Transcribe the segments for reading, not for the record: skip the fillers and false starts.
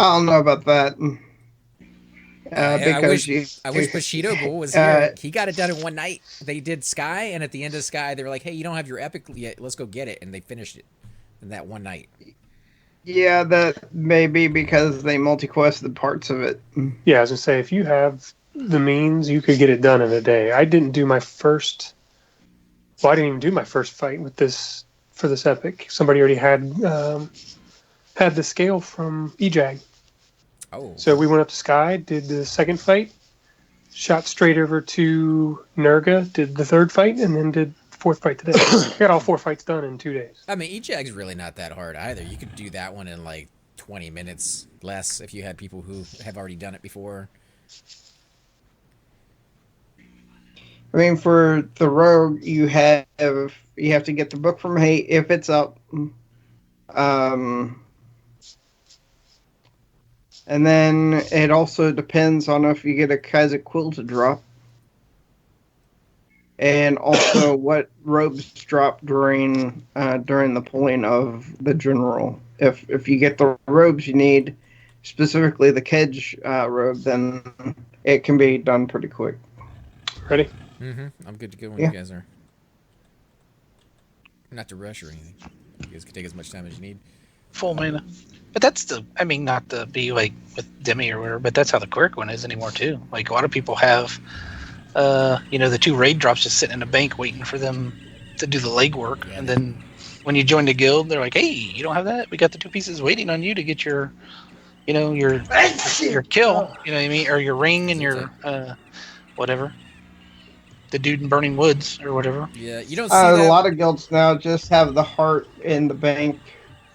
I don't know about that. I Because wish you, I wish Bushido Bull was uh, here. He got it done in one night. They did Sky, and at the end of Sky, they were like, "Hey, you don't have your epic yet. Let's go get it." And they finished it in that one night. yeah, that may be because they multi-quested parts of it. Yeah, I was gonna say if you have the means, you could get it done in a day. I didn't do my first. Well, I didn't even do my first fight with this for this epic. Somebody already had the scale from EJAG. Oh, So we went up to Sky, did the second fight, shot straight over to Nurga, did the third fight, and then did the fourth fight today. Got all 4 fights done in 2 days. I mean, E-Jag's really not that hard either. You could do that one in like 20 minutes less if you had people who have already done it before. I mean, for the rogue, you have to get the book from Hate if it's up. Um, and then it also depends on if you get a Kaiser Quill to drop, and also what robes drop during the pulling of the general. If you get the robes you need, specifically the Kedge robe, then it can be done pretty quick. Ready? Mm-hmm. I'm good to go when Yeah. you guys are. Not to rush or anything. You guys can take as much time as you need. Full mana. But that's I mean, not to be like with Demi or whatever, but that's how the Cleric one is anymore too. Like a lot of people have, the 2 raid drops just sitting in a bank waiting for them to do the legwork. Yeah, and then when you join the guild, they're like, hey, you don't have that? We got the 2 pieces waiting on you to get your, your kill, you know what I mean? Or your ring and your, whatever. The dude in Burning Woods or whatever. Yeah, you don't see A that. lot of guilds now just have the heart in the bank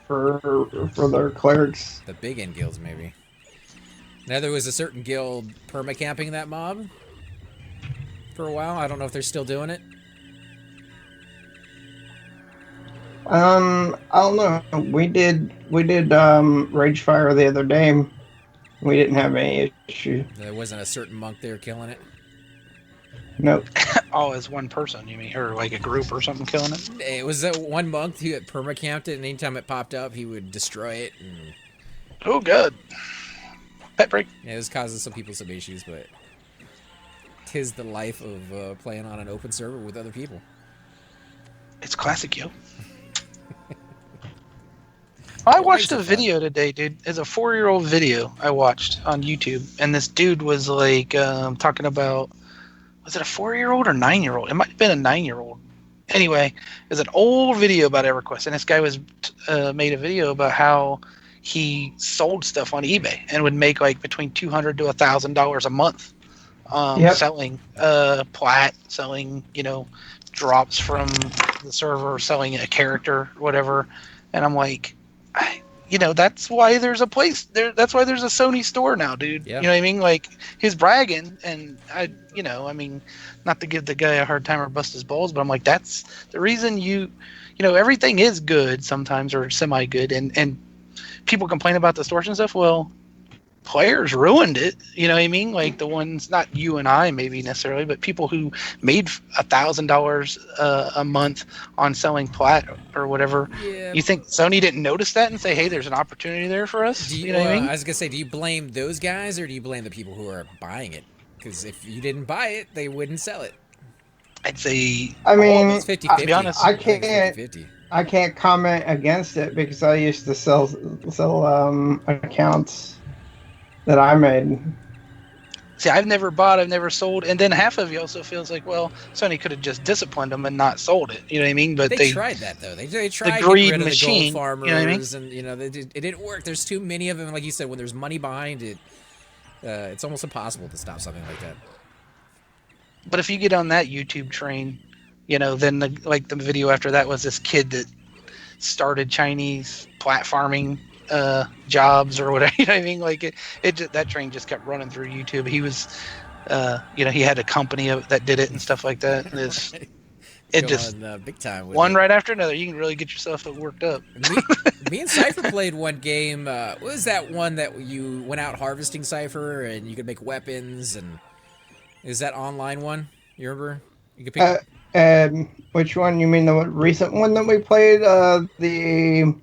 for their clerics. The big end guilds, maybe. Now, there was a certain guild permacamping that mob for a while. I don't know if they're still doing it. I don't know. We did Ragefire the other day. We didn't have any issue. There wasn't a certain monk there killing it. Nope. Oh, as one person, you mean? Or like a group or something killing it? It was that one monk who had permacamped it, and anytime it popped up, he would destroy it. And Oh, good. Pet break. yeah, it was causing some people some issues, but 'tis the life of playing on an open server with other people. It's classic, yo. I watched a video today, dude. It's a 4-year-old video I watched on YouTube, and this dude was like talking about, was it a 4-year-old or 9-year-old? It might have been a 9-year-old. Anyway, it's an old video about Everquest, and this guy was made a video about how he sold stuff on eBay and would make like between $200 to $1,000 a month selling Plat, selling drops from the server, selling a character, whatever. And I'm like, that's why there's a place there. That's why there's a Sony store now, dude. Yeah. You know what I mean? Like, he's bragging, and I mean, not to give the guy a hard time or bust his balls, but I'm like, that's the reason everything is good sometimes or semi good, and people complain about distortion stuff. Well, players ruined it. You know what I mean? Like the ones, not you and I maybe necessarily, but people who made $1,000 a month on selling Plat or whatever. Yeah. You think Sony didn't notice that and say, hey, there's an opportunity there for us? Do you know what I mean? I was gonna say, do you blame those guys or do you blame the people who are buying it? Because if you didn't buy it, they wouldn't sell it. I'd say, I mean, It's 50-50. to be honest, I can't comment against it because I used to sell accounts that I made. see, I've never bought, I've never sold, and then half of you also feels like, well, Sony could have just disciplined them and not sold it. You know what I mean? But they tried that though. They tried the greed getting rid of machine, the gold farmers, you know what I mean? and it didn't work. There's too many of them. Like you said, when there's money behind it, it's almost impossible to stop something like that. But if you get on that YouTube train, then the video after that was this kid that started Chinese plat farming jobs or whatever. You know what I mean? Like that train just kept running through YouTube. He was, he had a company that did it and stuff like that. And it just big time. One right after another. You can really get yourself worked up. Me and Cypher played one game. What was that one that you went out harvesting, Cypher, and you could make weapons? And is that online one? You remember? You could pick. Which one? You mean the recent one that we played? The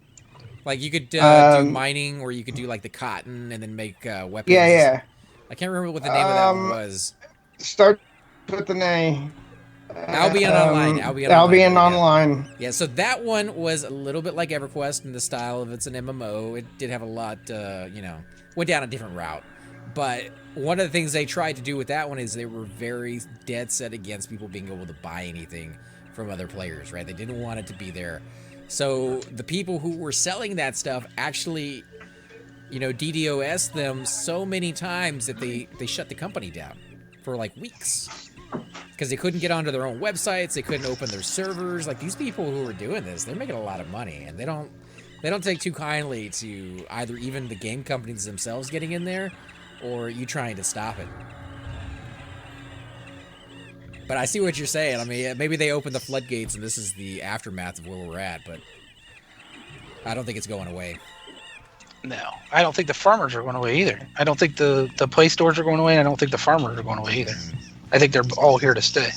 Like you could do mining, or you could do like the cotton and then make weapons. Yeah. I can't remember what the name of that one was. Start with an A. Albion Online. Albion Online. Yeah, so that one was a little bit like EverQuest in the style of it's an MMO. It did have a lot, went down a different route. But one of the things they tried to do with that one is they were very dead set against people being able to buy anything from other players, right? They didn't want it to be there. So the people who were selling that stuff actually, DDoS them so many times that they shut the company down for like weeks. Because they couldn't get onto their own websites, they couldn't open their servers. Like these people who are doing this, they're making a lot of money, and they don't take too kindly to either even the game companies themselves getting in there, or you trying to stop it. But I see what you're saying. I mean, maybe they opened the floodgates, and this is the aftermath of where we're at. But I don't think it's going away. No, I don't think the farmers are going away either. I don't think the Play stores are going away, and I don't think the farmers are going away either. I think they're all here to stay.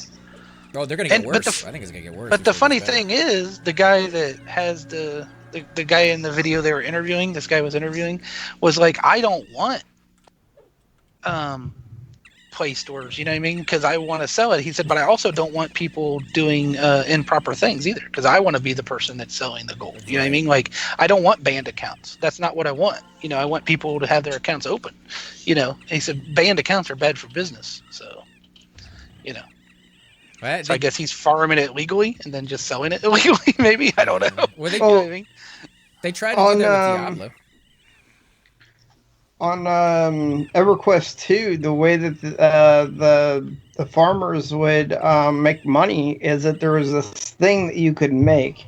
Oh, they're going to get worse. I think it's going to get worse. But the funny thing is, the guy that has the guy in the video they were interviewing, this guy was interviewing, was like, I don't want Play stores, you know what I mean? Because I want to sell it. He said, but I also don't want people doing improper things either, because I want to be the person that's selling the gold. You know what I mean? Like, I don't want banned accounts. That's not what I want. I want people to have their accounts open. He said banned accounts are bad for business. So, so I guess he's farming it legally and then just selling it illegally. Maybe, I don't know. Well, they tried to do that with Diablo. On EverQuest 2, the way that the farmers would make money is that there was this thing that you could make.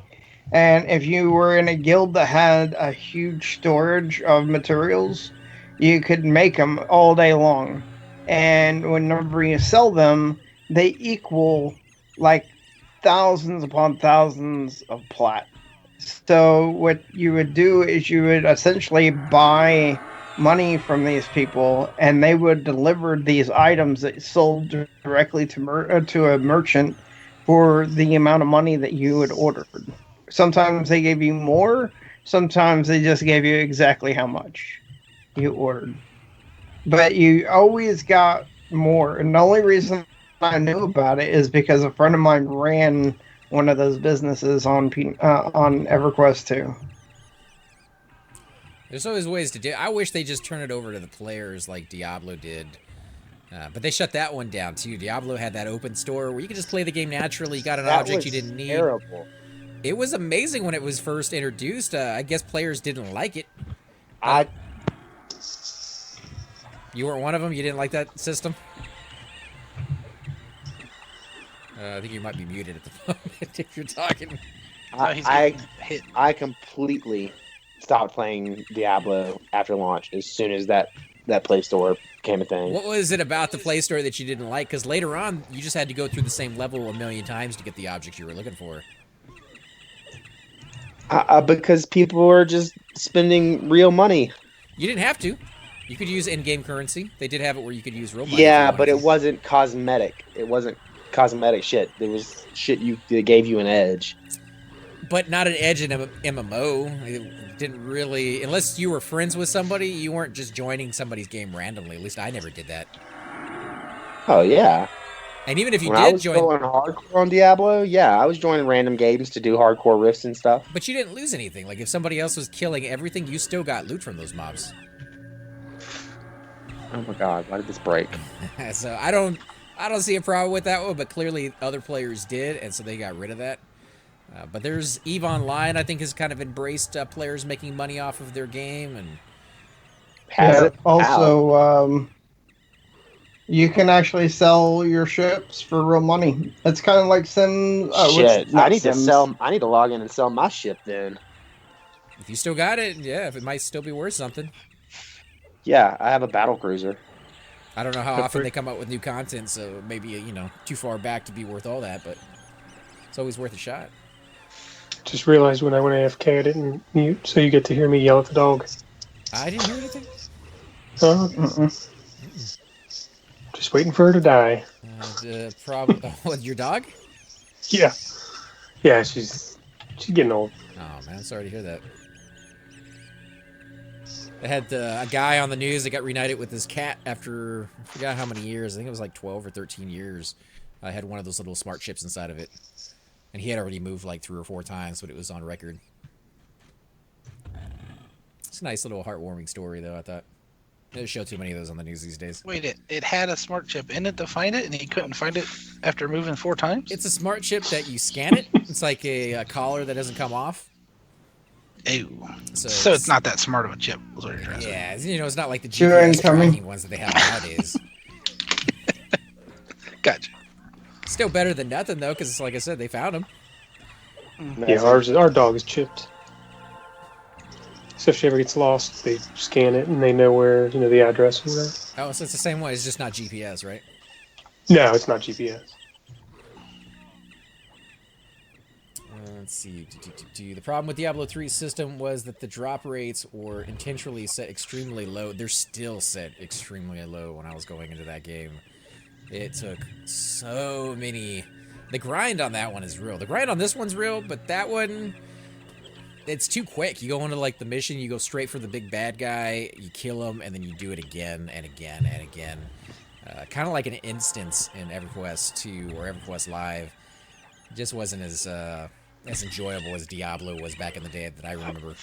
And if you were in a guild that had a huge storage of materials, you could make them all day long. And whenever you sell them, they equal like thousands upon thousands of Plat. So what you would do is you would essentially buy money from these people, and they would deliver these items that sold directly to a merchant for the amount of money that you had ordered. Sometimes they gave you more, sometimes they just gave you exactly how much you ordered. But you always got more, and the only reason I knew about it is because a friend of mine ran one of those businesses on EverQuest 2. There's always ways to do it. I wish they just turn it over to the players like Diablo did. But they shut that one down too. Diablo had that open store where you could just play the game naturally. You got an object you didn't need. Terrible. It was amazing when it was first introduced. I guess players didn't like it. You weren't one of them? You didn't like that system? I think you might be muted at the moment if you're talking. I completely stopped playing Diablo after launch as soon as that Play Store became a thing. What was it about the Play Store that you didn't like? Because later on, you just had to go through the same level a million times to get the objects you were looking for. Because people were just spending real money. You didn't have to. You could use in-game currency. They did have it where you could use real money. Yeah, but it wasn't cosmetic. It wasn't cosmetic shit. It was shit that gave you an edge. But not an edge in MMO. It didn't really... Unless you were friends with somebody, you weren't just joining somebody's game randomly. At least I never did that. Oh, yeah. And even if you when did I was going hardcore on Diablo, yeah, I was joining random games to do hardcore rifts and stuff. But you didn't lose anything. Like, if somebody else was killing everything, you still got loot from those mobs. Oh my god, why did this break? So I don't see a problem with that one, but clearly other players did, and so they got rid of that. But there's EVE Online, I think, has kind of embraced players making money off of their game, and also you can actually sell your ships for real money. It's kind of like Sims. Shit, I need to log in and sell my ship then. If you still got it, yeah, if it might still be worth something. Yeah, I have a battle cruiser. I don't know how often they come up with new content, so maybe, too far back to be worth all that, but it's always worth a shot. Just realized when I went AFK I didn't mute, so you get to hear me yell at the dog. I didn't hear anything. Just waiting for her to die. What, your dog? Yeah. Yeah, she's getting old. Oh, man, sorry to hear that. They had a guy on the news that got reunited with his cat after, I forgot how many years. I think it was like 12 or 13 years. I had one of those little smart chips inside of it. And he had already moved like 3 or 4 times, but it was on record. It's a nice little heartwarming story, though, I thought. They don't show too many of those on the news these days. Wait, it had a smart chip in it to find it, and he couldn't find it after moving 4 times? It's a smart chip that you scan it. It's like a collar that doesn't come off. Ew. So it's not that smart of a chip, is what you're trying to say. Yeah, you know, it's not like the Sure, GPS incoming. tracking ones that they have nowadays. Gotcha. Still better than nothing, though, because, like I said, they found him. Yeah, our dog is chipped. So if she ever gets lost, they scan it and they know where, the address or whatever. Oh, so it's the same way. It's just not GPS, right? No, it's not GPS. Let's see. The problem with Diablo 3's system was that the drop rates were intentionally set extremely low. They're still set extremely low when I was going into that game. It took so many... The grind on that one is real. The grind on this one's real, but that one... It's too quick. You go into, like, the mission, you go straight for the big bad guy, you kill him, and then you do it again and again and again. Kind of like an instance in Everquest 2 or Everquest Live. It just wasn't as enjoyable as Diablo was back in the day that I remember.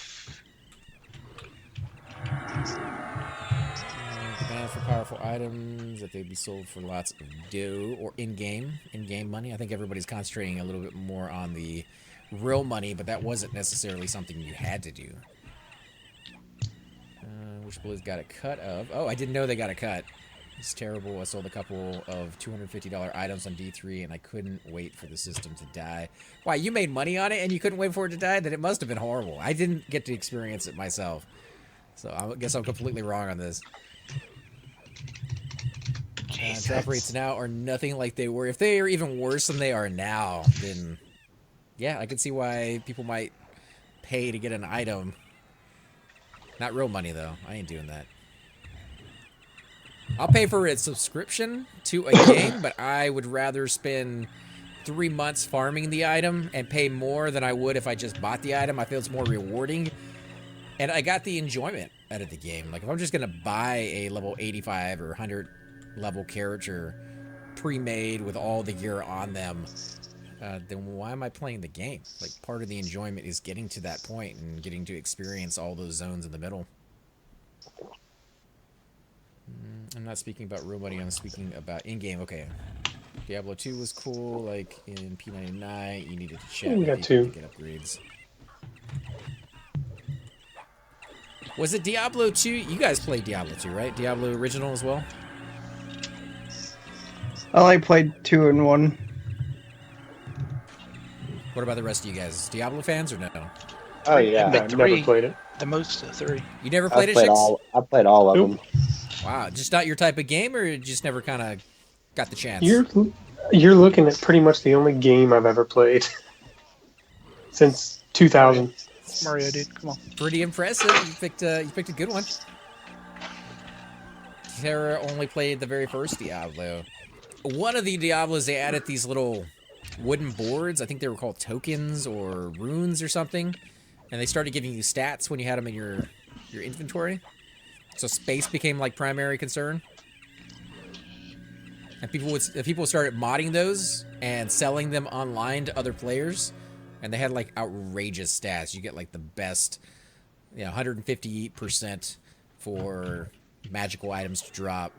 Demand for powerful items, that they'd be sold for lots of dough or in-game money. I think everybody's concentrating a little bit more on the real money, but that wasn't necessarily something you had to do. Which Blues got a cut of? Oh, I didn't know they got a cut. It's terrible. I sold a couple of $250 items on D3, and I couldn't wait for the system to die. Why, you made money on it, and you couldn't wait for it to die? Then it must have been horrible. I didn't get to experience it myself. So I guess I'm completely wrong on this. Drop rates now are nothing like they were. If they are even worse than they are now, then... Yeah, I can see why people might pay to get an item. Not real money, though. I ain't doing that. I'll pay for a subscription to a game, but I would rather spend 3 months farming the item and pay more than I would if I just bought the item. I feel it's more rewarding. And I got the enjoyment out of the game. Like, if I'm just going to buy a level 85 or 100 level character pre-made with all the gear on them... then why am I playing the game? Like, part of the enjoyment is getting to that point and getting to experience all those zones in the middle. I'm not speaking about real money, I'm speaking about in-game. Okay. Diablo 2 was cool, like in P99, you needed to chat We got with two. people to get upgrades. Was it Diablo 2? You guys played Diablo 2, right? Diablo original as well? I only played 2 and 1. What about the rest of you guys? Diablo fans or no? Oh yeah, No, never played it. The most of 3. You never played it, I Shix? played all of Nope. them. Wow, just not your type of game, or you just never kind of got the chance? You're looking at pretty much the only game I've ever played since 2000. Mario, dude, come on. Pretty impressive. You picked a good one. Terra only played the very first Diablo. One of the Diablos, they added these little wooden boards. I think they were called tokens or runes or something. And they started giving you stats when you had them in your inventory. So space became like primary concern. And people started modding those and selling them online to other players. And they had like outrageous stats. You get like the best, 150% for magical items to drop,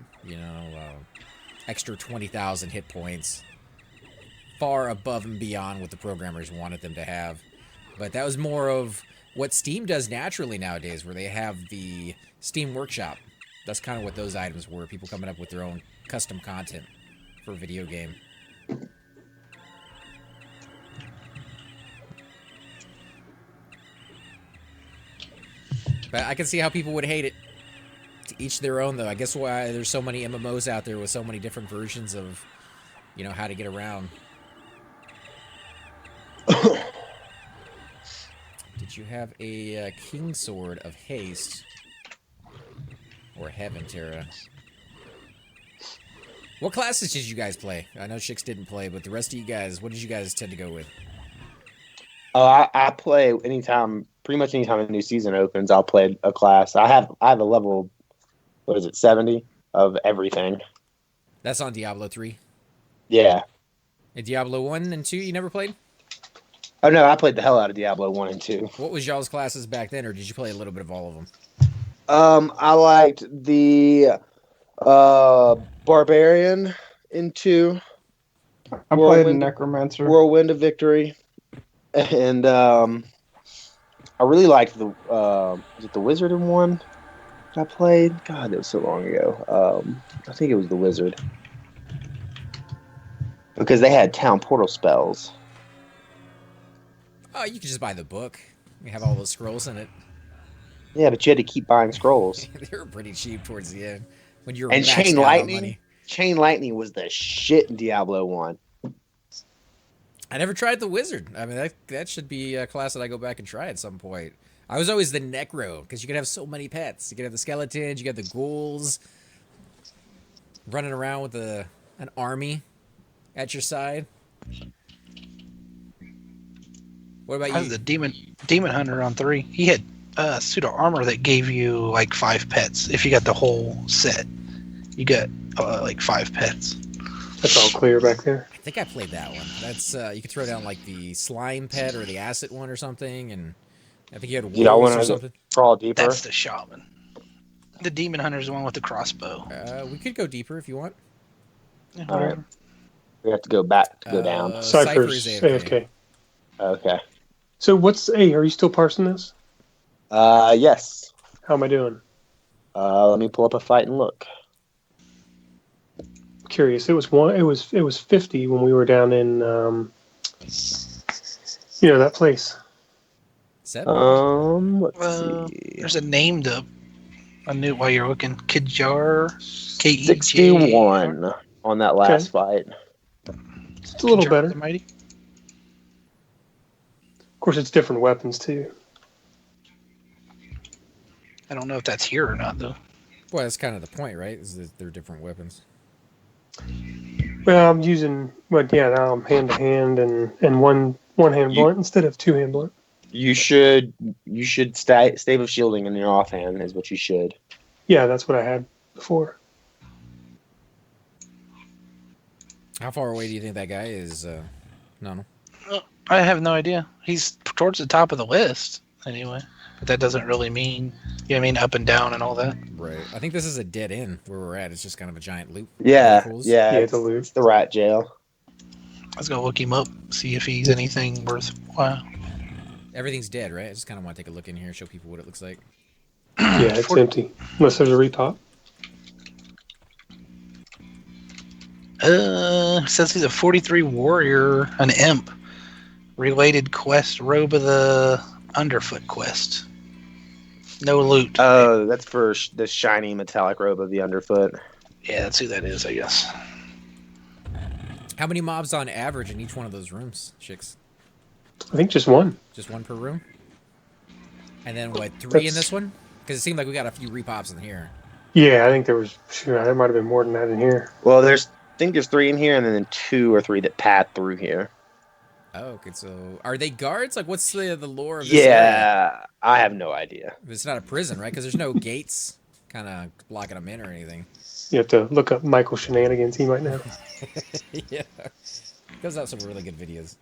extra 20,000 hit points. Far above and beyond what the programmers wanted them to have. But that was more of what Steam does naturally nowadays, where they have the Steam Workshop. That's kind of what those items were. People coming up with their own custom content for a video game. But I can see how people would hate it. To each their own, though. I guess why there's so many MMOs out there with so many different versions of, how to get around. Did you have a King Sword of Haste? Or Heaven, Terra? What classes did you guys play? I know Shix didn't play, but the rest of you guys, what did you guys tend to go with? I play anytime, pretty much anytime a new season opens. I'll play a class. I have a level, what is it, 70 of everything. That's on Diablo 3. Yeah. And Diablo 1 and 2 you never played? Oh no, I played the hell out of Diablo 1 and 2. What was y'all's classes back then, or did you play a little bit of all of them? I liked the Barbarian in 2. I played Necromancer. Whirlwind of Victory. And I really liked the was it the Wizard in 1 that I played? God, that was so long ago. I think it was the Wizard. Because they had town portal spells. Oh, you could just buy the book. You have all those scrolls in it. Yeah, but you had to keep buying scrolls. They were pretty cheap towards the end when you were And maxed Chain out on Lightning. money. Chain Lightning was the shit in Diablo 1. I never tried the Wizard. I mean, that should be a class that I go back and try at some point. I was always the Necro, because you could have so many pets. You could have the skeletons, you could have the ghouls, running around with an army at your side. What about I was you? the demon hunter on 3. He had pseudo armor that gave you like 5 pets. If you got the whole set, you got like 5 pets. That's all clear back there. I think I played that one. That's you could throw down like the slime pet or the acid one or something, and I think you had Y'all wolves want or to something. crawl deeper? That's the shaman. The demon hunter is the one with the crossbow. We could go deeper if you want. Yeah, All whatever. right. We have to go back to go down. Cypher's AFK. Okay. So what's are you still parsing this? Yes. How am I doing? Let me pull up a fight and look. Curious. It was 50 when we were down in that place. Seb? Let's see. There's a name to I knew while you're looking. Kajar. K-E-J. 61 on that last fight. It's a little Kajar better. the Mighty. Of course, it's different weapons too. I don't know if that's here or not though. Well, that's kind of the point, right? Is that they're different weapons. Well, I'm using now I'm hand to hand and one hand blunt instead of 2 hand blunt. You should stay with shielding in your offhand is what you should. Yeah, that's what I had before. How far away do you think that guy is? No. I have no idea. He's towards the top of the list anyway. But that doesn't really mean, up and down and all that. Right. I think this is a dead end where we're at. It's just kind of a giant loop. Yeah, it's a loop. It's the rat jail. Let's go look him up, see if he's anything worthwhile. Everything's dead, right? I just kind of want to take a look in here and show people what it looks like. Yeah, it's empty. Unless there's a repop. Says he's a 43 warrior, an imp. Related quest, Robe of the Underfoot quest. No loot. Oh, that's for the shiny metallic robe of the underfoot. Yeah, that's who that is, I guess. How many mobs on average in each one of those rooms, Chicks? I think just one. Just one per room? And then, what, 3 in this one? Because it seemed like we got a few repops in here. Yeah, I think there might have been more than that in here. Well, I think there's 3 in here, and then 2 or 3 that pad through here. Oh, okay, so are they guards? Like, what's the lore of this Yeah, area? I have no idea. It's not a prison, right? Because there's no gates kind of blocking them in or anything. You have to look up Michael Shenanigans. He might know. Yeah. Goes out some really good videos.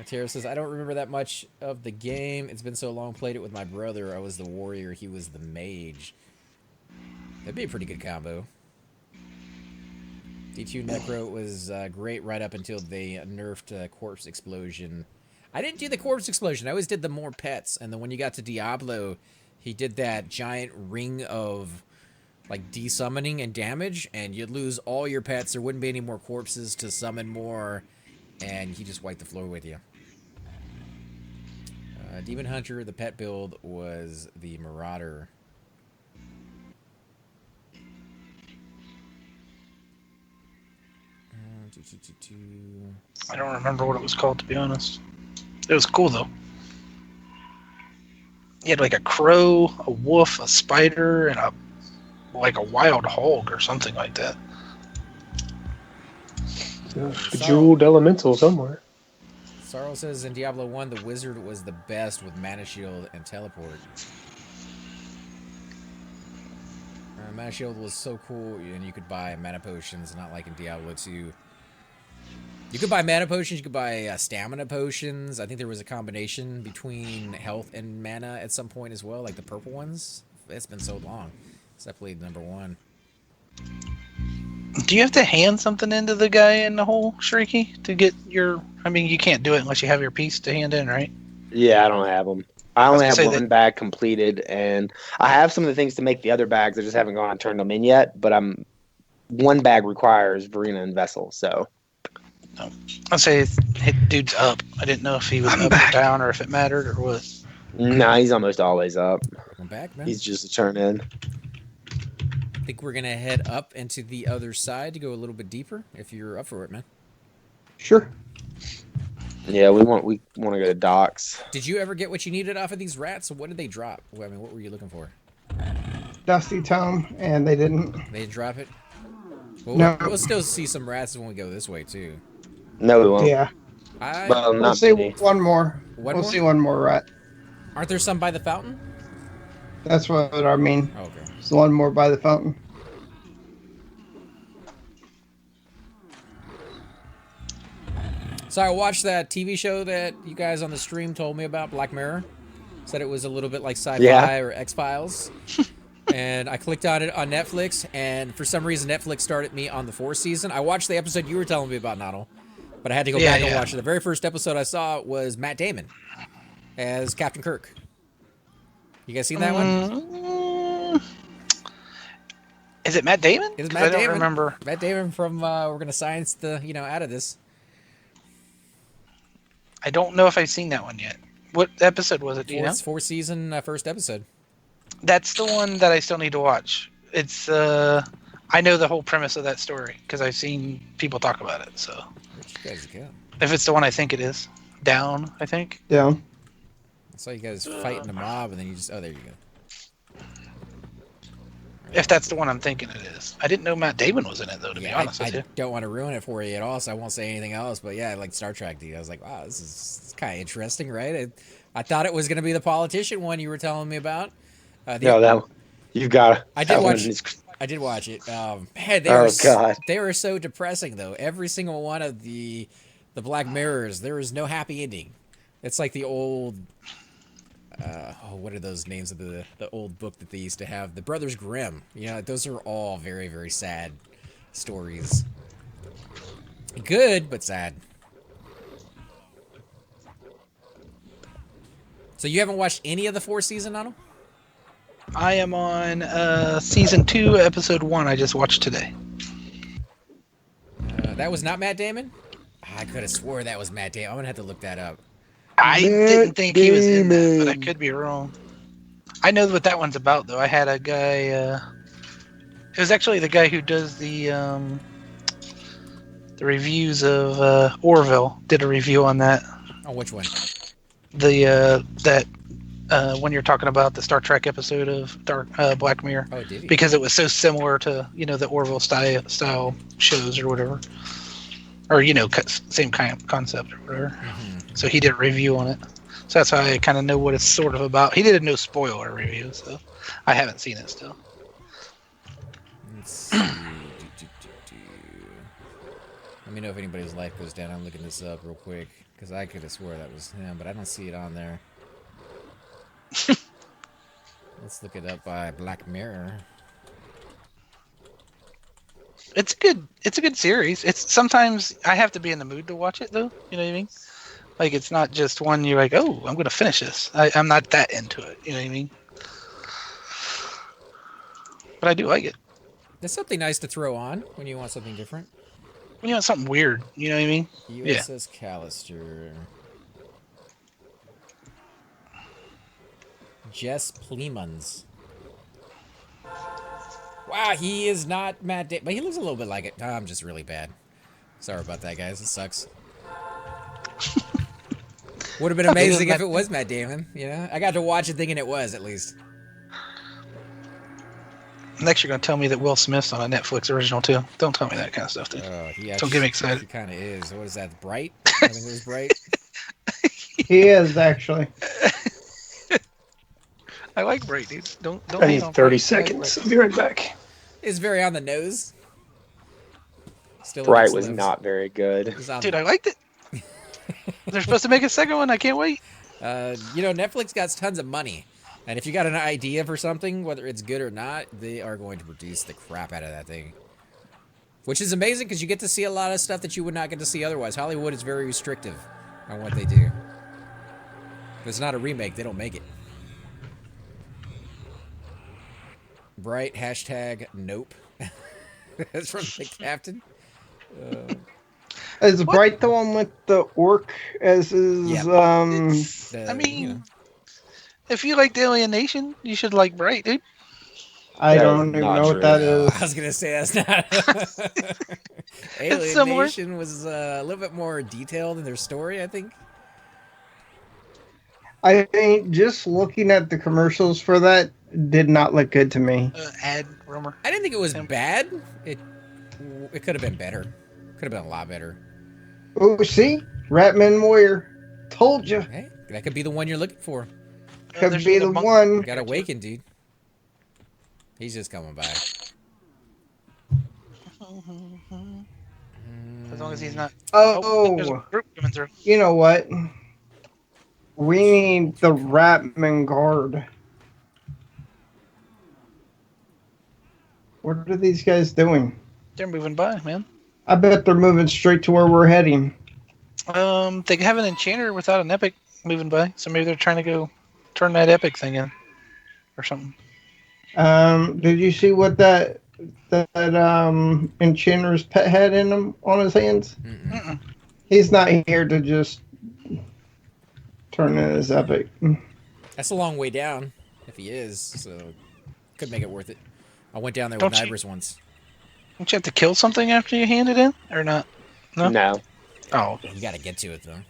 Tara says, I don't remember that much of the game. It's been so long. Played it with my brother. I was the warrior. He was the mage. That'd be a pretty good combo. D2 Necro was great right up until they nerfed Corpse Explosion. I didn't do the Corpse Explosion. I always did the more pets. And then when you got to Diablo, he did that giant ring of like desummoning and damage. And you'd lose all your pets. There wouldn't be any more corpses to summon more. And he just wiped the floor with you. Demon Hunter, the pet build was the Marauder. I don't remember what it was called, to be honest. It was cool, though. You had like a crow, a wolf, a spider, and a wild hog or something like that. Bejeweled elemental somewhere. Sarl says in Diablo 1, the wizard was the best with mana shield and teleport. Mana shield was so cool, and you could buy mana potions, not like in Diablo 2. You could buy mana potions, you could buy stamina potions. I think there was a combination between health and mana at some point as well, like the purple ones. It's been so long since I played number 1. Do you have to hand something into the guy in the hole, Shrieky, to get your... I mean, you can't do it unless you have your piece to hand in, right? Yeah, I don't have them. I only have one bag completed, and I have some of the things to make the other bags. I just haven't gone and turned them in yet, but one bag requires Verena and Vessel, so... No. I'll say dude's up. I didn't know if he was up or down or if it mattered or what. No, he's almost always up. Welcome back, man. He's just a turn in. I think we're going to head up into the other side to go a little bit deeper, if you're up for it, man. Sure. Yeah, we want to go to docks. Did you ever get what you needed off of these rats? What did they drop? I mean, what were you looking for? Dusty Tome, and they didn't. They didn't drop it? Well, No. We'll still see some rats when we go this way, too. No, we won't. Yeah. Well, We'll not see many. one more. One we'll more? see one more rat. Aren't there some by the fountain? That's what I mean. Oh, okay. There's one more by the fountain. So I watched that TV show that you guys on the stream told me about, Black Mirror. Said it was a little bit like sci-fi or X-Files. And I clicked on it on Netflix, and for some reason Netflix started me on the 4th season. I watched the episode you were telling me about, Noddle, but I had to go back and watch it. The very first episode I saw was Matt Damon as Captain Kirk. You guys seen that one? Is it Matt Damon? It is Matt Damon. I don't remember. Matt Damon from We're Gonna Science the out of this. I don't know if I've seen that one yet. What episode was it? Do you know? 4th season, first episode. That's the one that I still need to watch. It's I know the whole premise of that story because I've seen people talk about it. So Where'd you guys go? if it's the one I think it is, Down, I think. Down. I saw you guys fighting a mob, and then you just... Oh, there you go. If that's the one I'm thinking it is. I didn't know Matt Damon was in it, though, to be honest with you. I don't want to ruin it for you at all, so I won't say anything else. But yeah, like Star Trek, dude. I was like, wow, this is kind of interesting, right? I thought it was going to be the politician one you were telling me about. No, that one. You've got it. I did watch it. Man, they were so depressing, though. Every single one of the Black Mirrors, there is no happy ending. It's like the old... what are those names of the old book that they used to have? The Brothers Grimm. You know, those are all very, very sad stories. Good, but sad. So you haven't watched any of the 4th season, Otto? I am on season 2, episode 1. I just watched today. That was not Matt Damon? I could have swore that was Matt Damon. I'm going to have to look that up. I didn't think he was in that, but I could be wrong. I know what that one's about, though. I had a guy... it was actually the guy who does the reviews of Orville. Did a review on that. Oh, which one? When you're talking about the Star Trek episode of Black Mirror. Oh, did he? Because it was so similar to, the Orville style shows or whatever. Or, same kind of concept or whatever. Mm-hmm. So he did a review on it. So that's how I kind of know what it's sort of about. He did a no spoiler review, so I haven't seen it still. Let's see. Let me know if anybody's life goes down. I'm looking this up real quick because I could have swore that was him, but I don't see it on there. Let's look it up by Black Mirror. It's a good series. It's sometimes I have to be in the mood to watch it, though. You know what I mean? Like, it's not just one you're like, oh, I'm going to finish this. I'm not that into it. You know what I mean? But I do like it. There's something nice to throw on when you want something different. When you want something weird. You know what I mean? USS Callister. Jess Plemons. Wow, he is not Matt Damon, but he looks a little bit like it. Oh, I'm just really bad. Sorry about that, guys. It sucks. Would have been amazing if it was Matt Damon, I got to watch it thinking it was, at least. Next, you're going to tell me that Will Smith's on a Netflix original, too. Don't tell me that kind of stuff, dude. Don't get me excited. He kind of is. What is that, Bright? I think it was Bright. He is actually. I like Bright, dude. Don't I hate need on 30 Bright. seconds. I'll be right back. It's very on the nose. Still an Bright was excellent- not very good. it's on Dude, the- I liked it. They're supposed to make a second one. I can't wait. Netflix got tons of money, and if you got an idea for something, whether it's good or not, they are going to produce the crap out of that thing. Which is amazing because you get to see a lot of stuff that you would not get to see otherwise. Hollywood is very restrictive on what they do. If it's not a remake, they don't make it. Bright hashtag nope. That's from the captain. Is Bright the one with the orc as his? Yep. I mean, if you like Alienation, you should like Bright, dude. I That don't is even not know what true. that No, is. I was gonna say that's not. It's similar. Alienation was a little bit more detailed in their story, I think. I think just looking at the commercials for that did not look good to me. Ad rumor. I didn't think it was bad. It could have been better. Could have been a lot better. Oh, see, Ratman Warrior, told you, Hey, that could be the one you're looking for. could there's be the the monk- one. Got awakened, dude. He's just coming by. As long as he's not. There's a Oh, group coming through. you know what? We need the Ratman Guard. What are these guys doing? They're moving by, man. I bet they're moving straight to where we're heading. They have an enchanter without an epic moving by, so maybe they're trying to go turn that epic thing in, or something. Did you see what that enchanter's pet had in him on his hands? Mm-mm. He's not here to just turn in his epic. That's a long way down, if he is. So could make it worth it. I went down there with Don't you- Nibers once. Don't you have to kill something after you hand it in, or not? No. No. Oh, okay. You got to get to it though.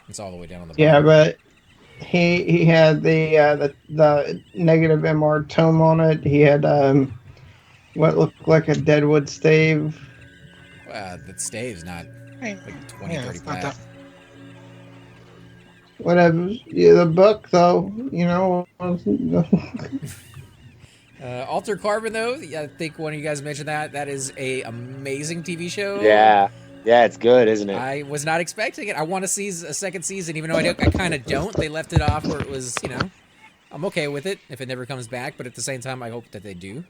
It's all the way down on the Yeah, bottom. but he had the negative MR tome on it. He had what looked like a deadwood stave. That stave's not Hey, like 20, yeah, 30 it's not plat. that- Whatever. Yeah, the book though, you know. Alter Carbon, though, I think one of you guys mentioned that. That is a amazing TV show. Yeah. Yeah, it's good, isn't it? I was not expecting it. I want to see a second season, even though I kind of don't. They left it off where it was, I'm okay with it if it never comes back. But at the same time, I hope that they do.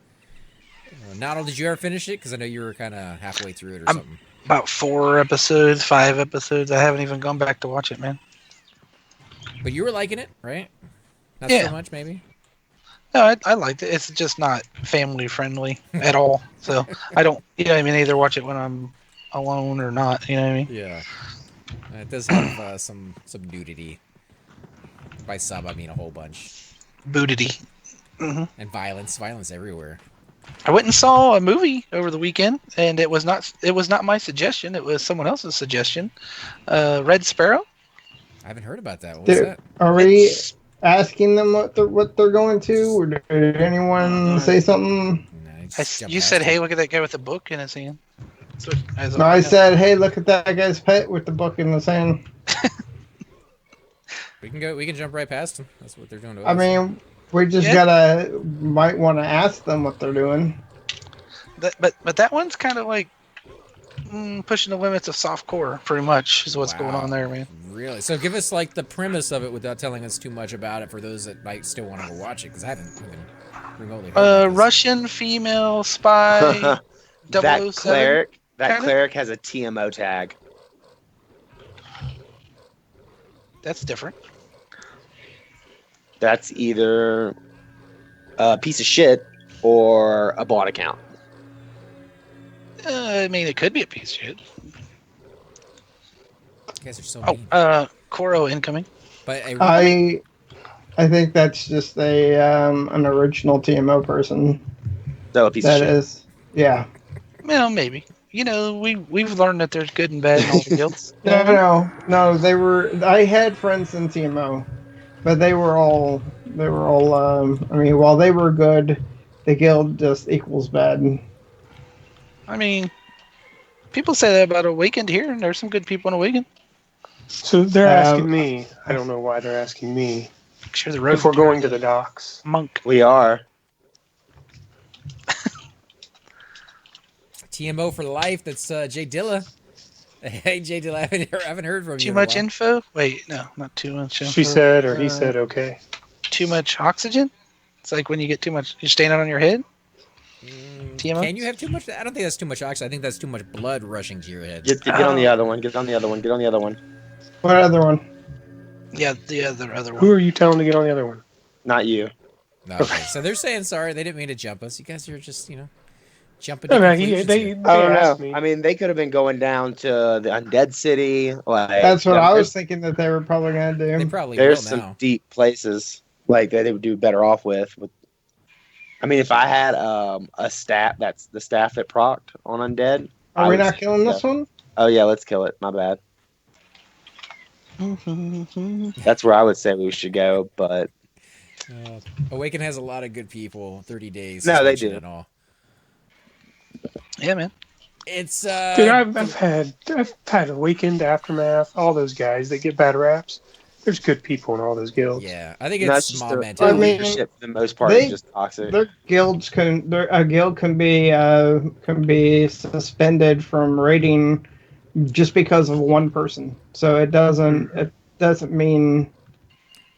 Nodal, did you ever finish it? Because I know you were kind of halfway through it or something. About 4 episodes, 5 episodes. I haven't even gone back to watch it, man. But you were liking it, right? Not Yeah. so much, maybe? No, I liked it. It's just not family friendly at all. So I don't, either watch it when I'm alone or not. You know what I mean? Yeah. It does have some nudity. By some, I mean a whole bunch. Bootity. Hmm. And violence everywhere. I went and saw a movie over the weekend, and it was not my suggestion. It was someone else's suggestion. Red Sparrow. I haven't heard about that. What's that? Are we It's- asking them what they're going to, or did anyone say something? No, I just jumped You past said, it. "Hey, look at that guy with a book in his hand." So, No, I said, hey, look at that guy's pet with the book in the sand. We can jump right past them. That's what they're doing to us. I mean, we just might want to ask them what they're doing. But that one's kind of like pushing the limits of softcore, pretty much, is what's going Wow. on there, man. Really? So give us like the premise of it without telling us too much about it for those that might still want to go watch it, because I haven't even remotely heard about this. Russian female spy. that 007. cleric, kinda? cleric has a TMO tag. That's different. That's either a piece of shit or a bot account. I mean, it could be a piece of shit. You guys are so Oh, mean. Koro incoming. But I think that's just an original TMO person. So a piece of That shit. is, yeah. Well, maybe. We've learned that there's good and bad in all the guilds. No. They were. I had friends in TMO, but they were all. I mean, while they were good, the guild just equals bad. I mean, people say that about Awakened here, and there's some good people in Awakened. So they're asking me. I don't know why they're asking me. Make sure the road. If we're going to the docks. Monk. We are. TMO for life. That's Jay Dilla. Hey, Jay Dilla, I haven't heard from you. Too much info? Wait, no, not too much info. She said, or he said, okay. Too much oxygen? It's like when you get too much, you're staying out on your head? TMO? Can you have too much? I don't think that's too much oxygen. I think that's too much blood rushing to your head. Get on the other one. Get on the other one. Get on the other one. What other one? Yeah, the other one. Who are you telling to get on the other one? Not you. No, okay. So they're saying sorry. They didn't mean to jump us. You guys are just, jumping. No, to no, conclusions they here. I don't asked know. me. I mean, they could have been going down to the Undead City. Like That's what I was thinking that they were probably going to They do. probably There's will some now. deep places like that they would do better off with. I mean, if I had a staff, that's the staff that procced on Undead. Are I we would not say killing so. this one? Oh yeah, let's kill it. My bad. That's where I would say we should go, but Awaken has a lot of good people. 30 days. No, they suspension do. And all. Yeah, man. It's Dude, I've had Awakened, Aftermath, all those guys that get bad raps. There's good people in all those guilds. Yeah, I think no, it's it's just small their mentality. leadership for the most part is just toxic. Their guilds a guild can be suspended from raiding just because of one person. So it doesn't mean.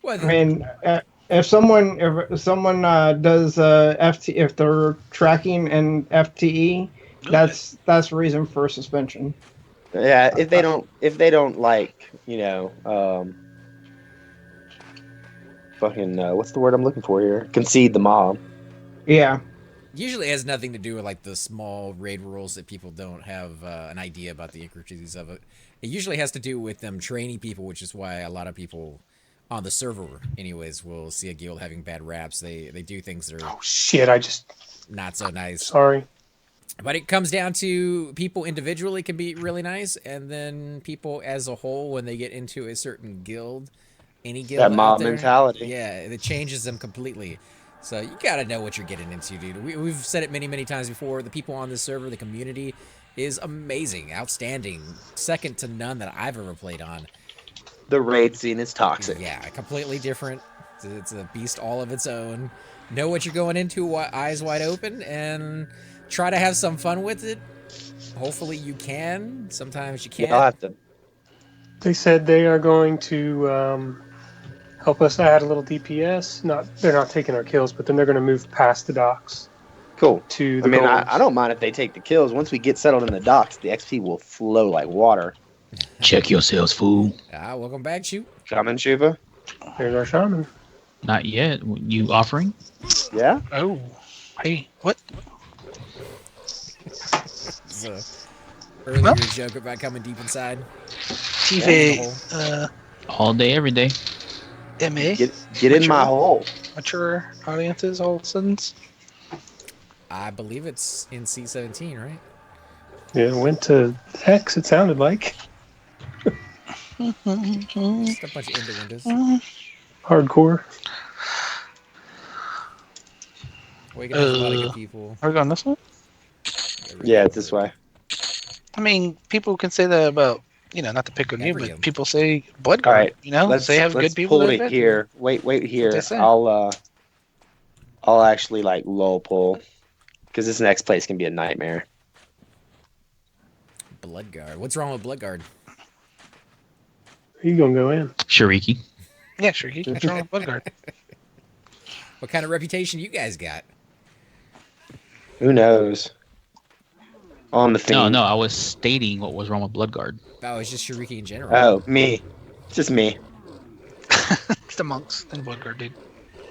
Well, I mean, if someone does FT, if they're tracking and FTE, that's reason for suspension. Yeah, if they don't like, fucking what's the word I'm looking for here? Concede the mob. Yeah. usually it has nothing to do with like the small raid rules that people don't have an idea about the intricacies of it. It usually has to do with them training people, which is why a lot of people on the server, anyways, will see a guild having bad raps. They do things that are Oh shit! I just not so nice. sorry. But it comes down to people individually can be really nice, and then people as a whole when they get into a certain guild, any guild That out mob there, mentality. yeah, it changes them completely. So you gotta know what you're getting into, dude. We've said it many times before. The people on this server, the community, is amazing, outstanding, second to none that I've ever played on. The raid scene is toxic. Yeah, completely different. It's a beast all of its own. Know what you're going into, eyes wide open, and try to have some fun with it. Hopefully you can. Sometimes you can't. Yeah, I'll have to. They said they are going to help us add a little DPS. They're not taking our kills, but then they're going to move past the docks Cool. to I the mean, goals. I don't mind if they take the kills. Once we get settled in the docks, the XP will flow like water. Check yourselves, fool. Welcome back, shoot. Coming, Shuva? There's our shaman. Not yet. You offering? Yeah? Oh, hey, what? So, earlier joke about coming deep inside. TV, All day, every day. MA, Get in my hole. mature audiences, all of a sudden. I believe it's in C17, right? Yeah, went to X. It sounded like Just a bunch of end windows. hardcore. Waking has a lot of good people. Are we going this way? Yeah, it's this way. I mean, people can say that about, not to pick on you, Every but people say Bloodguard, All right, they have good people. pull that it are here. Wait here. they say. I'll actually like lull pull because this next place can be a nightmare. Bloodguard. What's wrong with Bloodguard? You gonna go in? Shariki. Yeah, sure. He can control Bloodguard. What kind of reputation you guys got? Who knows? On the thing. No, I was stating what was wrong with Bloodguard. Oh, it's just Shariki in general. Oh, me. It's just me. It's the monks and Bloodguard, dude.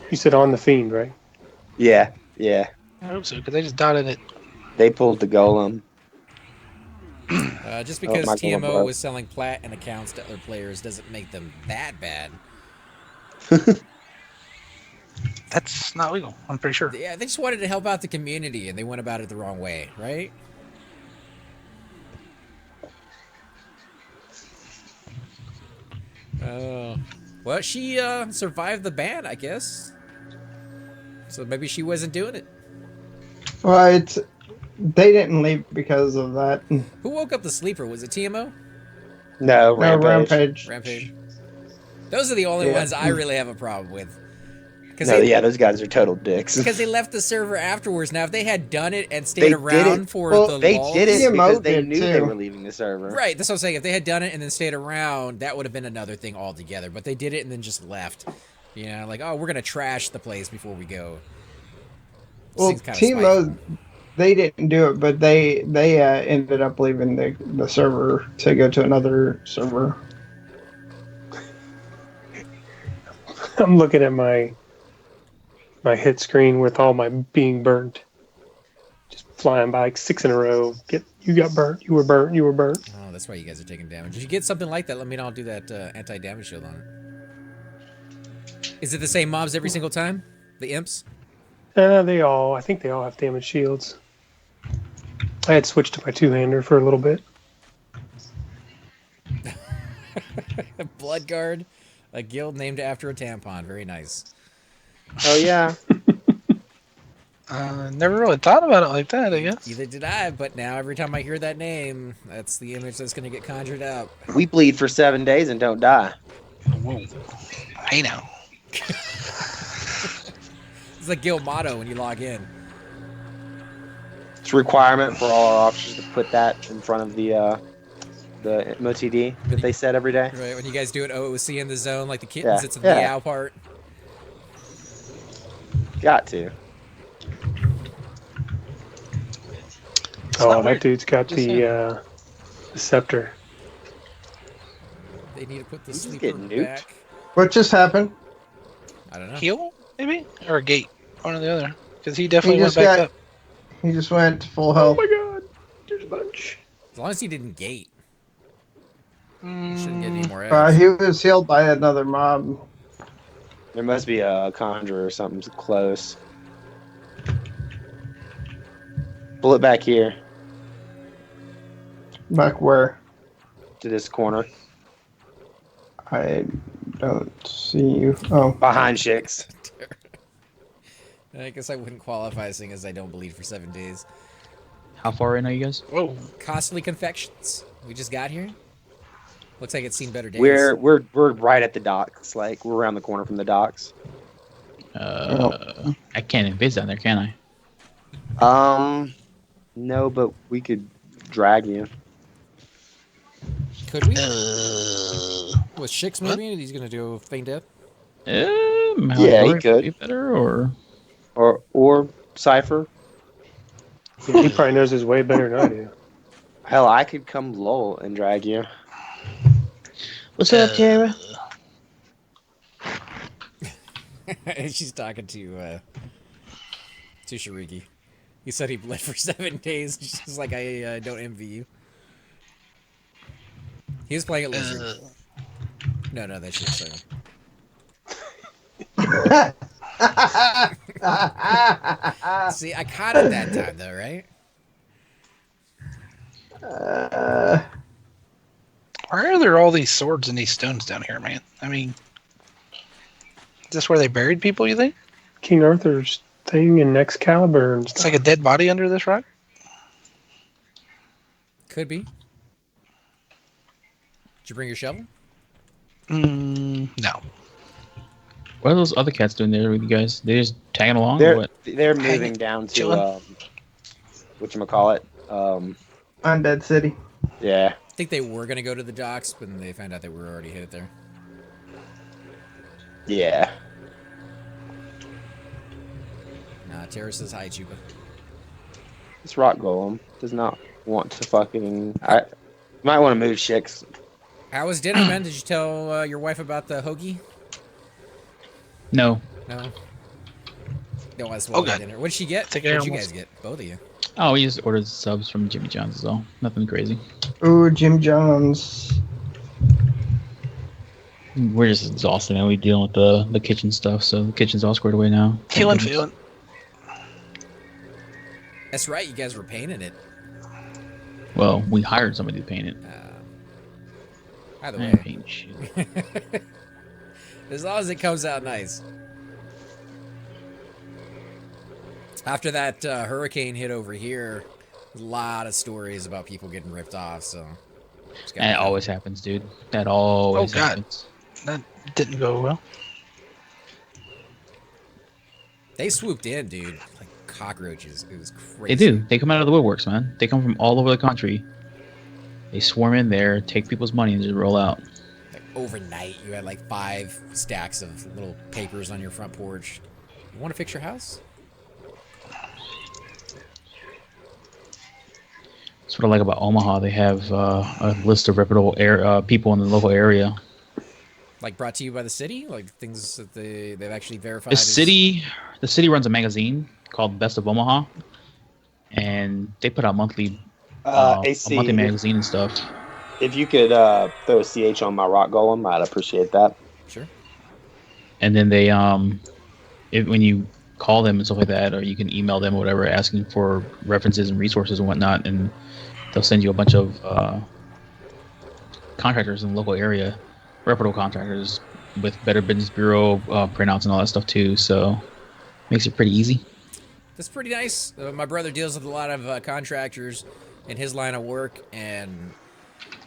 You said on the fiend, right? Yeah. I hope so, because they just dotted it. They pulled the golem. Just because my God, TMO bro. was selling Plat and accounts to other players doesn't make them that bad. That's not legal, I'm pretty sure. Yeah, they just wanted to help out the community, and they went about it the wrong way, right? Well, she survived the ban, I guess. So maybe she wasn't doing it. Well, they didn't leave because of that. Who woke up the sleeper? Was it TMO? No, No, Rampage. Rampage. Those are the only Yeah. ones I really have a problem with. No, yeah, those guys are total dicks. Because they left the server afterwards. Now, if they had done it and stayed They did around it. for Well, the They lulls, did it CMO because they did knew they too. were leaving the server. right? That's what I'm saying. If they had done it and then stayed around, that would have been another thing altogether. But they did it and then just left. You know, like, oh, we're gonna trash the place before we go. Well, Seems kinda Team spiteful. Mode, they didn't do it, but they ended up leaving the server to go to another server. I'm looking at my hit screen with all my being burnt. Just flying by like 6 in a row. You got burnt. You were burnt. You were burnt. Oh, that's why you guys are taking damage. If you get something like that, let me know. I'll do that anti-damage shield on it. Is it the same mobs every single time? The imps? I think they all have damage shields. I had switched to my two-hander for a little bit. Bloodguard, a guild named after a tampon. Very nice. Oh yeah. Never really thought about it like that, I guess. Either did I, but now every time I hear that name, that's the image that's going to get conjured up. We bleed for 7 days and don't die. Whoa. Hey now. It's the guild motto when you log in. It's a requirement for all our officers to put that in front of the MOTD that they set every day. Right, when you guys do an OOC in the zone, like the kittens, Yeah, it's the yeah. meow part. Got to. Oh, that dude's got the scepter. They need to put the He's sleeper getting nuked. back. What just happened? I don't know. Heal, maybe? Or a gate. One or the other. Because he He definitely went just back got. up. He just went full Oh health. my god. There's a bunch. As long as he didn't gate. Shouldn't get any more eggs. He was healed by another mob. There must be a conjurer or something close. Bullet back here Back where? to this corner. I don't see you. Oh, Behind Shix. I guess I wouldn't qualify seeing as I don't bleed for 7 days. How far in are you guys? Whoa. Costly confections. We just got here. Looks like it's seen better days. We're right at the docks. Like we're around the corner from the docks. I can't invade down there, can I? No, but we could drag you. Could we? Uh, With Shix maybe? He's gonna do a feign death. Yeah, he Malagor could. be better, or Or Cypher. He probably knows his way better than I do. Hell, I could come lull and drag you. what's up, Tara? She's talking to Shariki. He said he bled for 7 days. She's like, I don't envy you. He was playing a lizard. No, that's shit. So. See, I caught it that time, though, right? why are there all these swords and these stones down here, man? I mean, is this where they buried people, you think? King Arthur's thing and Excalibur and It's stuff. like a dead body under this rock? Could be. Did you bring your shovel? No. What are those other cats doing there with you guys? They just tagging along, or They're what? they're moving down to chilling. whatchamacallit. Undead City. Yeah. I think they were going to go to the docks, but then they found out they were already hit there. Yeah. Nah, Tara says hi, Chupa. This rock golem does not want to fucking. I might want to move Shix. How was dinner, man? Did you tell your wife about the hoagie? No. No. Don't want to spoil Okay. dinner. What did she get? Think What I did you almost- guys get? Both of you. Oh, we just ordered subs from Jimmy John's is all. Nothing crazy. Ooh, Jim Jones. We're just exhausted now. We dealing with the kitchen stuff, so the kitchen's all squared away now. Feeling, feeling. That's right. You guys were painting it. Well, we hired somebody to paint it. Either I way. ain't painting shit. As long as it comes out nice. After that hurricane hit over here, a lot of stories about people getting ripped off, so And it always happens, dude. That always God. happens. That didn't go well. They swooped in, dude, like cockroaches. It was crazy. They do. They come out of the woodworks, man. They come from all over the country. They swarm in there, take people's money, and just roll out. Like overnight, you had like 5 stacks of little papers on your front porch. You want to fix your house? That's what I like about Omaha. They have a list of reputable people in the local area. Like brought to you by the city? Like things that they've actually verified? The city runs a magazine called Best of Omaha, and they put out a monthly magazine and stuff. If you could throw a CH on my rock golem, I'd appreciate that. Sure. And then they when you call them and stuff like that, or you can email them or whatever, asking for references and resources and whatnot, and they'll send you a bunch of contractors in the local area, reputable contractors with Better Business Bureau printouts and all that stuff too. So makes it pretty easy. That's pretty nice. My brother deals with a lot of contractors in his line of work, and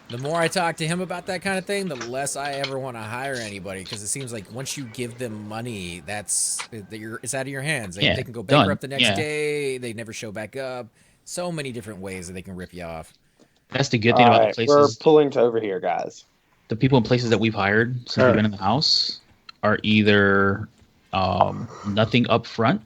the more I talk to him about that kind of thing, the less I ever want to hire anybody, because it seems like once you give them money, it's out of your hands. They can go bankrupt the next day. They never show back up. So many different ways that they can rip you off. That's the good thing about the places. We're pulling to over here, guys. The people in places that we've hired since we've been in the house are either nothing up front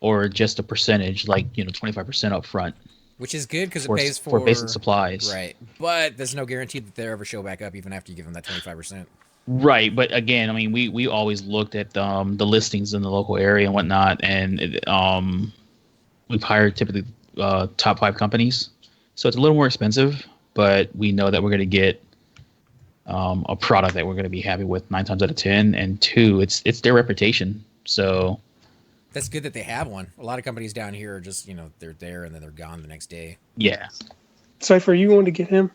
or just a percentage, like 25% up front. Which is good because it pays for basic supplies. Right. But there's no guarantee that they ever show back up even after you give them that 25%. Right. But again, I mean, we always looked at the listings in the local area and whatnot, and we've hired typically top 5 companies. So it's a little more expensive, but we know that we're going to get a product that we're going to be happy with 9 times out of 10. And 2, it's their reputation. So that's good that they have one. A lot of companies down here are just, they're there and then they're gone the next day. Yeah. Cypher, you want to get him?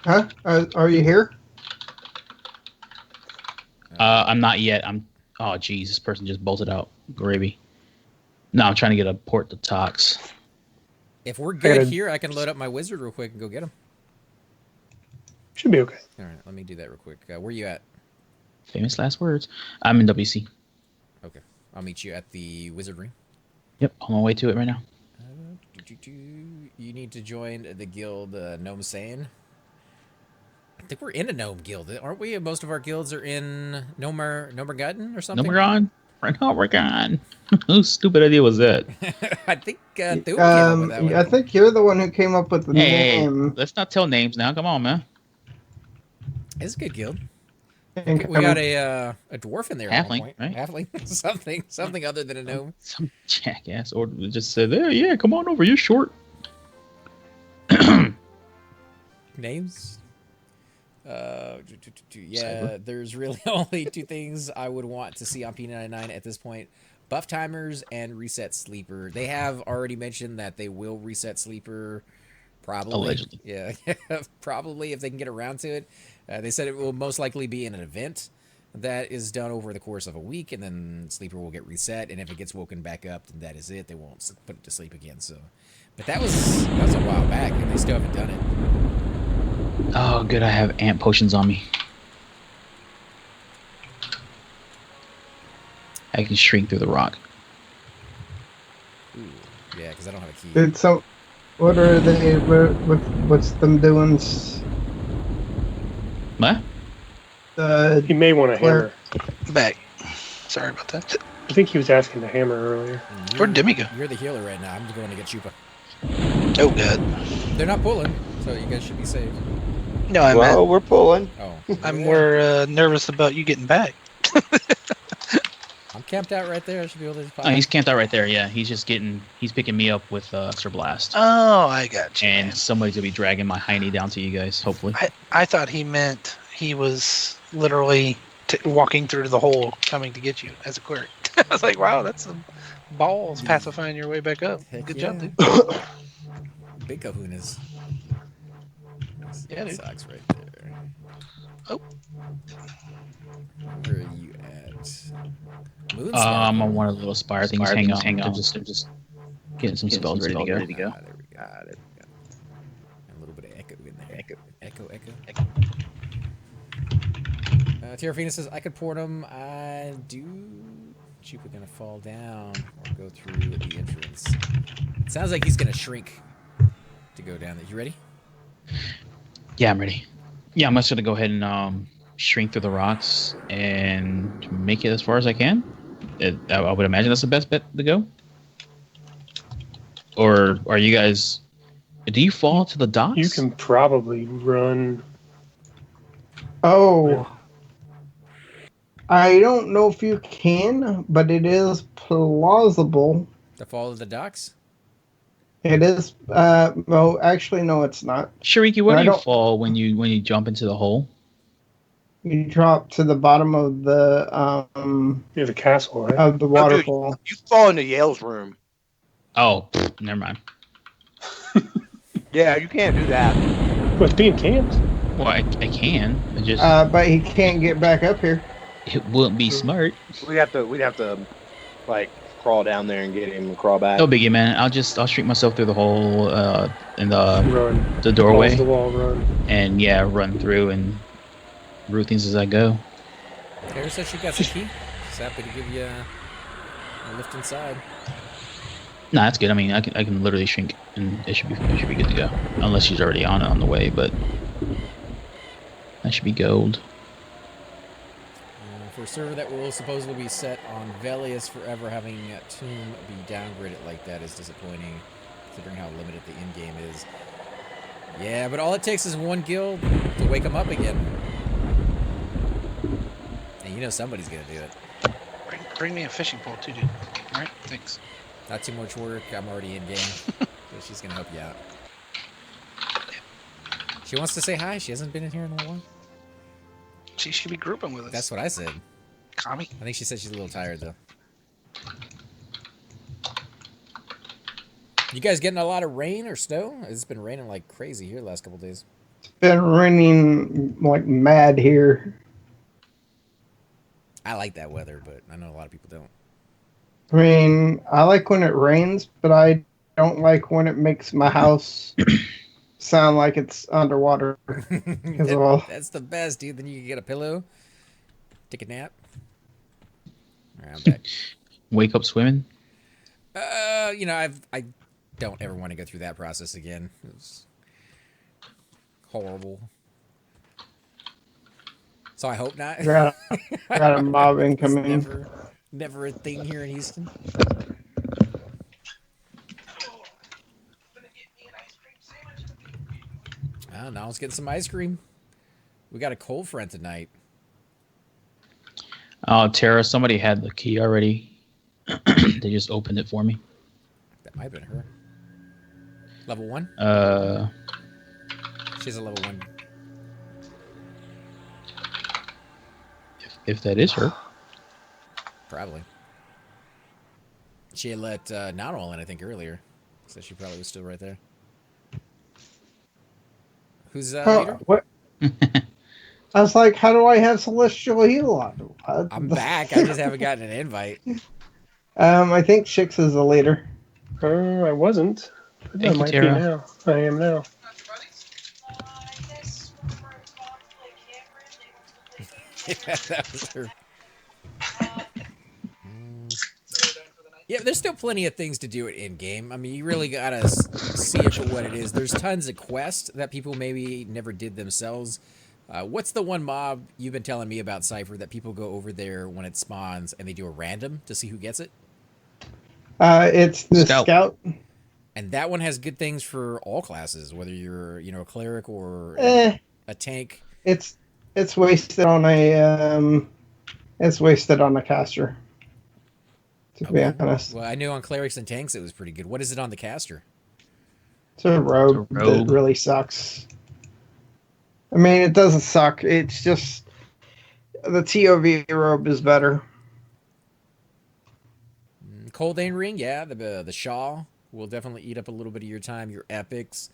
Huh? Are you here? I'm not yet. Oh, geez, this person just bolted out. Gravy. No, I'm trying to get a port to Tox. If we're good here, I can load up my wizard real quick and go get him. Should be okay. All right, let me do that real quick. Where you at? Famous last words. I'm in WC. Okay. I'll meet you at the wizard ring. Yep, on my way to it right now. You need to join the guild Gnome Sane. I think we're in a gnome guild, aren't we? Most of our guilds are in Nomergutton or something. Nomergutton. Whose stupid idea was that? I think Thuke came up with that one. I think you're the one who came up with the name. Let's not tell names now. Come on, man. It's a good guild. We got a dwarf in there. Halfling, right? Halfling, something other than a gnome. Some jackass or just said, "Yeah, come on over. You're short." Names. Yeah, there's really only 2 things I would want to see on P99 at this point: buff timers and reset sleeper. They have already mentioned that they will reset sleeper, probably. Allegedly. Yeah, probably if they can get around to it. They said it will most likely be in an event that is done over the course of a week, and then sleeper will get reset. And if it gets woken back up, then that is it. They won't put it to sleep again. So, but that was a while back, and they still haven't done it. Oh, good. I have ant potions on me. I can shrink through the rock. Ooh, yeah, because I don't have a key. What are they? What's them doing? What? You may want a hammer. Back. Sorry about that. I think he was asking the hammer earlier. Where'd Demi go? You're the healer right now. I'm just going to get Chupa. Oh, God. They're not pulling, so you guys should be safe. No, I'm we're pulling. Oh, I'm more nervous about you getting back. I'm camped out right there. I should be able to just pop. Oh, he's camped out right there. Yeah, he's picking me up with Extra Blast. Oh, I got you. And man. somebody's gonna be dragging my hiney down to you guys, hopefully. I thought he meant he was literally walking through the hole coming to get you as a cleric. I was like, wow, that's some balls pacifying your way back up. Heck Good yeah. job, dude. Big kahunas. Yeah, dude. Socks right there. Oh. Where are you at? I'm on one of the little spire things. Hang on. Just getting some spells ready to go. There we go. A little bit of Echo in there. Echo. Echo. Terrafina says, I could port him. I do. Cheap, we're gonna fall down or go through the entrance. It sounds like he's gonna shrink to go down there. You ready? Yeah, I'm ready. Yeah, I'm just gonna go ahead and shrink through the rocks and make it as far as I can. I would imagine that's the best bet to go. Or are you guys? Do you fall to the docks? You can probably run. Oh, I don't know if you can, but it is plausible. To fall to the docks? It is. Well, actually, no, it's not. Shariki, where I do you don't- fall when you jump into the hole? You drop to the bottom of the You have a castle, right? of the Oh, dude, waterfall. you fall into Yale's room. Oh, never mind. Yeah, you can't do that. Well, it's being camped. Well, I can. I just But he can't get back up here. it wouldn't be smart. We'd have to like crawl down there and get him and crawl back. No biggie, man. I'll shrink myself through the hole in Run. the doorway, Balls to the wall, run. and yeah, run through and root things as I go. Tara said she got the key. She's happy to give you a lift inside. No, that's good. I mean, I can literally shrink, and it should be good to go. Unless she's already on the way, but that should be gold. For a server that will supposedly be set on Velius forever, having Tomb be downgraded like that is disappointing, considering how limited the end game is. Yeah, but all it takes is one guild to wake them up again. And you know somebody's gonna do it. Bring me a fishing pole too, dude. All right, thanks. Not too much work. I'm already in game, so she's gonna help you out. She wants to say hi. She hasn't been in here in a while. She should be grouping with us. That's what I said. Kami. I think she said she's a little tired though. You guys getting a lot of rain or snow? It's been raining like crazy here the last couple days. It's been raining like mad here. I like that weather, but I know a lot of people don't. I mean, I like when it rains, but I don't like when it makes my house sound like it's underwater. That's the best, dude. Then you can get a pillow, take a nap. All right, I'm back. Wake up swimming. You know, I don't ever want to go through that process again. It was horrible. So I hope not. got a mob incoming. Never a thing here in Houston. Oh, now let's get some ice cream. We got a cold front tonight. Oh, Tara, somebody had the key already. They just opened it for me. That might have been her. Level 1? She's a level 1. If that is her. Probably. She had let not all in, I think, earlier. So she probably was still right there. Who's leader? What? I was like, how do I have Celestial Heal on? I'm back. I just haven't gotten an invite. I think Shix is the leader. I wasn't. But I Thank you, might be Tara. now. I am now. Yeah, that was her. Yeah, there's still plenty of things to do it in game. I mean, you really gotta see it for what it is. There's tons of quests that people maybe never did themselves. What's the one mob you've been telling me about, Cypher, that people go over there when it spawns and they do a random to see who gets it? It's the scout. And that one has good things for all classes, whether you're, you know, a cleric or a tank. It's wasted on a caster. To be honest, Well, I know on clerics and tanks it was pretty good. What is it on the caster? it's a rogue that really sucks. I mean, it doesn't suck. It's just the TOV robe is better. Coldane Ring, yeah, the Shaw will definitely eat up a little bit of your time. Your epics,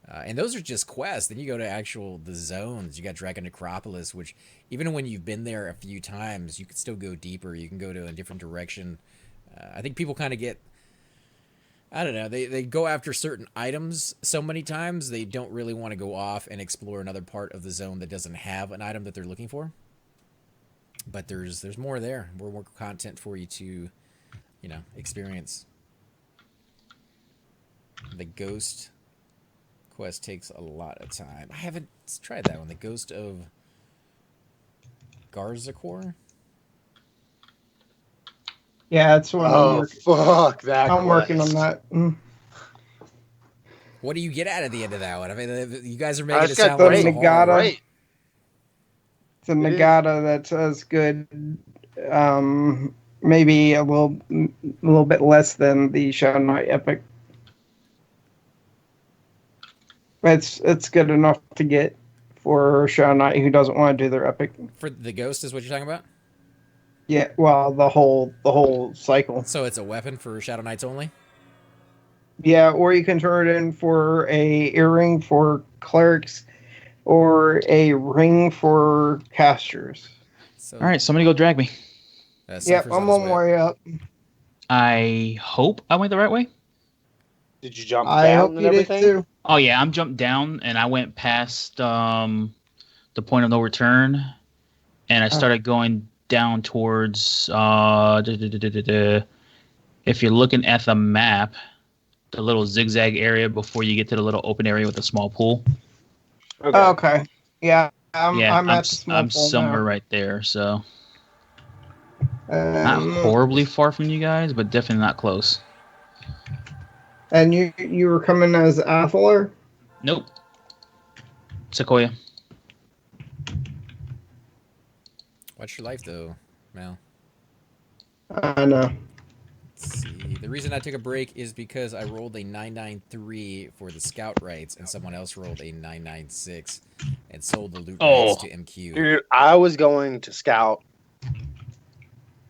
and those are just quests. Then you go to the zones. You got Dragon Necropolis, which even when you've been there a few times, you can still go deeper. You can go to a different direction. I think people kind of get I don't know. They go after certain items so many times they don't really want to go off and explore another part of the zone that doesn't have an item that they're looking for. But there's more there. More content for you to, experience. The Ghost quest takes a lot of time. I haven't tried that one. The Ghost of Garzakor. Yeah, that's what fuck that. I'm working on that. What do you get out of the end of that one? I mean, you guys are I making it just got sound the like it's Nagata. hard. Right. It's a Nagata that's as good, maybe a little bit less than the Shadow Knight Epic. It's good enough to get for Shadow Knight who doesn't want to do their Epic. For the Ghost is what you're talking about? Yeah, well, the whole cycle. So it's a weapon for Shadow Knights only? Yeah, or you can turn it in for a earring for clerics, or a ring for casters. So, All right, somebody go drag me. Yep, Cypher's I'm his on my way up. I hope I went the right way. Did you jump I down hope and you everything? did too. Oh yeah, I'm jumped down and I went past the point of no return, and I started going down towards if you're looking at the map, the little zigzag area before you get to the little open area with the small pool. Okay. Yeah, I'm at the small I'm pool somewhere now. right there, so not horribly far from you guys, but definitely not close. And you were coming as Athler? Nope. Sequoia. Watch your life, though, Mal. I know. Let's see. The reason I took a break is because I rolled a 993 for the scout rights, and someone else rolled a 996 and sold the loot rights to MQ. Dude, I was going to scout.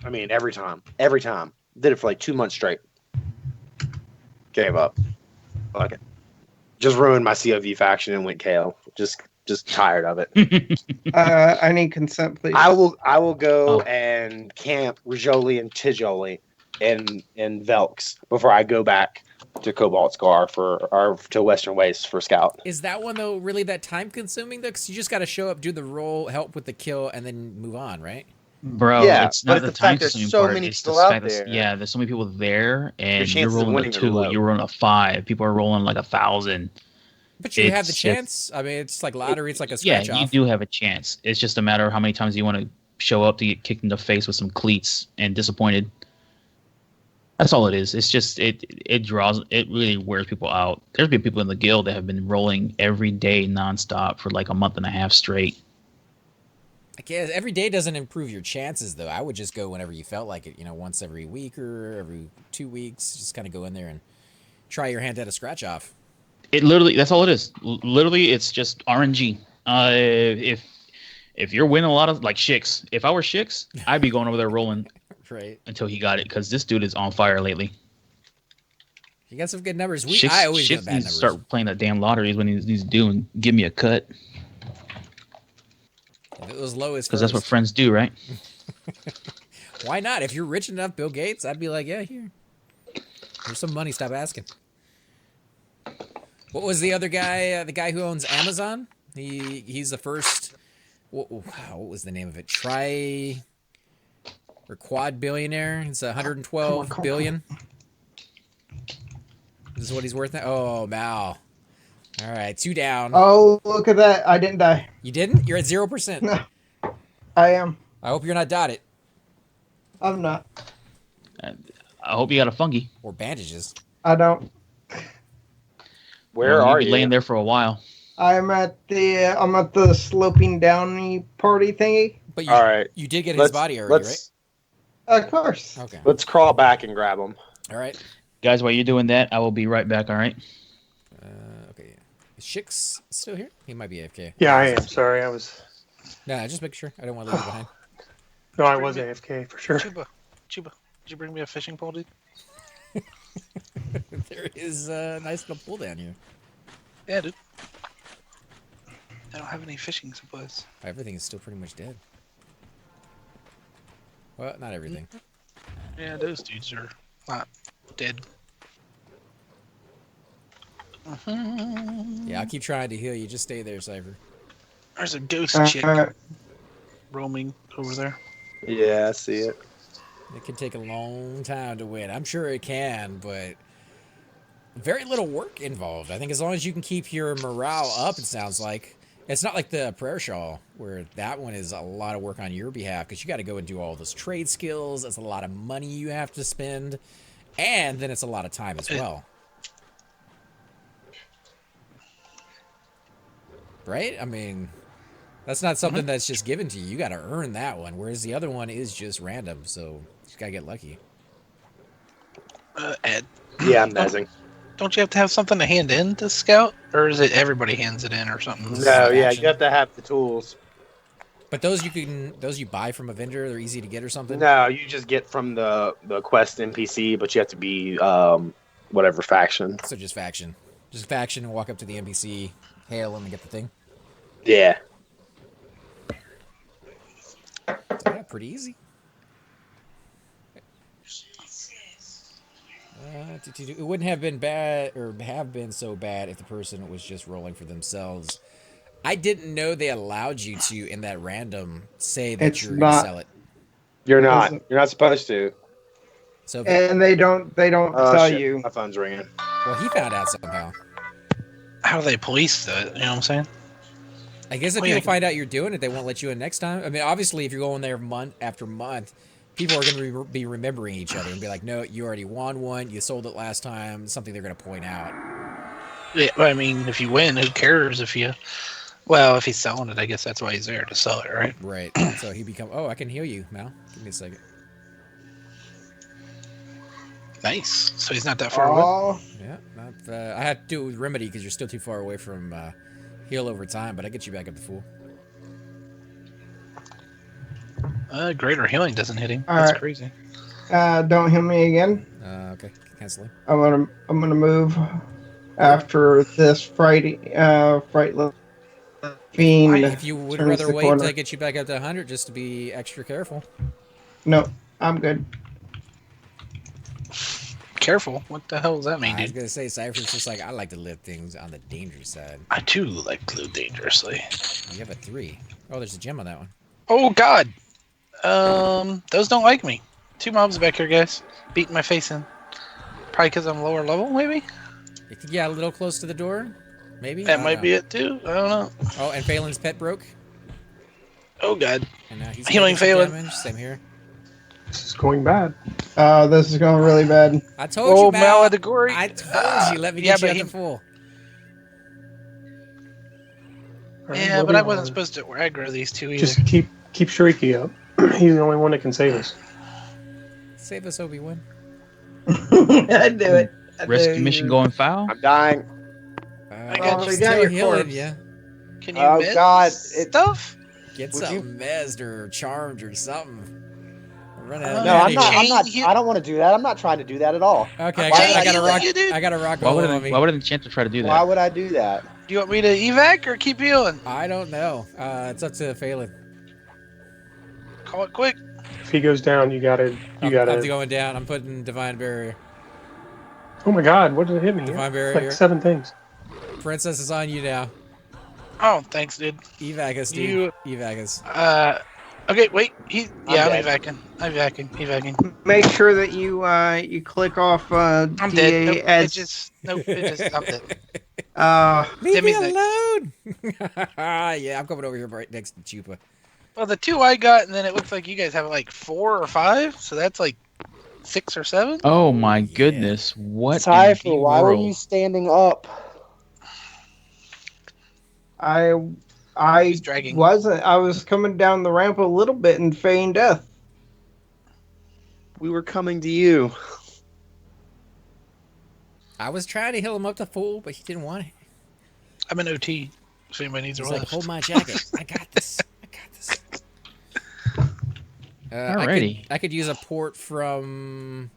I mean, every time. Did it for like 2 months straight. Gave up. Fuck it. Just ruined my COV faction and went KO. Just tired of it. I need consent, please. I will go and camp Rajoli and Tijoli and Velks before I go back to Cobalt Scar to Western Waste for Scout. Is that one, though, really that time-consuming, though? Because you just got to show up, do the roll, help with the kill, and then move on, right? Bro, Yeah, it's but not it's the the time fact there's consuming so part. many It's the people out fact that there. there's so many people there, and chances you're of rolling a winning are 2, low. you're rolling a 5. People are rolling like 1,000. But you have the It's chance. I mean, it's like lottery. It's like a Yeah, scratch-off. you do have a chance. It's just a matter of how many times you want to show up to get kicked in the face with some cleats and disappointed. That's all it is. It's just it really wears people out. There's been people in the guild that have been rolling every day nonstop for like a month and a half straight. I guess every day doesn't improve your chances, though. I would just go whenever you felt like it. Once every week or every 2 weeks. Just kind of go in there and try your hand at a scratch-off. It literally, that's all it is. Literally, it's just RNG. If you're winning a lot of like Shix, if I were Shix, I'd be going over there rolling right until he got it, because this dude is on fire lately. He got some good numbers. Shix, I always Shix get bad needs numbers. to start playing the damn lotteries when he's doing. Give me a cut, If it was low as because that's what first. friends do, right? Why not? If you're rich enough, Bill Gates, I'd be like, yeah, here. There's some money. Stop asking. What was the other guy? The guy who owns Amazon? He's the first. What was the name of it? Or quad billionaire. It's 112 billion. This is what he's worth now. Oh, Mal. All right, 2 down. Oh, look at that. I didn't die. You didn't? You're at 0%. No, I am. I hope you're not dotted. I'm not. I hope you got a fungi. Or bandages. I don't. Where are You've been you? laying there for a while. I'm at the sloping downy party thingy. But All right. You did get his body already, right? Of course. Okay. Let's crawl back and grab him. All right. Guys, while you're doing that, I will be right back, all right? Okay. Is Shix still here? He might be AFK. Yeah, I am. Sorry, I was. Nah, just make sure. I don't want to leave you behind. No, I was AFK for sure. Chuba, did you bring me a fishing pole, dude? There is a nice little pool down here. Yeah, dude. I don't have any fishing supplies. Everything is still pretty much dead. Well, not everything. Yeah, those dudes are not dead. Yeah, I'll keep trying to heal you. Just stay there, Cypher. There's a ghost chick roaming over there. Yeah, I see it. It can take a long time to win. I'm sure it can, but very little work involved. I think as long as you can keep your morale up, it sounds like. It's not like the prayer shawl, where that one is a lot of work on your behalf, because you got to go and do all those trade skills. It's a lot of money you have to spend, and then it's a lot of time as well. Right? I mean, that's not something that's just given to you. You got to earn that one, whereas the other one is just random, so you just got to get lucky. Ed. Yeah, I'm mezzing. Don't you have to have something to hand in to scout? Or is it everybody hands it in or something? No, yeah, you have to have the tools. But those you buy from a vendor, they're easy to get or something? No, you just get from the quest NPC, but you have to be whatever faction. So just faction. Just faction and walk up to the NPC, hail them and get the thing? Yeah. Yeah, pretty easy. It wouldn't have been bad, or have been so bad, if the person was just rolling for themselves. I didn't know they allowed you to, in that random, say that you're going to sell it. You're not. You're not supposed to. So, and they don't tell shit. you. My phone's ringing. Well, he found out somehow. How do they police that? You know what I'm saying? I guess if people find out you're doing it, they won't let you in next time. I mean, obviously, if you're going there month after month, people are going to be remembering each other and be like, no, you already won one. You sold it last time. Something they're going to point out. Yeah, I mean, if you win, who cares if you... Well, if he's selling it, I guess that's why he's there, to sell it, right? Right. So he become... Oh, I can heal you, Mal. Give me a second. Nice. So he's not that far away? Yeah. I had to do it with Remedy because you're still too far away from heal over time, but I get you back up to full. Greater healing doesn't hit him. All That's right. crazy. Don't heal me again. Okay. Canceling. I'm gonna move after this Friday. Fiend. If you would rather wait to get you back up to 100, just to be extra careful. No, I'm good. Careful? What the hell does that mean, I was dude? gonna say, Cypher's just like, I like to live things on the dangerous side. I too like to live dangerously. You have a 3. Oh, there's a gem on that one. Oh, God! Those don't like me. 2 mobs back here, guys. Beating my face in. Probably because I'm lower level, maybe? You think you got a little close to the door? Maybe? That might be it, too. I don't know. Oh, and Phelan's pet broke. Oh, God. And now he's healing Phelan. Same here. This is going bad. This is going really bad. I told you, Mal. Maladegory. I told you. Let me get you at the full. Yeah, but I wasn't supposed to aggro these two either. Just keep Shrieky up. He's the only one that can save us. Save us, Obi-Wan. I do it. Rescue mission going foul? I'm dying. I got you. Still your healing, corpse. yeah. Can you Oh, miss God. stuff? Get Would something mezzed or charmed or something. Run out. No, I'm not. I don't want to do that. I'm not trying to do that at all. Okay, Why I got a would rock. you do? I got a rock Why hole would on me. an enchanter try to do that? Why would I do that? Do you want me to evac or keep healing? I don't know. It's up to Phelan. Call it quick. If he goes down, you gotta. I'm going down. I'm putting Divine Barrier. Oh my God! What did it hit me? Divine It's Barrier. like 7 things. Princess is on you now. Oh, thanks, dude. Evac us, dude. Evac us. Okay, wait. I'm dead. evacing. I'm evacing. Make sure that you click off I'm DA dead. Nope, as. I'm dead. Leave me Demi alone. Yeah, I'm coming over here right next to Chupa. Well, the 2 I got, and then it looks like you guys have like 4 or 5, so that's like 6 or 7. Oh my goodness! What? Cypher, in the why were world? you standing up? I He's dragging. wasn't. I was coming down the ramp a little bit and feigned death. We were coming to you. I was trying to heal him up to full, but he didn't want it. I'm an OT, if anybody needs a He's like, lift. hold my jacket. I got this. I got this. Alrighty. I could use a port from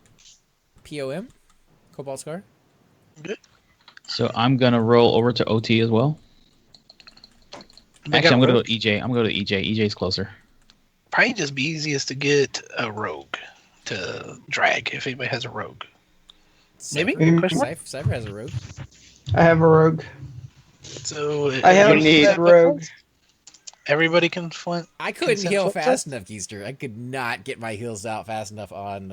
POM, Cobalt Scar. Good. So I'm gonna roll over to OT as well. Actually, I'm gonna go to EJ. I'm gonna go to EJ. EJ's closer. Probably just be easiest to get a rogue to drag if anybody has a rogue. Maybe? Cypher has a rogue. I have a rogue. So I have need- rogue. Everybody can flint. I couldn't consent heal flint fast test? enough, Keister. I could not get my heals out fast enough on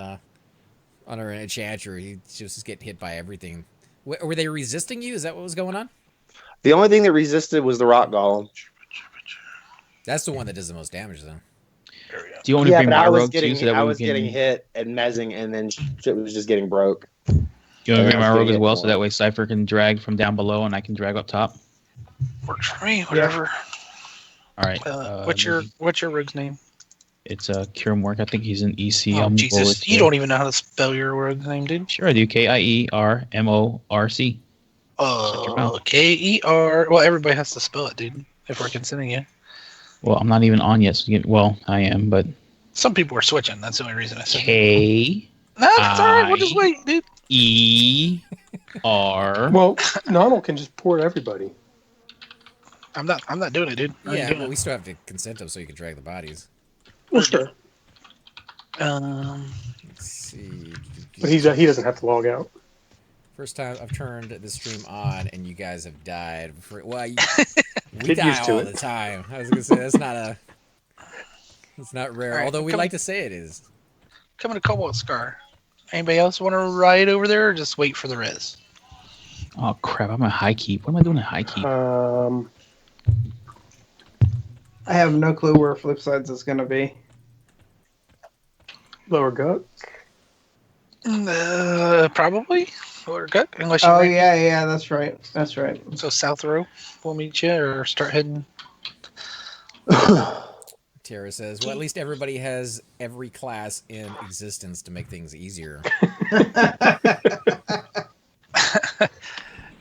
our enchanter. He just getting hit by everything. Were they resisting you? Is that what was going on? The only thing that resisted was the rock golem. That's the one that does the most damage, though. Do you want me to Yeah, bring but my I was rogue too, getting so that I way we was can? getting hit and mezzing, and then shit was just getting broke. You want and to I bring my was rogue getting as hit well, more. so that way Cypher can drag from down below and I can drag up top. Works for me. Whatever. All right. What's your rogue's name? It's Kirimwork. I think he's an EC. Oh, I'll move Jesus, over you to- don't even know how to spell your rogue's name, dude. Sure, I do. KIERMORC. K-E-R. Well, everybody has to spell it, dude. If we're consenting you. Well, I'm not even on yet. So well, I am, but Some people are switching. That's the only reason I said. KER. No, that's all right. We'll just wait, dude. Well, Nonal can just port everybody. I'm not doing it, dude. I ain't Yeah, doing but it. we still have to consent them so you can drag the bodies. Well, sure. Um, Let's see. But he doesn't have to log out. First time I've turned the stream on and you guys have died. We Get die used to all it. the time. I was gonna say it's not rare. All right, although we like to say it is. coming to Cobalt Scar. Anybody else want to ride over there, or just wait for the res? Oh crap! I'm at high keep. What am I doing at high keep? I have no clue where Flipsides is going to be. Lower gut. Probably. Or gut, unless you. Oh yeah, that's right. That's right. So South Row, we'll meet you, or start heading. Tara says, well, at least everybody has every class in existence to make things easier.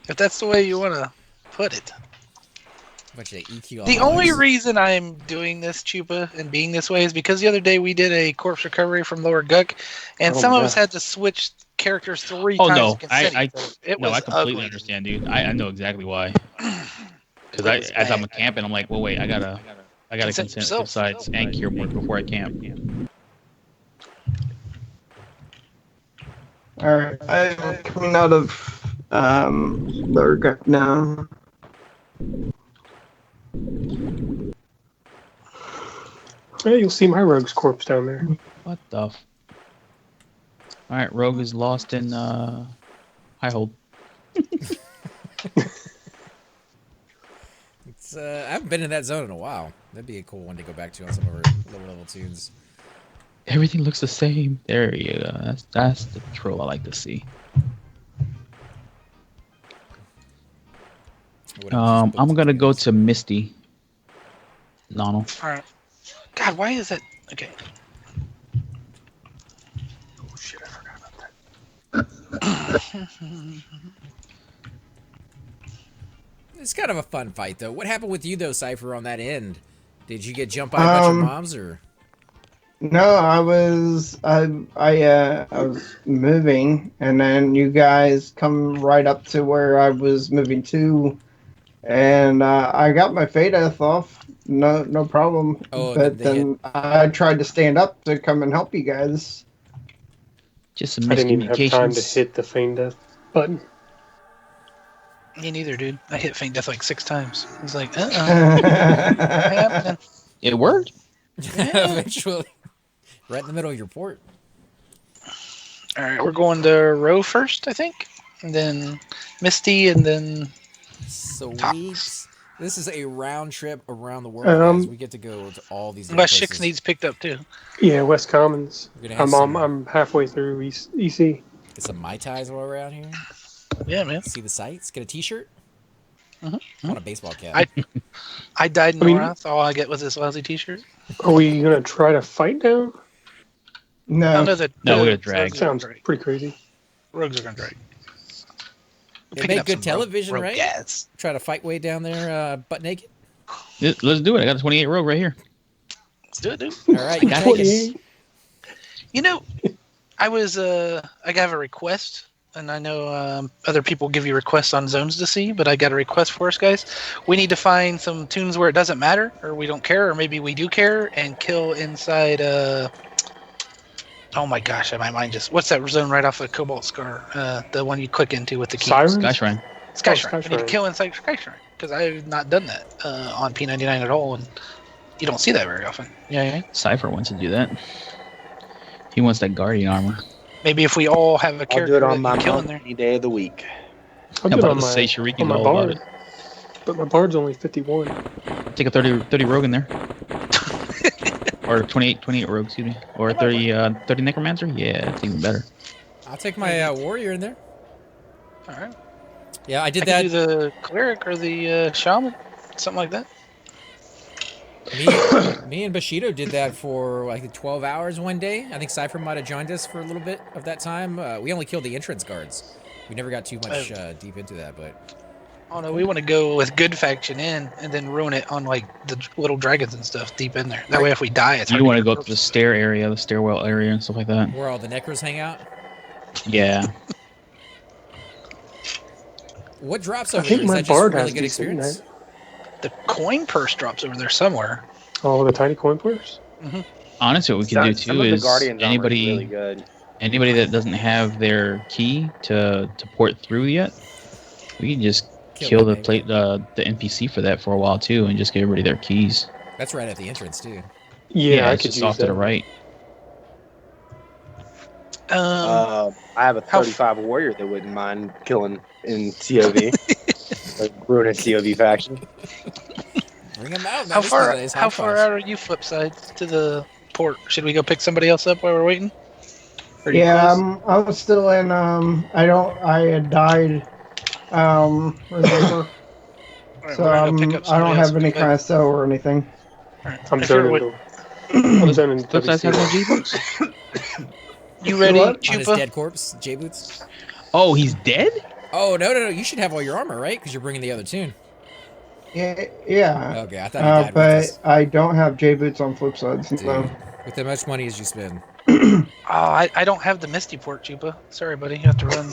If that's the way you want to put it. Bunch of EQ. The only reason I'm doing this, Chupa, and being this way is because the other day we did a corpse recovery from Lower Guck, and some of us had to switch characters 3 Oh times. no, to consent each other. It was I completely ugly. understand, dude. I know exactly why. Because It was as I'm bad. camping, I'm like, well, wait, I gotta Consent consent yourself. sides and cure more before I camp. All right, I'm coming out of Lower Gut now. Yeah, you'll see my rogue's corpse down there. What the? All right, Rogue is lost in high hold. It's, I haven't been in that zone in a while. That'd be a cool one to go back to on some of our lower level tunes. Everything looks the same. There you go. That's the patrol I like to see. I'm gonna go to Misty. Nonal. All right. God, why is that? Okay. Oh shit, I forgot about that. It's kind of a fun fight, though. What happened with you, though, Cypher, on that end? Did you get jumped by a bunch of mobs, or? No, I was moving, and then you guys come right up to where I was moving to, and I got my Fadeth off. No problem. Oh, but they then I tried to stand up to come and help you guys. Just some I didn't even have time to miscommunications. hit the feign death button. Me neither, dude. I hit faint death like 6 times. It's like, happening. It worked. Eventually. Right in the middle of your port. All right, we're going to Row first, I think, and then Misty, and then Sweet. Tops. This is a round trip around the world, guys. We get to go to all these different unless places. Shix needs picked up too. Yeah, West Commons. We're gonna have I'm halfway through EC. Get some Mai Tais while we're around here. Yeah, man. See the sights. Get a T-shirt. Mhm. I want a baseball cap. I died in I mean- Norath. All I get was this lousy T-shirt. Are we gonna try to fight down? I don't know No, that. No, we're gonna drag. Sounds pretty crazy. Rogues are gonna drag. They make good television, right? Yes. Try to fight way down there, butt naked. Let's do it. I got a 28 Rogue right here. Let's do it, dude. All right, you gotta take it. 28. You know, I have a request, and I know other people give you requests on zones to see, but I got a request for us, guys. We need to find some tunes where it doesn't matter, or we don't care, or maybe we do care, and kill inside. Oh my gosh, my mind just. What's that zone right off of Cobalt Scar? The one you click into with the key. Sirens? Sky Shrine. Sky Oh, Shrine. Sky I need to Shrine. kill inside Sky Shrine because I have not done that on P99 at all, and you don't see that very often. Yeah. Cypher wants to do that. He wants that guardian armor. Maybe if we all have a I'll character do it on that my you kill in monk there. any day of the week. I'll I'm do it about on to my, say Shariki's on my all about bard, it. but my bard's only 51. Take a 30 rogue in there. Or 28 rogue, excuse me. Or 30 necromancer? Yeah, it's even better. I'll take my warrior in there. All right. Yeah, I did I that. can do the cleric or the shaman, something like that. Me and Bushido did that for like 12 hours one day. I think Cypher might have joined us for a little bit of that time. We only killed the entrance guards. We never got too much deep into that, but... Oh no, we want to go with good faction in and then ruin it on like the little dragons and stuff deep in there. That way, if we die, it's You want to go up to the stair area, the stairwell area, and stuff like that. Where all the necros hang out? Yeah. What drops I over think there? Is my that just bard really has good decent experience? The coin purse drops over there somewhere. Oh, the tiny coin purse? Honestly, what we can do Some too of the is Guardian's armor is anybody really good. that doesn't have their key to port through yet, we can just kill the NPC for that for a while too, and just give everybody their keys. That's right at the entrance too. Yeah, I it's could just use off to that. the right. I have a 35 warrior that wouldn't mind killing in COV. Like ruining COV faction. Bring him out. Man. How This far? is How far out are you, Flipside, to the port? Should we go pick somebody else up while we're waiting? Or are you Yeah, close? I was still in. I had died. Remember? All right, So we're gonna go pick up I somebody don't else. have any kind of cell or anything. All right. I'm If you're done with- I'm done in Flipside has no WC. G boots. You ready, What? On his Chupa? dead corpse, J boots. Oh, he's dead? Oh no! You should have all your armor, right? Because you're bringing the other tune. Yeah. Okay, I thought he died with But us. I don't have J boots on flip sides. Dude, So. with as much money as you spend. Oh, I don't have the Misty port, Chupa. Sorry, buddy. You have to run.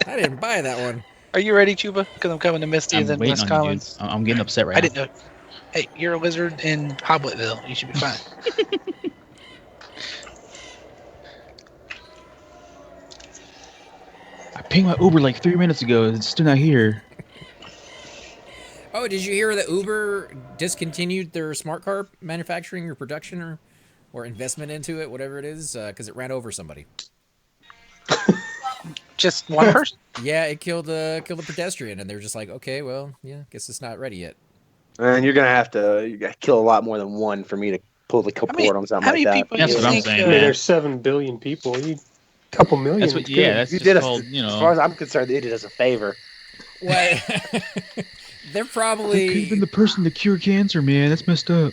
I didn't buy that one. Are you ready, Chupa? Because I'm coming to Misty I'm and then waiting West on you, dude. Commons. I'm getting upset right I now. didn't know. Hey, you're a wizard in Hobletville. You should be fine. I pinged my Uber like 3 minutes ago. It's still not here. Oh, did you hear that Uber discontinued their smart car manufacturing or production or investment into it, whatever it is, because it ran over somebody? Just one person? Yeah, it killed a pedestrian, and they're just like, okay, well, yeah, guess it's not ready yet. And you're gonna have to kill a lot more than one for me to pull the port on something how like many that. people That's you what I'm think, saying, I mean, man. there's 7 billion people. You couple million. That's what. is Yeah, good. that's You just did us, called. as far as I'm concerned, they did us a favor. What? They're probably the person to cure cancer, man. That's messed up.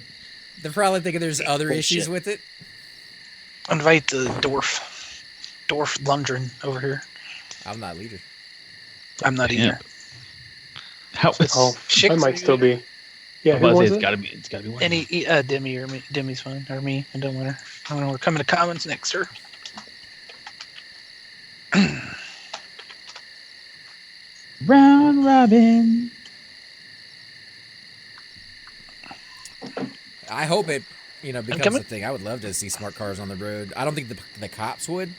they're probably thinking there's other issues with it. Invite the Dwarf Lundgren over here. I'm not leader. I'm not either. Yeah. How? Oh, Shix, I might still be. Yeah, I who was was it's it? gotta be. It's gotta be one. Any Demi or me? Demi's fine, or me. It don't matter. I don't know. We're coming to Commons next, sir. Round robin. I hope it, becomes coming. a thing. I would love to see smart cars on the road. I don't think the cops would,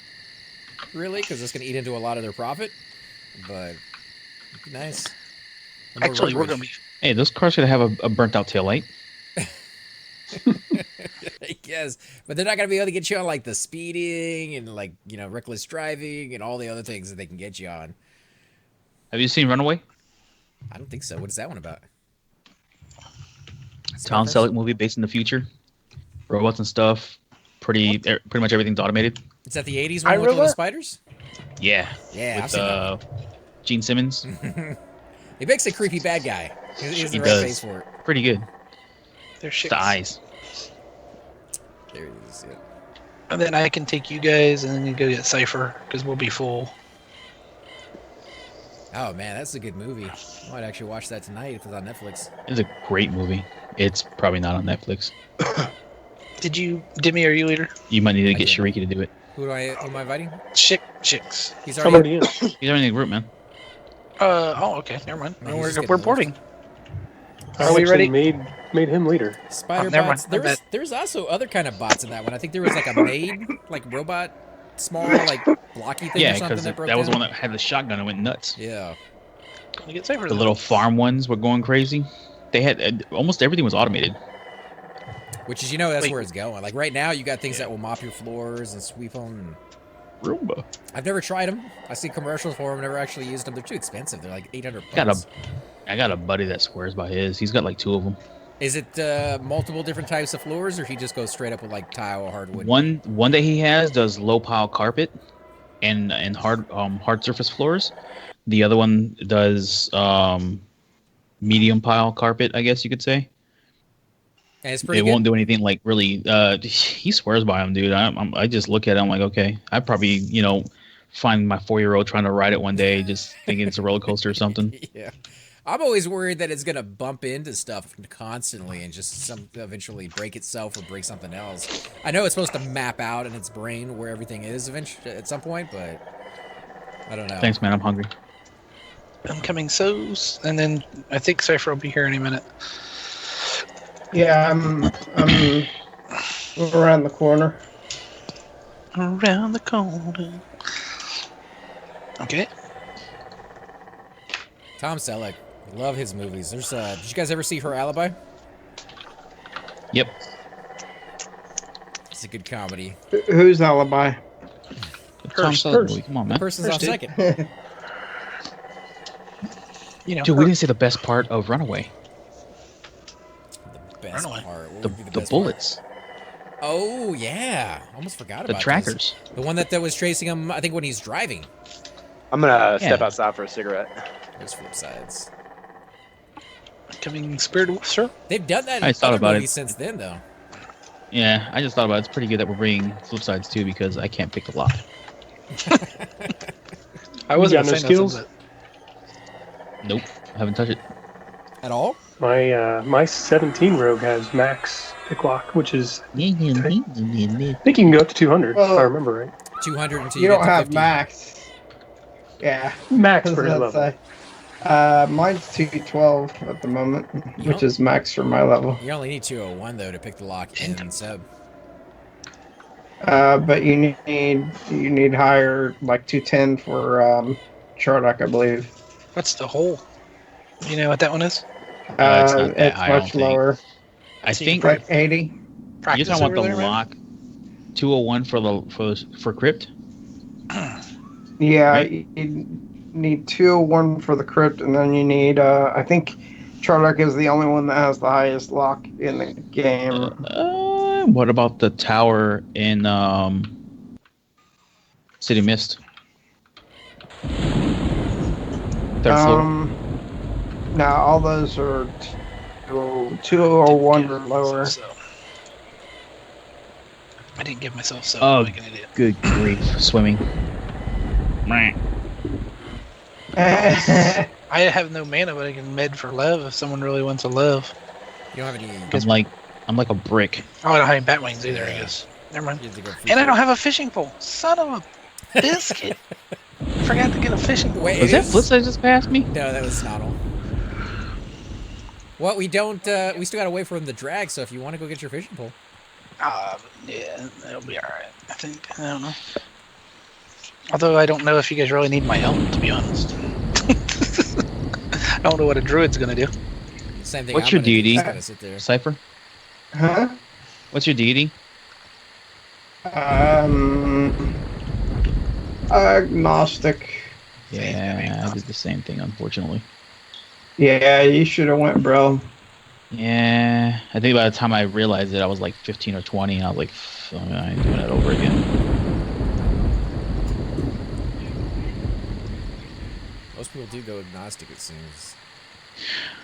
really, because it's going to eat into a lot of their profit. But it'd be nice. No more Actually, road we're gonna rage. be. Hey, those cars should have a burnt out taillight. I guess, but they're not going to be able to get you on like the speeding and like reckless driving and all the other things that they can get you on. Have you seen Runaway? I don't think so. What is that one about? Tom Selleck movie based in the future. Robots and stuff. Pretty much everything's automated. Is that the 80s one with all the iRobot? spiders? Yeah, Yeah. I've With seen that. Gene Simmons. He makes a creepy bad guy. He has the He right does. face for it. Pretty good. They're shit. The eyes. There it is. Yeah. And then I can take you guys, and then you go get Cypher because we'll be full. Oh man, that's a good movie. I might actually watch that tonight if it's on Netflix. It's a great movie. It's probably not on Netflix. Did you, Demi? Are you leader? You might need to get did. Shariki to do it. Who am I inviting? Chicks. He's I'm already. already in. He's already in the group, man. Oh, okay. Never mind. No, he's just We're getting porting. I Are we actually ready? made him leader. Spider Oh, never bots. mind. My bad. There's also other kind of bots in that one. I think there was like a maid, like robot small, like blocky thing or Yeah, something because that broke that was the down? one that had the shotgun and went nuts. Yeah. Gonna get safer The than little that. farm ones were going crazy. They had almost everything was automated. Which is, that's Wait. where it's going. Like right now, you got things Yeah. that will mop your floors and sweep them. Roomba. I've never tried them. I see commercials for them. Never actually used them. They're too expensive. They're like $800. I got a buddy that swears by his. He's got like 2 of them. Is it multiple different types of floors, or he just goes straight up with like tile or hardwood? One that he has does low pile carpet and hard surface floors. The other one does medium pile carpet, I guess you could say. And it's pretty It good. won't do anything like really. He swears by them, dude. I just look at it. I'm like, okay, I probably find my 4-year-old trying to ride it one day, just thinking it's a roller coaster or something. Yeah. I'm always worried that it's gonna bump into stuff constantly and just eventually break itself or break something else. I know it's supposed to map out in its brain where everything is eventually at some point, but I don't know. Thanks, man. I'm hungry. I'm coming and then I think Cypher will be here any minute. Yeah, I'm around the corner. Around the corner. Okay. Tom Selleck, love his movies. There's did you guys ever see Her Alibi? Yep. It's a good comedy. Whose alibi? Tom Selleck movie. Come on, The man. person's First off dude. second. Dude, we didn't say the best part of Runaway. The best Runaway. part. What The would be the the best bullets. part? Oh yeah, almost forgot The about trackers. those. The one that was chasing him. I think when he's driving. I'm gonna Yeah. step outside for a cigarette. There's flip sides. Coming Spirit Wolf, sir. They've done that I in thought other about it. movies since then, though. Yeah, I just thought about it. It's pretty good that we're bringing flip sides too because I can't pick the lock. I wasn't got no saying skills? nothing, Nope, I haven't touched it. At all? My 17 Rogue has max pick lock, which is I Well, think you can go up to 200 if I remember right. 200 until You you don't get to have 50. max. Yeah. Max What for does his that level. say? Mine's 212 at the moment, You which is max for my level. You only need 201, though, to pick the lock in sub. But you need higher, like 210 for Chardock, I believe. What's the hole? You know what that one is? it's not that It's high, I don't much think. lower. I See, think Like 80. you're Practice talking about over the there, man? lock. 201 for crypt. Yeah, Right. you need 201 for the crypt, and then you need, I think Chardock is the only one that has the highest lock in the game. What about the tower in City Mist? Third floor. Now all those are 201 or lower. So. I didn't give myself so. Oh, like an idiot. good grief! Swimming. Meh. I have no mana, but I can med for love if someone really wants a love. You don't have any... I'm like a brick. Oh, I don't have any bat wings either, I guess. Never mind. You have to go And I don't have a fishing pole. Son of a biscuit. Forgot to get a fishing pole. Wait, Was it that is- flip side just past me? No, that was Snoddle. Well, we don't... we still gotta wait for him to drag, so if you want to go get your fishing pole. Yeah, that'll be alright, I think. I don't know. Although I don't know if you guys really need my help, to be honest. I don't know what a druid's gonna do. Same thing. What's I'm your gonna do, deity? just gotta sit there. Cypher. Huh? What's your deity? Agnostic. Yeah, I did the same thing, unfortunately. Yeah, you should have went, bro. Yeah, I think by the time I realized it, I was like 15 or 20, and I was like, I ain't doing that over again. Most people do go agnostic, it seems.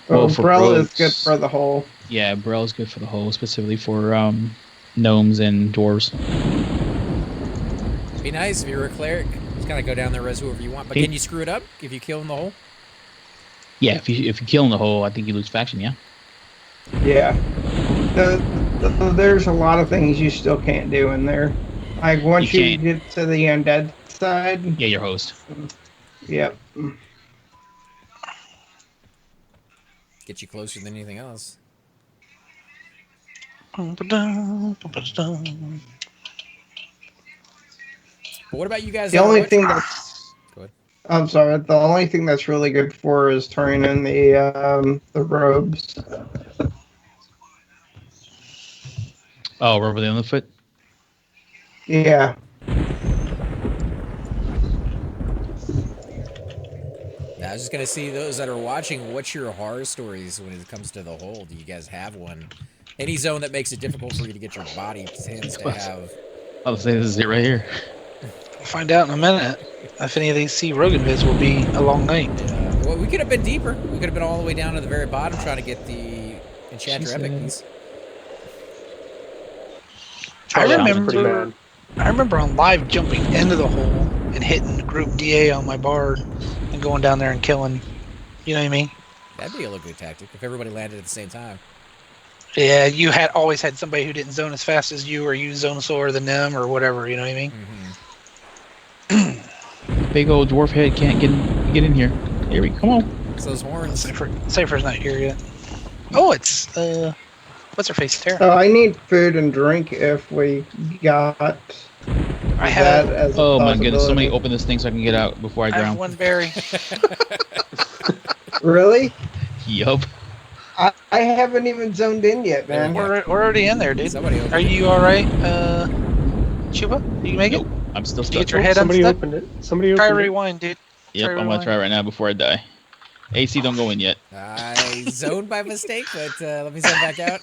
Well, for Umbrella is rogues- good for the whole. Yeah, Braille's good for the whole, specifically for gnomes and dwarves. Be nice if you were a cleric. Just kind of go down there res whoever you want. But Hey. can you screw it up if you kill in the hole? Yeah, if you kill in the hole, I think you lose faction. Yeah. Yeah. There's a lot of things you still can't do in there. Like once You you can't. get to the undead side, Yeah, your host. yep. Get you closer than anything else. But what about you guys? The only watch- thing that's Go ahead. I'm sorry. The only thing that's really good for is turning in the robes. Oh, rubber on the foot. Yeah. Now, I was just gonna see those that are watching. What's your horror stories when it comes to the hole? Do you guys have one? Any zone that makes it difficult for you to get your body tends to have. I'll say this is it right here. We'll find out in a minute. If any of these see Rogan vids, will be a long night. Well, we could have been deeper. We could have been all the way down to the very bottom trying to get the Enchanter Epic piece. I Pretty remember. bad. I remember on live jumping into the hole and hitting group DA on my bard and going down there and killing. You know what I mean? That'd be a good tactic if everybody landed at the same time. Yeah, you had always had somebody who didn't zone as fast as you, or you zone slower than them, or whatever. You know what I mean? Big old dwarf head can't get in here. Here we come on. It's those horns. Cypher's not here yet. Oh, it's what's her face, Tara? Oh, I need food and drink if we got I have. that as a Oh my goodness! Somebody possibility. open this thing so I can get out before I I have drown. one berry. Really? Yup. I haven't even zoned in yet, man. We're already in there, dude. Somebody opened Are it. you all right, Chuba? Do you make Nope. it? I'm still Did you stuck. get your head Somebody unstuck? opened it. Somebody Try opened it. rewind, dude. Yep, I'm gonna rewind. try right now before I die. AC, don't go in yet. I zoned by mistake, but let me zone back out.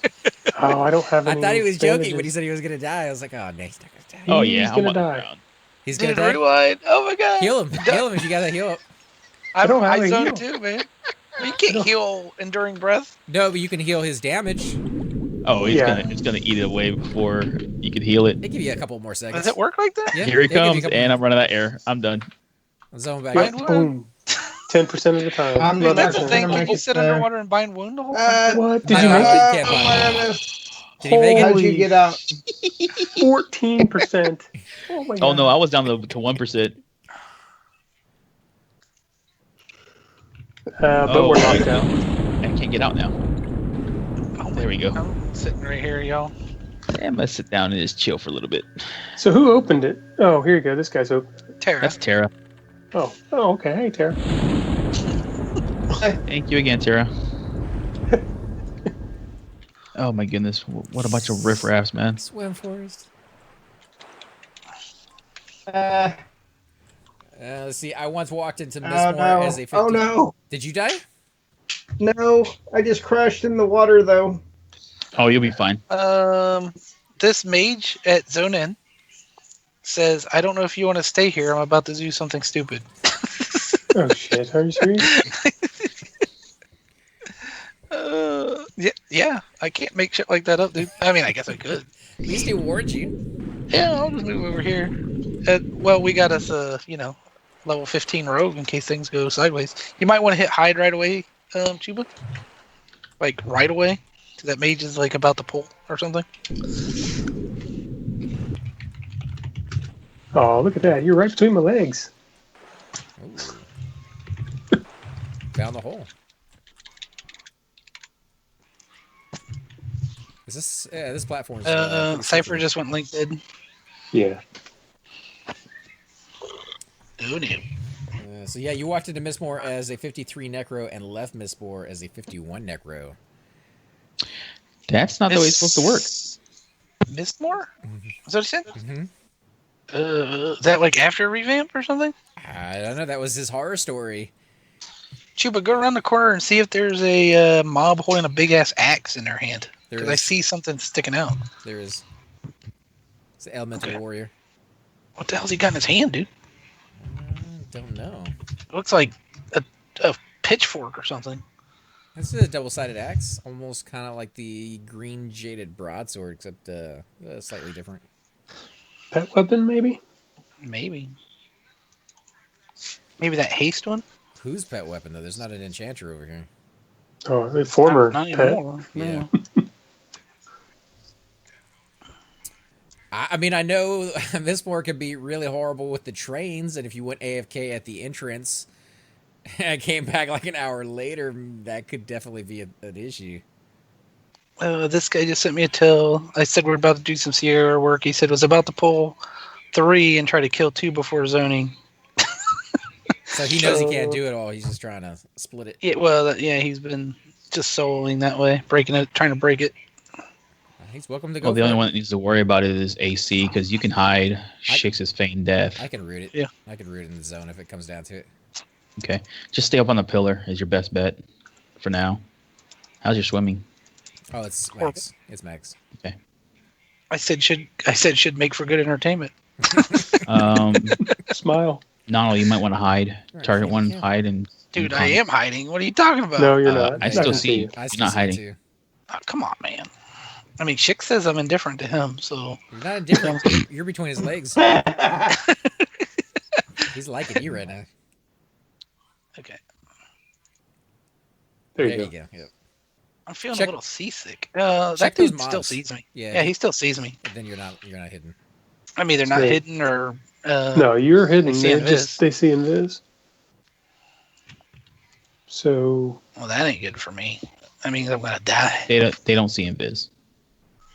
Oh, I don't have I any. thought he was joking bandages. when he said he was gonna die. I was like, oh, no, he's not gonna die. Oh He's yeah, I'm gonna about die. to drown. He's gonna Dude, die. rewind. Oh my god. Heal him. Heal him if you gotta heal up. I don't have I a zoned heal. too, man. You can't heal enduring breath. No, but you can heal his damage. Oh, Yeah. it's gonna eat it away before you can heal it. They give you a couple more seconds. Does it work like that? Yeah, Here he they give you a comes, couple- and I'm running out of air. I'm done. I'm zoning back Yeah, out. Bind boom. 10% of the time. I'm Dude, that's the not 11%. thing. gonna Can make you it sit there. underwater and bind wound the whole time? What? Did I you know, make I it? can't oh find my it. goodness. Did he make it? How'd you get out? 14%. Oh my god. Oh no, I was down to 1%. But we're locked out. I can't get out now. Oh, There we go. I'm sitting right here, y'all. Yeah, I'm gonna sit down and just chill for a little bit. So who opened it? Oh, here you go. This guy's open. Tara. That's Tara. Oh, okay. Hey, Tara. Thank you again, Tara. Oh my goodness, what a bunch of riffraffs, man. Swim Forest. Let's see. I once walked into Oh Mistmore no. as a 50. Oh no. Did you die? No. I just crashed in the water though. Oh, you'll be fine. This mage at Zone N says, "I don't know if you want to stay here. I'm about to do something stupid." Oh shit. Are you serious? Yeah. I can't make shit like that up, dude. I mean, I guess I could. At least he warned you. Yeah, I'll just move over here. Well, we got us level 15 rogue in case things go sideways. You might want to hit hide right away, Chuba. Like right away. That mage is like about to pull or something. Oh, look at that. You're right between my legs. Ooh. Found the hole. Is this? Yeah, this platform's. pretty Cypher simple. just went link dead. Yeah. Oh no. So yeah, you walked into Mistmore as a 53 Necro and left Mistmore as a 51 Necro. That's not the way it's supposed to work. Mistmore? Is that what you said? Mm-hmm. Is that like after a revamp or something? I don't know. That was his horror story. Chuba, go around the corner and see if there's a mob holding a big ass axe in their hand. There Because I is. see something sticking out. There is. It's the Elemental Okay. Warrior. What the hell's he got in his hand, dude? Don't know. It looks like a pitchfork or something. This is a double-sided axe, almost kind of like the green jaded broadsword, except slightly different. Pet weapon, maybe? Maybe. Maybe that haste one? Whose pet weapon though? There's not an enchanter over here. Oh, the former Not pet. anymore. Yeah. No. I mean, I know Mistmore can be really horrible with the trains, and if you went AFK at the entrance and came back like an hour later, that could definitely be an issue. This guy just sent me a tell. I said we're about to do some Sierra work. He said was about to pull 3 and try to kill 2 before zoning. So he knows he can't do it all. He's just trying to split it. Yeah, well, yeah, he's been just soloing that way, breaking it, trying to break it. He's welcome to go. Well, the only one that needs to worry about it is AC because you can hide Shix's feigned death. I can root it. Yeah, I can root it in the zone if it comes down to it. Okay, just stay up on the pillar is your best bet for now. How's your swimming? Oh, it's Max. It's Max. Okay. I said should make for good entertainment. Smile. No, you might want to hide. Right, Target yeah, one, yeah. hide, and Dude, I am hiding. What are you talking about? No, you're not. I Not still gonna see you. I You're still not see it hiding. too. Oh, come on, man. I mean, Chick says I'm indifferent to him, so You're not indifferent. You're between his legs. He's liking you right now. okay. There There you you go. go. Yep. I'm feeling Check- a little seasick. check That those dude still mobs. sees me. Yeah. Yeah, he still sees me. But then you're not hidden. I'm either not Right. hidden or No, you're hidden. they see They see invis. So Well, that ain't good for me. I mean, I'm gonna die. They don't see invis.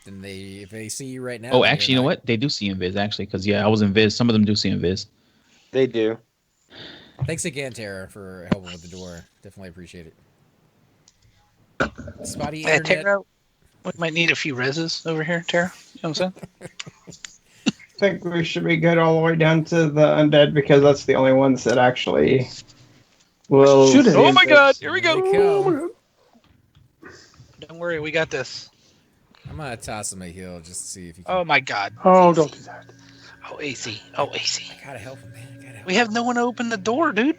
Then if they see you right now. Oh, then actually, you you're know not- what? They do see invis actually because I was invis. Some of them do see invis. They do. Thanks again, Tara, for helping with the door. Definitely appreciate it. Spotty Hey, internet. Tara, we might need a few reses over here, Tara. You know what I'm saying? I think we should be good all the way down to the undead because that's the only ones that actually will. Should have. Oh my God! Here we Here go. they come. Don't worry, we got this. I'm gonna toss him a heal just to see if he can. Oh my God. Oh, don't do that. Oh, AC. Oh, AC. I gotta help him, man. I gotta help We have no one to open the door, dude.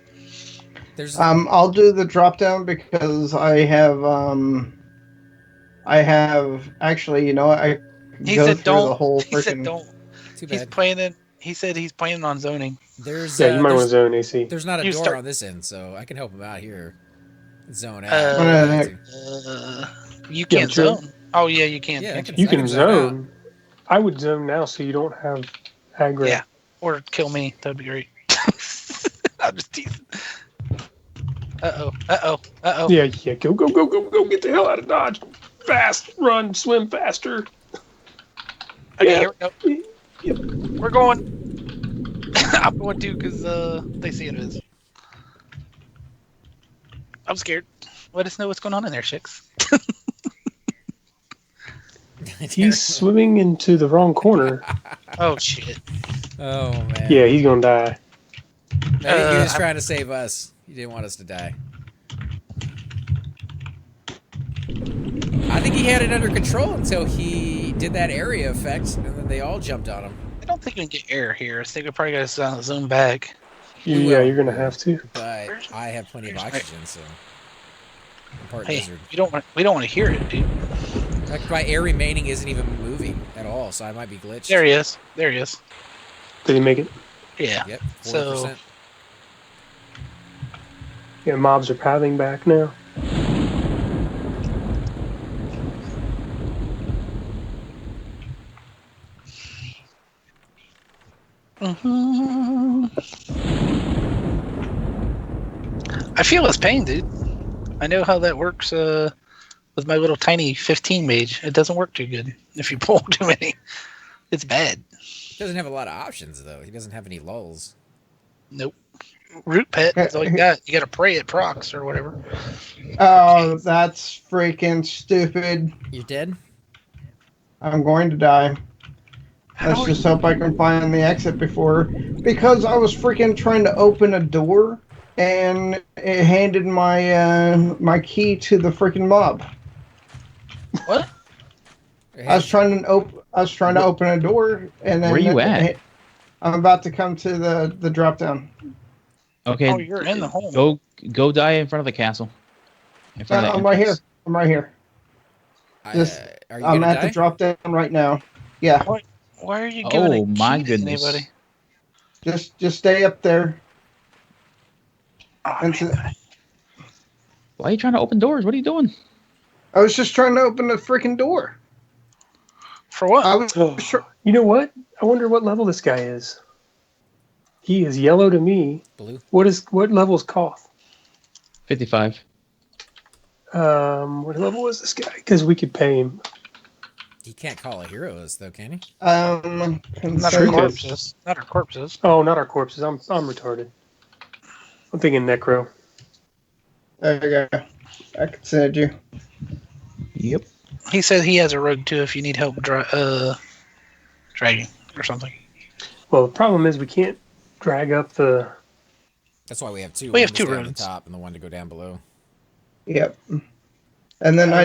There's I'll do the drop down because I have actually, you know, I He go said through don't. the whole He said freaking. don't. too He's bad. playing it. He said he's playing on zoning. There's Yeah, you might want to there's, zone AC. there's not a You door start- on this end, so I can help him out here. Zone out. Uh, if I need to. You can't but you're- zone. Oh yeah, you can. Yeah, I can't can- You I can can zone zone. I would zone now so you don't have aggro. Yeah. Or kill me. That'd be great. I'm just teasing. Uh oh. Yeah. Go. Get the hell out of Dodge. Fast. Run. Swim faster. Okay, Yeah. here we go. We're going. I'm going too because they see it is. I'm scared. Let us know what's going on in there, Shix. He's swimming into the wrong corner. Oh shit. Oh man. Yeah, he's gonna die. Maybe he was trying to save us. He didn't want us to die. I think he had it under control until he did that area effect, and then they all jumped on him. I don't think we can get air here. I think we probably got to zoom back. We Yeah, will. you're gonna have to. But I have plenty of Where's oxygen, so I'm part Hey, lizard. we don't want to hear it, dude. In fact, my air remaining isn't even moving at all, so I might be glitched. There he is. There he is. Did he make it? Yeah. Yep, 40%. So- Yeah, mobs are pathing back now. I feel his pain, dude. I know how that works with my little tiny 15 mage. It doesn't work too good if you pull too many. It's bad. He doesn't have a lot of options, though. He doesn't have any lulls. Nope. Root pet. That's all you got. You got to pray it procs or whatever. Oh, that's freaking stupid. You're dead? I'm going to die. Let's How just hope I can find the exit before. Because I was freaking trying to open a door and it handed my my key to the freaking mob. What? I was trying to open a door and then Where you at? I'm about to come to the drop down. Okay. Oh, you're in the home. Go die in front of the castle. In front of the I'm right here. entrance. I'm right here. Are you I'm gonna at die? the drop down right now. Yeah. Why are you giving Oh a my key to goodness. anybody? Just stay up there. Oh, And man. Why are you trying to open doors? What are you doing? I was just trying to open the freaking door. For what? I was Oh, sure. you know what? I wonder what level this guy is. He is yellow to me. Blue? What level is Koth? 55. What level is this guy? Because we could pay him. He can't call a heroes though, can he? Not our True. corpses. Not our corpses. Oh, not our corpses. I'm retarded. I'm thinking necro. There you go. I can send you. Yep. He said he has a rogue too if you need help dragging or something. Well, the problem is we can't drag up the. That's why we have two. We One have to two stay on the rogues. top and the one to go down below. Yep. And then I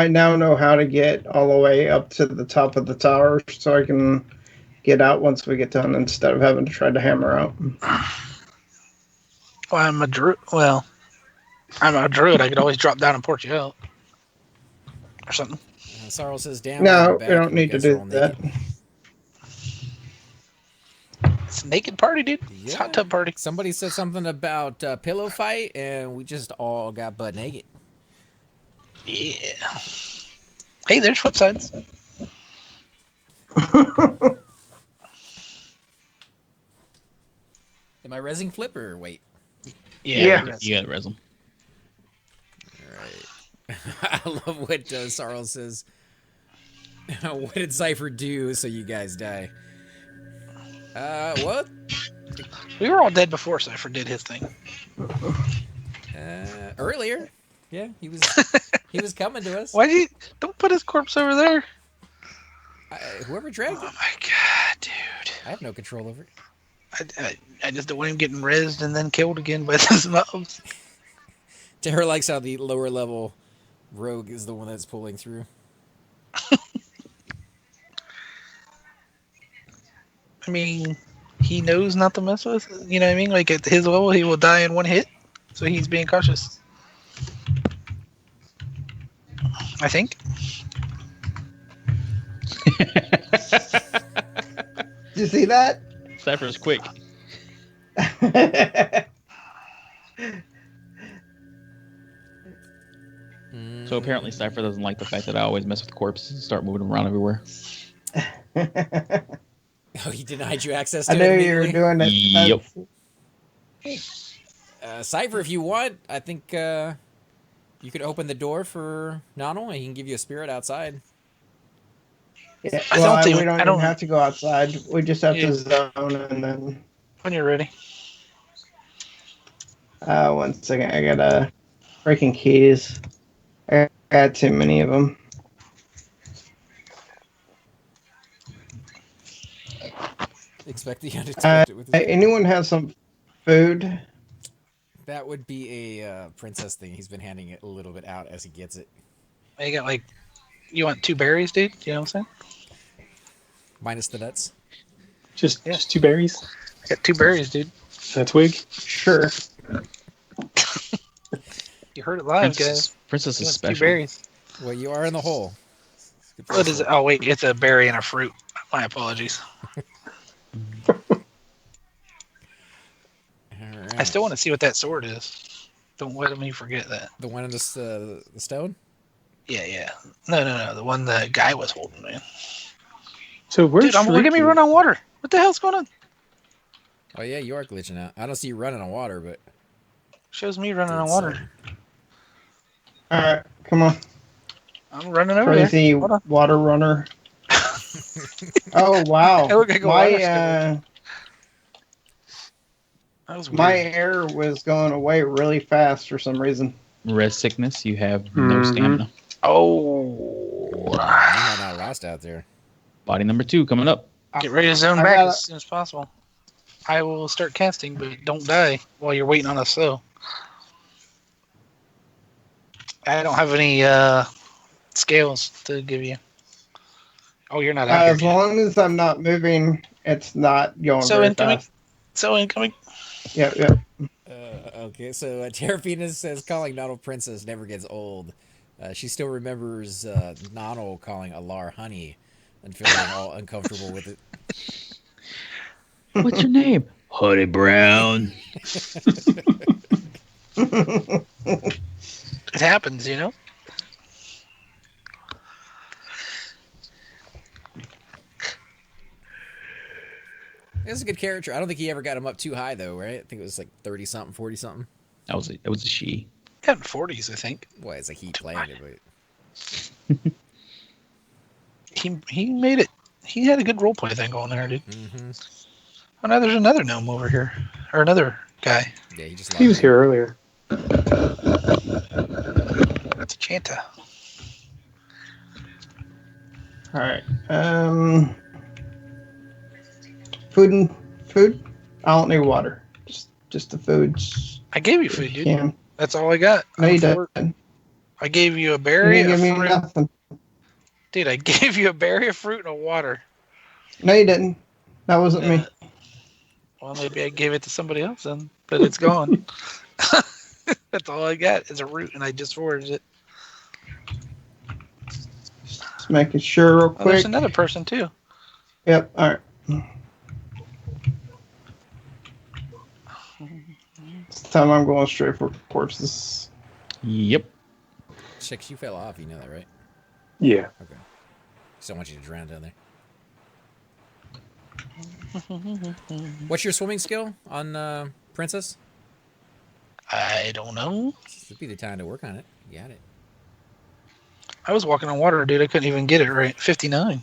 now know how to get all the way up to the top of the tower, so I can get out once we get done instead of having to try to hammer out. Well, I'm a druid. Well, I'm a druid. I could always drop down and port you out or something. Sorrel says, "Damn, No, back, we don't and you need to guys are do all that. naked." It's a naked party, dude. It's a hot tub party. Somebody said something about pillow fight, and we just all got butt naked. Yeah. Hey, there's flip sides. Am I rezzing flip or wait? Yeah. You got to res them. All right. I love what Sorrel says. What did Cypher do so you guys die? What? We were all dead before Cypher did his thing. Earlier. Yeah, he was coming to us. Why do you don't put his corpse over there? Whoever dragged Oh it. my god, dude! I have no control over it. I just don't want him getting rezzed and then killed again by those mobs. Tara likes how the lower level rogue is the one that's pulling through. I mean, he knows not to mess with. You know what I mean? Like at his level, he will die in one hit, so he's being cautious. I think. Did you see that? Cypher is quick. So apparently Cypher doesn't like the fact that I always mess with corpses and start moving them around everywhere. Oh, he denied you access to I it knew you were immediately? doing it. Yep. Cypher, if you want, I think you could open the door for Nonal and he can give you a spirit outside. Yeah, I well, don't think- we don't I even don't- have to go outside. We just have Yeah. to zone and then. When you're ready. 1 second, I gotta freaking keys. I got too many of them. Expect the unexpected with his Anyone have some food? That would be a princess thing. He's been handing it a little bit out as he gets it. You got like, you want 2 berries, dude? You know what I'm saying? Minus the nuts. Just 2 berries. I got 2 berries, dude. And a twig. Sure. You heard it live, guys. Princess He is wants 2 special. berries. Well, you are in the hole. What is it? Oh wait, it's a berry and a fruit. My apologies. Alright. I still want to see what that sword is. Don't let me forget that. The one in the stone? Yeah. No. The one the guy was holding, man. So where's Dude, look at me Shrieky? run on water. What the hell's going on? Oh, yeah, you are glitching out. I don't see you running on water, but... Shows me running on It's, water. Alright, come on. I'm running over Crazy there. Hold on. water runner. Oh, wow. I look like a water skipper. That was weird. My air was going away really fast for some reason. Res sickness, you have no Mhm. stamina. Oh. You might not last out there. Body number 2 coming up. Get ready to zone I back gotta- as soon as possible. I will start casting, but don't die while you're waiting on us, though. I don't have any scales to give you. Oh, you're not out As here yet. long as I'm not moving, it's not going So very incoming. fast. So incoming. Yep. Okay, so Terrafina says calling Nonal Princess never gets old. She still remembers Nonal calling Alar honey and feeling all uncomfortable with it. What's your name? Honey Brown. It happens, you know. It's a good character. I don't think he ever got him up too high, though, right? I think it was like 30-something, 40-something. It was a she. Got in 40s, I think. Boy, it's like he playing it, but... he made it. He had a good roleplay thing going there, dude. Mm-hmm. Oh, now there's another gnome over here, or another guy. Yeah, He was here earlier. That's a Chanta. All right. Food. I don't need water. Just the foods. I gave you food, dude. Can. That's all I got. No, you didn't. I gave you a You berry, didn't a give me fruit. nothing. Dude, I gave you a berry, a fruit, and a water. No, you didn't. That wasn't me. Well, maybe I gave it to somebody else then, but it's gone. That's all I got is a root, and I just foraged it. Just making sure real Oh, there's quick. another person too. Yep. All right. This time I'm going straight for corpses. Yep. Chicks, you fell off. You know that, right? Yeah. Okay. Just don't want you to drown down there. What's your swimming skill on Princess? I don't know. This would be the time to work on it. You got it. I was walking on water, dude. I couldn't even get it right. 59.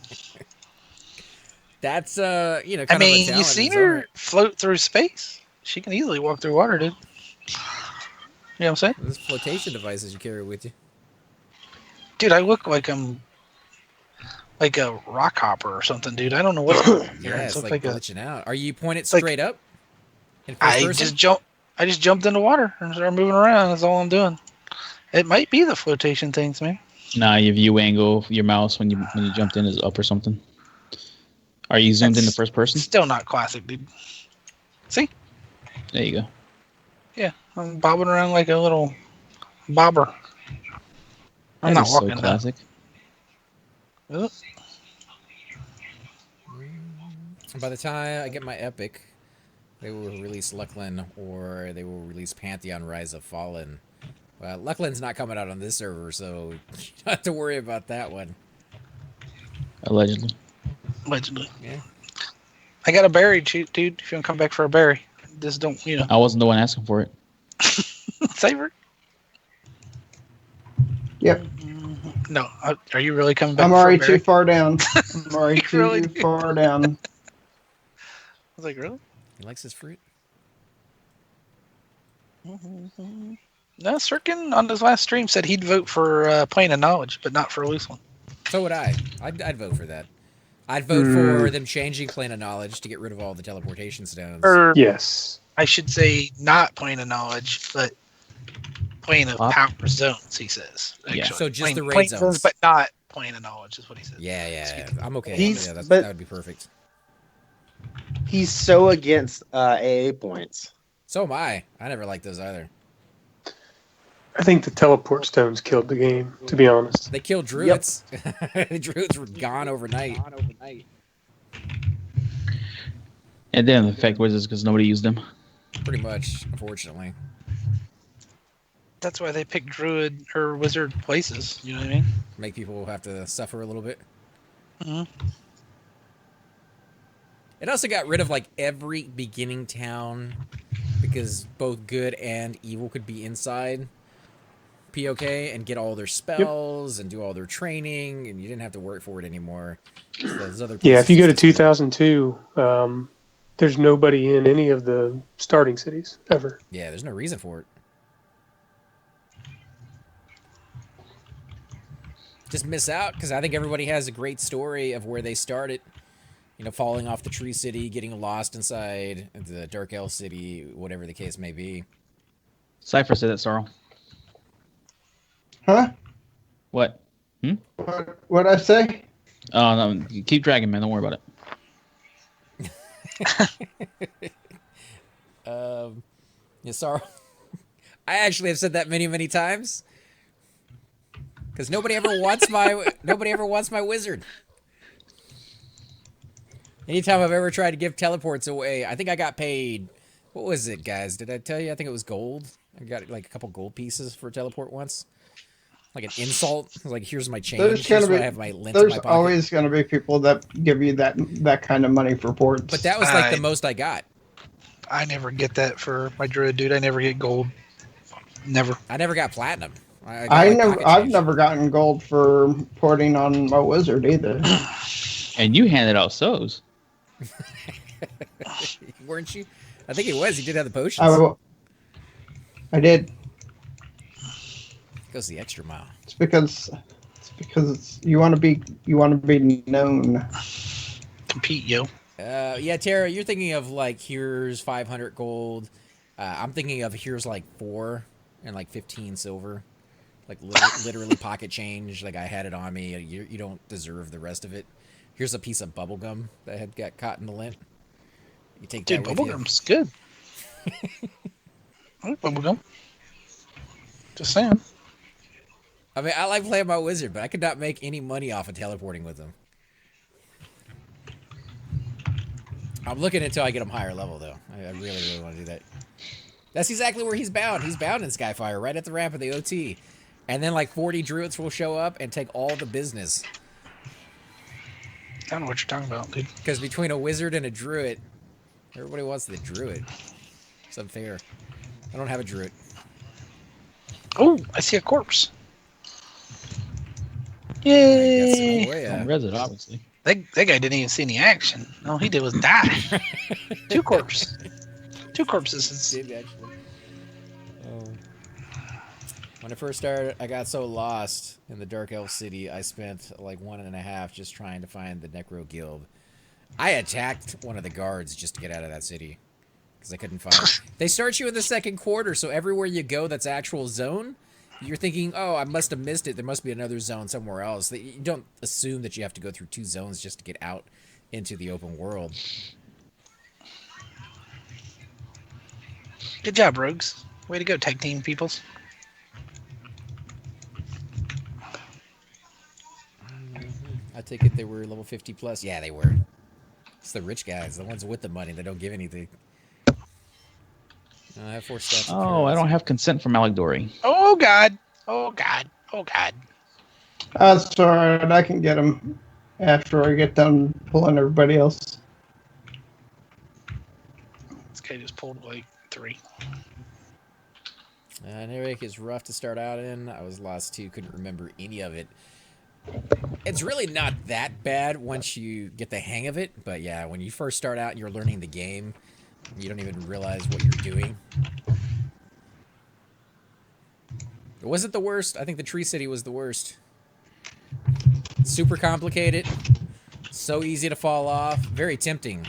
That's kind I of a mean, talent you seen in its own her right. float through space? She can easily walk through water, dude. You know what I'm saying? Those flotation devices you carry with you. Dude, I look like I'm like a rock hopper or something, dude. I don't know what's going on here. Yeah, It it's looks like a- glitching out. Are you pointed like- straight up? In first I person? just jumped in the water and started moving around. That's all I'm doing. It might be the flotation things, man. Nah, your view angle, your mouse when you jumped in is up or something. Are you zoomed in the That's first person? Still not classic, dude. See? There you go. Yeah, I'm bobbing around like a little bobber. I'm That not is so walking down. classic. Ugh. By the time I get my epic, they will release Luckland or they will release Pantheon Rise of Fallen. Well, Luckland's not coming out on this server, so you don't have to worry about that one. Allegedly. Allegedly. Yeah. I got a berry, dude. If you want to come back for a berry, just don't, I wasn't the one asking for it. savor it. Yep. No, are you really coming back I'm for already a berry? too far down. I'm already You really too do. far down. I was like, really? He likes his fruit. No, Sirkin on his last stream said he'd vote for Plane of Knowledge, but not for a loose one. So would I. I'd vote for that. I'd vote for them changing Plane of Knowledge to get rid of all the teleportation stones. Or Yes. I should say not Plane of Knowledge, but Plane of Huh? Power Zones, he says. Yeah. So just the raid plane zones. but not Plane of Knowledge is what he says. Yeah. I'm okay. He's- Yeah, but- that would be perfect. He's so against AA points. So am I. I never liked those either. I think the teleport stones killed the game, to be honest. They killed druids. The druids were gone overnight. It didn't affect wizards because nobody used them. Pretty much, unfortunately. That's why they pick Druid or Wizard places. You know what I mean? Make people have to suffer a little bit. Mhm. It also got rid of like every beginning town because both good and evil could be inside POK and get all their spells and do all their training, and you didn't have to work for it anymore. Those other Yeah, if you go to places- 2002, there's nobody in any of the starting cities ever. Yeah, there's no reason for it. Just miss out because I think everybody has a great story of where they started. You know, falling off the tree city, getting lost inside the Dark Elf city, whatever the case may be. Cypher said that, Sorrel. Huh? What? What'd I say? Oh, no, you keep dragging, man. Don't worry about it. Yeah, sorry. I actually have said that many, many times. Because nobody ever wants my wizard. Anytime I've ever tried to give teleports away, I think I got paid. What was it, guys? Did I tell you? I think it was gold. I got like a couple gold pieces for a teleport once. Like an insult. Like, here's my change. There's Here's gonna why be- I have my lint in There's my pocket. always going to be people that give you that kind of money for ports. But that was like I- the most I got. I never get that for my Druid, dude. I never get gold. Never. I never got platinum. I got, like, pocket I've change. never gotten gold for porting on my wizard either. And you handed out sows. Weren't you? I think he was. He did have the potions. I did. Goes the extra mile. It's because you want to be known. Compete, yo. Yeah, Tara, you're thinking of like here's 500 gold. I'm thinking of here's like 4 and like 15 silver, like literally pocket change. Like I had it on me. You don't deserve the rest of it. Here's a piece of bubble gum that had got caught in the lint. You take Dude, that with you. bubblegum's good. I like bubblegum. Just saying. I mean, I like playing my wizard, but I could not make any money off of teleporting with him. I'm looking until I get him higher level, though. I really, really want to do that. That's exactly where he's bound. He's bound in Skyfire, right at the ramp of the OT. And then like 40 druids will show up and take all the business. I don't know what you're talking about, dude. Because between a wizard and a druid, everybody wants the druid. It's unfair. I don't have a druid. Oh, I see a corpse. Yay! Oh, Res it, obviously. That guy didn't even see any action. All he did was die. Two corpses. Two corpses. Did actually. Oh. When I first started, I got so lost in the Dark Elf City, I spent like 1.5 just trying to find the Necro Guild. I attacked one of the guards just to get out of that city because I couldn't find it. They start you in the second quarter, so everywhere you go that's actual zone, you're thinking, oh, I must have missed it. There must be another zone somewhere else. You don't assume that you have to go through 2 zones just to get out into the open world. Good job, Rogues. Way to go, tag team peoples. I take it they were level 50 plus. Yeah, they were. It's the rich guys, the ones with the money that don't give anything. I have 4 steps. Oh, I don't have consent from Allegdory. Oh, God. Oh, God. Oh, God. That's alright. I can get him after I get done pulling everybody else. This guy just pulled like 3. Narek is rough to start out in. I was lost too, couldn't remember any of it. It's really not that bad once you get the hang of it, but yeah, when you first start out and you're learning the game, you don't even realize what you're doing. It wasn't the worst. I think the Tree City was the worst. Super complicated, so easy to fall off, very tempting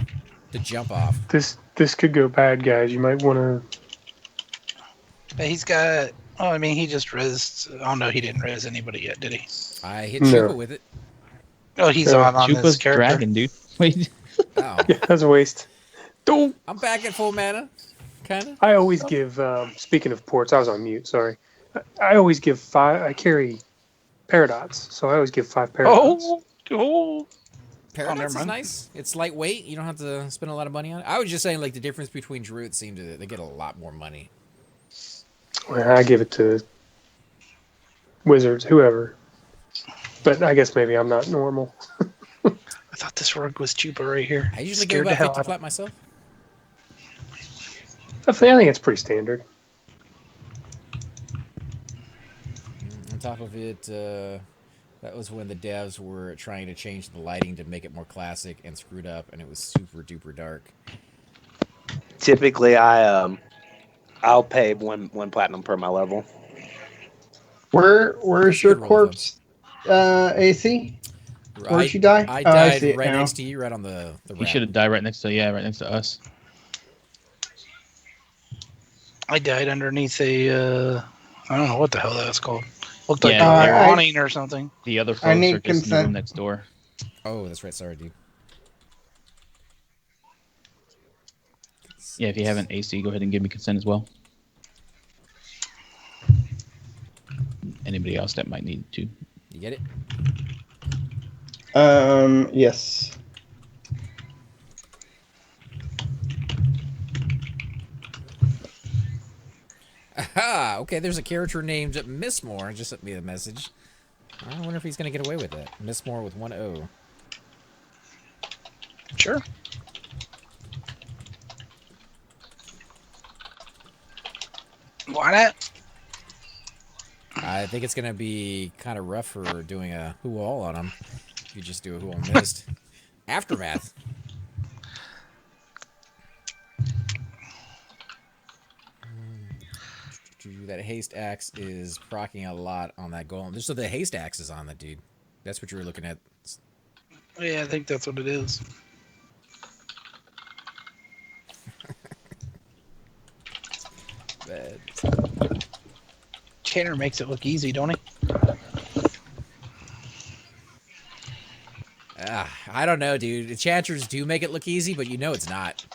to jump off. This could go bad, guys. You might want to. But he's got. Oh, I mean, he just rezzed. Oh, no, he didn't res anybody yet, did he? I hit Chupa with it. Oh, he's on Chupa's this character. dragon, dude. Wait. Oh. Yeah, that's a waste. Don't. I'm back at full mana, kind of. I always give. Speaking of ports, I was on mute. Sorry. I always give 5. I carry Paradox, so I always give 5 Paradox. Oh. Paradox never is mind. nice. It's lightweight. You don't have to spend a lot of money on it. I was just saying, like, the difference between Druids seem to they get a lot more money. Well, I give it to Wizards, whoever. But I guess maybe I'm not normal. I thought this rogue was Chupa right here. I usually Scared give the hell about 50 out of flat myself. I think it's pretty standard. On top of it, that was when the devs were trying to change the lighting to make it more classic and screwed up, and it was super duper dark. Typically, I'll pay one platinum per my level. Where's your corpse, AC? Where'd she die? I Oh, died see it right now. next to you, right on the You ramp. should have died right next to us. I died underneath a. I don't know what the hell that's called. Looked like Yeah, a I- awning or something. The other folks I need are just in the consent. room next door. Oh, that's right. Sorry, dude. Yeah, if you have an AC, go ahead and give me consent as well. Anybody else that might need to. You get it? Yes. Aha! Okay, there's a character named Missmore. Just sent me a message. I wonder if he's going to get away with that. Missmore with 1 O. Sure. Why not? I think it's gonna be kind of rough for doing a who all on him. If you just do a who all missed. Aftermath. That haste axe is procking a lot on that golem. So the haste axe is on the dude. That's what you were looking at. Yeah, I think that's what it is. Tanner makes it look easy, don't he? I don't know, dude. Enchanters do make it look easy, but you know it's not.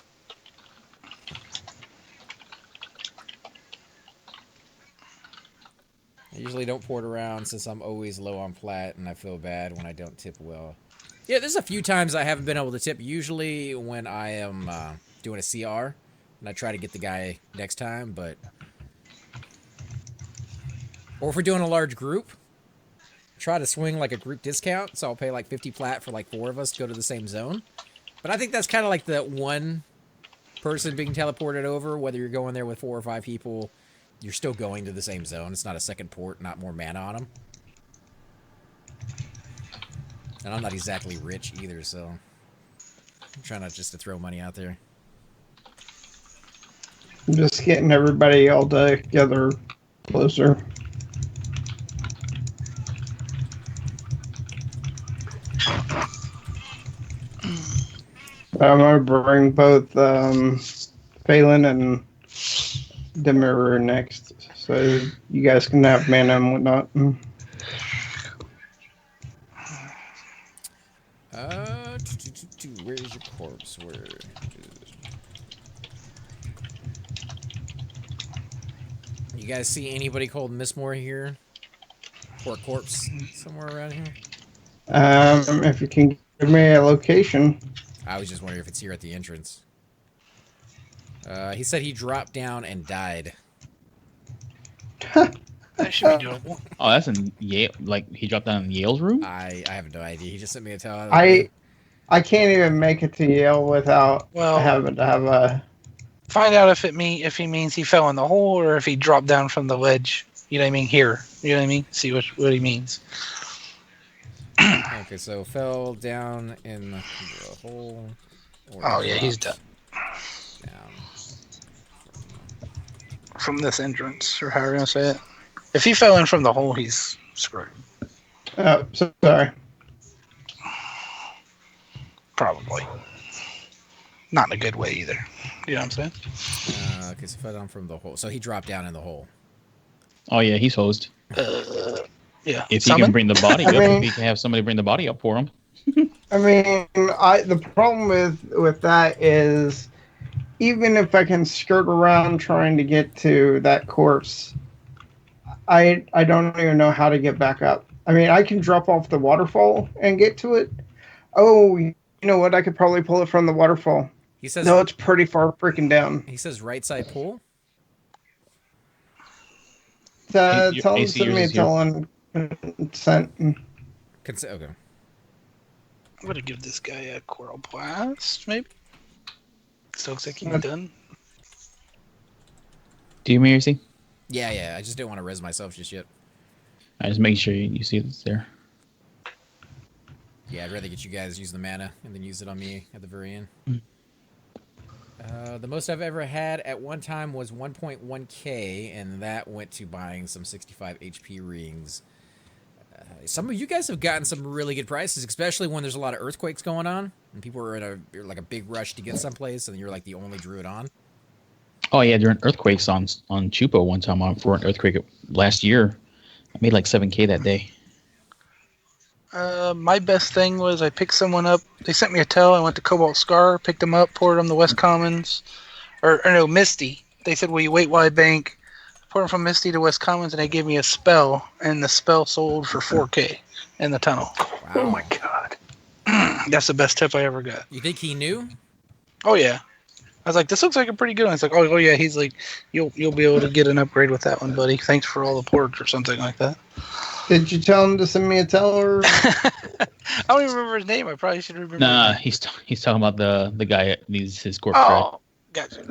I usually don't port around since I'm always low on plat, and I feel bad when I don't tip well. Yeah, there's a few times I haven't been able to tip. Usually when I am doing a CR, and I try to get the guy next time, but... Or if we're doing a large group, try to swing like a group discount, so I'll pay like 50 plat for like 4 of us to go to the same zone. But I think that's kind of like the one person being teleported over, whether you're going there with 4 or 5 people, you're still going to the same zone. It's not a second port, not more mana on them. And I'm not exactly rich either, so I'm trying not just to throw money out there. I'm just getting everybody all together closer. I'm gonna bring both Phelan and Demirror next, so you guys can have mana and whatnot. Where's your corpse? Where is... You guys see anybody called Mistmore here? Or a corpse somewhere around here? If you can give me a location. I was just wondering if it's here at the entrance. He said he dropped down and died. That should be doable. Oh, that's in Yale. Like he dropped down in Yale's room. I have no idea. He just sent me a tell. I can't even make it to Yale without having to have a... Find out if he means he fell in the hole or if he dropped down from the ledge. You know what I mean? Here. You know what I mean? See what he means. Okay, so fell down in the hole. Oh yeah, he's done. Down. From this entrance, or how are you gonna say it? If he fell in from the hole, he's screwed. Oh, sorry. Probably. Not in a good way either. You know what I'm saying? Okay, so fell down from the hole. So he dropped down in the hole. Oh yeah, he's hosed. Yeah. If he can bring the body up, if he can have somebody bring the body up for him. I mean, the problem with that is, even if I can skirt around trying to get to that corpse, I don't even know how to get back up. I mean, I can drop off the waterfall and get to it. Oh, you know what? I could probably pull it from the waterfall. He says no, it's pretty far freaking down. He says right side pool. Tell him send me a tell on consent. Okay. I'm gonna give this guy a coral blast, maybe. So looks like he's done. Do you Mercy? Yeah. I just didn't want to res myself just yet. I just make sure you see it's there. Yeah, I'd rather get you guys use the mana and then use it on me at the very end. The most I've ever had at one time was 1.1k, and that went to buying some 65 HP rings. Some of you guys have gotten some really good prices, especially when there's a lot of earthquakes going on, and people are in a big rush to get someplace, and you're like the only druid on. Oh yeah, during earthquakes on Chupo one time for an earthquake last year, I made like 7k that day. My best thing was I picked someone up. They sent me a tell. I went to Cobalt Scar, picked them up, poured them the West Commons, or no, Misty. They said, "Will you wait while I bank?" Poured them from Misty to West Commons, and they gave me a spell, and the spell sold for 4k in the tunnel. Wow. Oh my god, that's the best tip I ever got. You think he knew? Oh yeah. I was like, this looks like a pretty good one. It's like, oh yeah. He's like, you'll be able to get an upgrade with that one, buddy. Thanks for all the ports or something like that. Did you tell him to send me a teller? I don't even remember his name. I probably should remember. Nah, he's talking about the guy that needs his corpse. Oh, gotcha.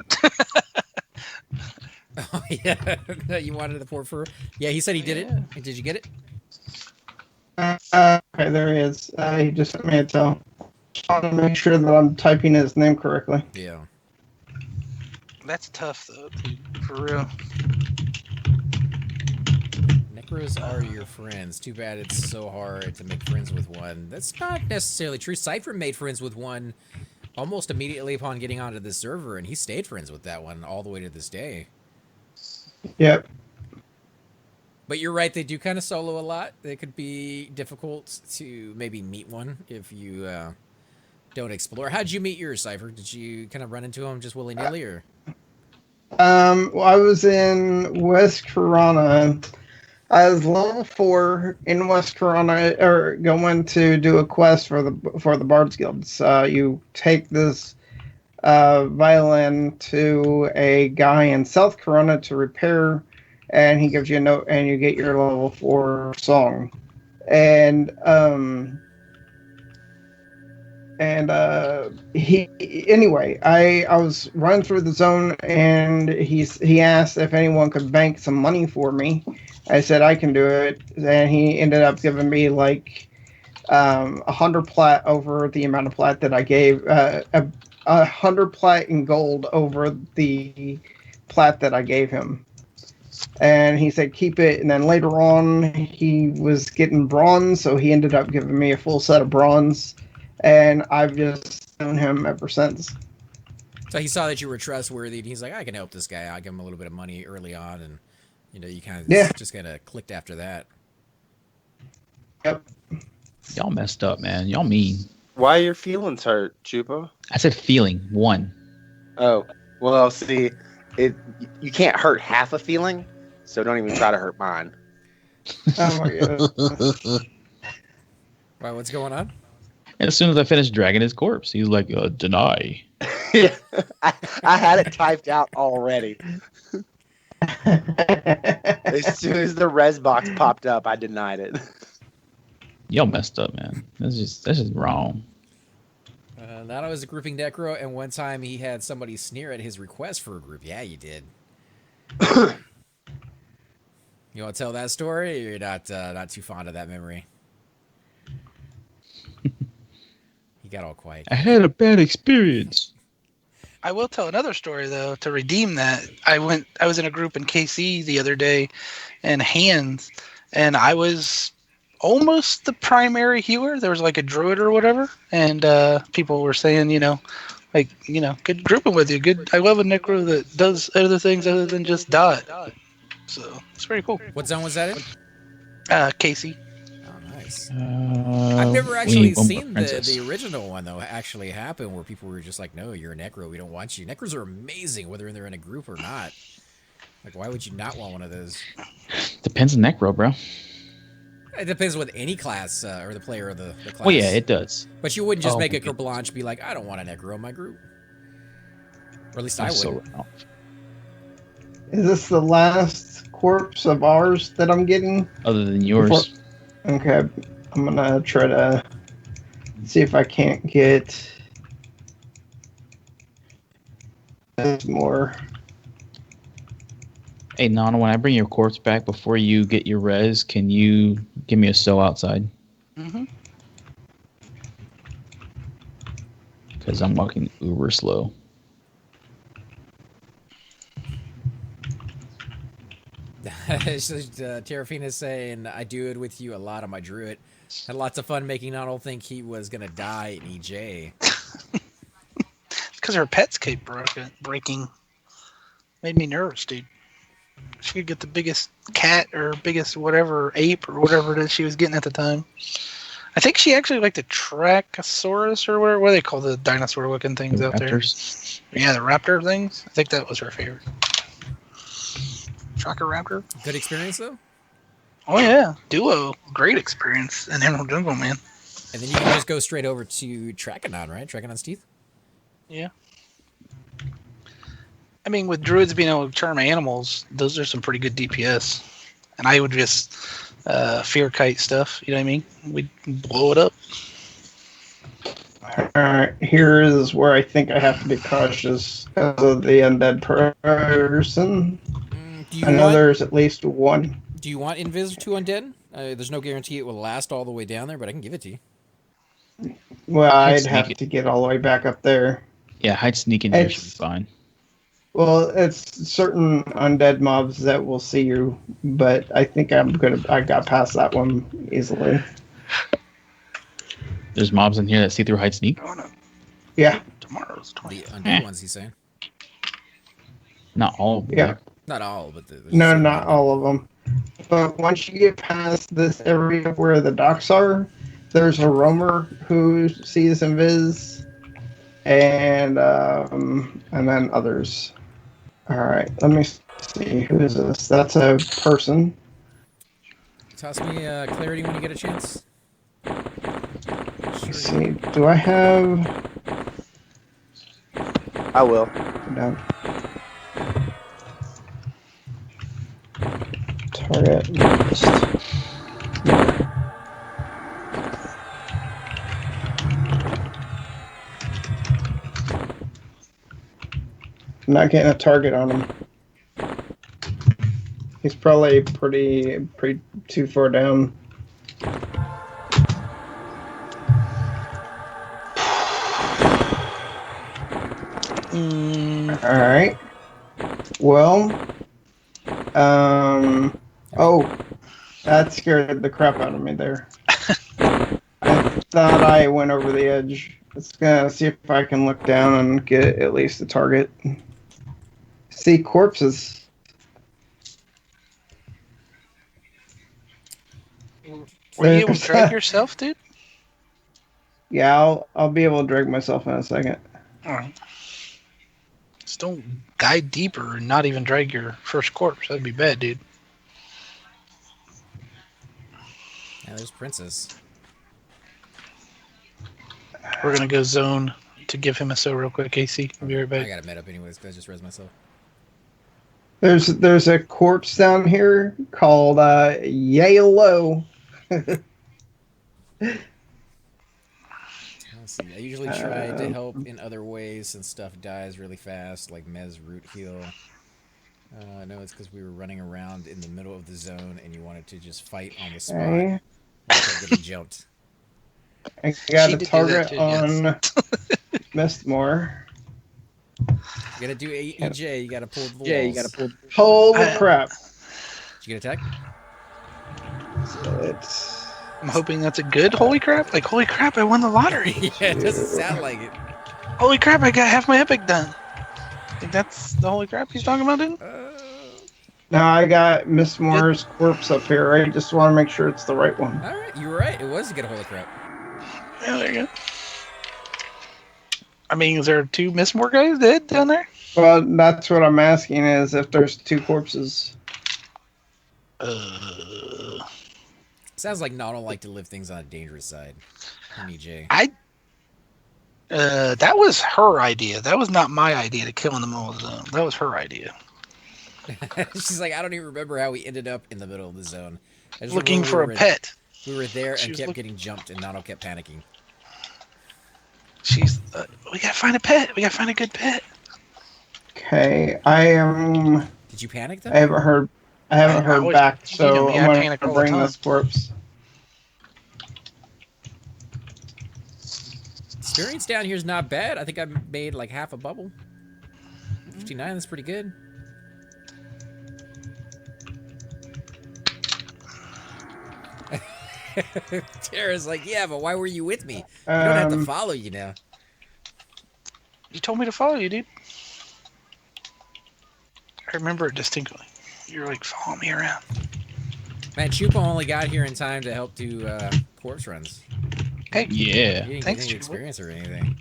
Oh yeah, you wanted the port for? Yeah, he said he did Yeah. it. Did you get it? Okay, there he is. He just sent me a tell. Just want to make sure that I'm typing his name correctly. Yeah. That's tough though, dude, for real. Necros are your friends. Too bad it's so hard to make friends with one. That's not necessarily true. Cypher made friends with one almost immediately upon getting onto the server, and he stayed friends with that one all the way to this day. Yep. But you're right, they do kind of solo a lot. It could be difficult to maybe meet one if you don't explore. How'd you meet yours, Cypher? Did you kind of run into him just willy-nilly, or? Well, I was in West Corona. I was level 4 in West Corona, or going to do a quest for the Bards Guilds. You take this violin to a guy in South Corona to repair, and he gives you a note, and you get your level 4 song. And he anyway, I was running through the zone, and he asked if anyone could bank some money for me. I said I can do it, and he ended up giving me like 100 plat over the amount of plat that I gave, 100 plat in gold over the plat that I gave him. And he said keep it, and then later on he was getting bronze, so he ended up giving me a full set of bronze, and I've just known him ever since. So he saw that you were trustworthy, and he's like, I can help this guy. I'll give him a little bit of money early on, and you kind of just kind of clicked after that. Yep. Y'all messed up, man. Y'all mean. Why are your feelings hurt, Chupa? I said feeling one. Oh, well, see, you can't hurt half a feeling, so don't even try to hurt mine. Oh my god. Why, what's going on? And as soon as I finished dragging his corpse, he's like, deny. Yeah, I had it typed out already. As soon as the res box popped up, I denied it. Y'all messed up, man. That's just wrong. Not always a grouping necro, and one time he had somebody sneer at his request for a group. Yeah, you did. You want to tell that story, or you're not too fond of that memory? He got all quiet. I had a bad experience. I will tell another story though to redeem that. I was in a group in KC the other day, and hands, and I was almost the primary healer. There was like a druid or whatever, and people were saying, good grouping with you. Good. I love a necro that does other things other than just dot. So it's pretty cool. What zone was that in? KC. Oh, nice. I've never actually seen the original one though actually happen, where people were just like, "No, you're a necro. We don't want you." Necros are amazing, whether they're in a group or not. Like, why would you not want one of those? Depends on necro, bro. It depends with any class or the player of the class. Well, yeah, it does. But you wouldn't just make a carte blanche be like, I don't want a necro in my group. Or at least I wouldn't. Is this the last corpse of ours that I'm getting? Other than yours. Okay, I'm gonna try to see if I can't get more. Hey, Nana, when I bring your corpse back before you get your res, can you give me a sew outside? Mm-hmm. Because I'm walking uber slow. Terrafina's saying, I do it with you a lot on my druid. Had lots of fun making Nodal think he was going to die in EJ. Because her pets keep breaking. Made me nervous, dude. She could get the biggest cat or biggest whatever ape or whatever it is she was getting at the time. I think she actually liked the Trachosaurus or whatever. What do they call the dinosaur-looking things out Raptors. there? Yeah, the raptor things. I think that was her favorite. Shocker Raptor. Good experience, though? Oh, yeah. Duo. Great experience in Emerald Jungle, man. And then you can just go straight over to Trachanon, right? Trachanon Teeth? Yeah. I mean, with druids being able to charm animals, those are some pretty good DPS. And I would just fear kite stuff, you know what I mean? We'd blow it up. Alright, here is where I think I have to be cautious because of the undead person. I know there's at least one. Do you want Invis to Undead? There's no guarantee it will last all the way down there, but I can give it to you. Well, I'd have sneak to get all the way back up there. Yeah, hide sneak in here should be fine. Well, it's certain undead mobs that will see you, but I think I got past that one easily. There's mobs in here that see through hide sneak? Oh, no. Yeah. Tomorrow's 20. The undead ones, he's saying. Not all of them. Yeah. Not all, but No, not all of them. But once you get past this area where the docks are, there's a roamer who sees invis, and then others. All right, let me see. Who is this? That's a person. Toss me clarity when you get a chance. Let's see. Do I have? I will. No. Target list. I'm not getting a target on him. He's probably pretty too far down. All right. Well, oh, that scared the crap out of me there. I thought I went over the edge. Let's see if I can look down and get at least a target. See corpses. Were you able to drag yourself, dude? Yeah, I'll be able to drag myself in a second. Alright. Just don't dive deeper and not even drag your first corpse. That'd be bad, dude. Yeah, there's Princess. We're gonna go zone to give him a so real quick, AC. I'll be right back. I got it met up anyways, because I just res myself. There's a corpse down here called Yalo. Let's see. I usually try to help in other ways since stuff dies really fast, like Mez root heal. No, it's because we were running around in the middle of the zone and you wanted to just fight on the spot. Okay. You kept getting jumped. I got She a did do target that too, yes. on Mistmore. You gotta do EJ, you gotta pull the walls. Yeah, you gotta pull. Holy crap. Did you get attacked? It's... I'm hoping that's a good holy crap. Like, holy crap, I won the lottery. Yeah, it doesn't sound like it. Holy crap, I got half my epic done. I think that's the holy crap he's talking about, dude? Now I got Miss Moore's corpse up here. I just want to make sure it's the right one. Alright, you were right. It was a good holy crap. Yeah, there you go. I mean, is there 2 Miss Moore guys dead down there? Well, that's what I'm asking is if there's 2 corpses. Sounds like Nod don't like to live things on a dangerous side. EJ. That was her idea. That was not my idea to kill in the middle of the zone. That was her idea. She's like, I don't even remember how we ended up in the middle of the zone. I just Looking remember for a pet. We were there She and was kept getting jumped, and Nano kept panicking. She's, we gotta find a pet. We gotta find a good pet. Okay, I am... Did you panic though? I haven't heard back, so you know me, I I'm panic going all to the bring time. this corpse. Experience down here is not bad. I think I made like half a bubble. 59, that's pretty good. Tara's like, yeah, but why were you with me? I don't have to follow you now. You told me to follow you, dude. I remember it distinctly. You were like, follow me around. Man, Chupa only got here in time to help do corpse runs. Hey, Yeah. You didn't Thanks, get any Chupa. experience or anything.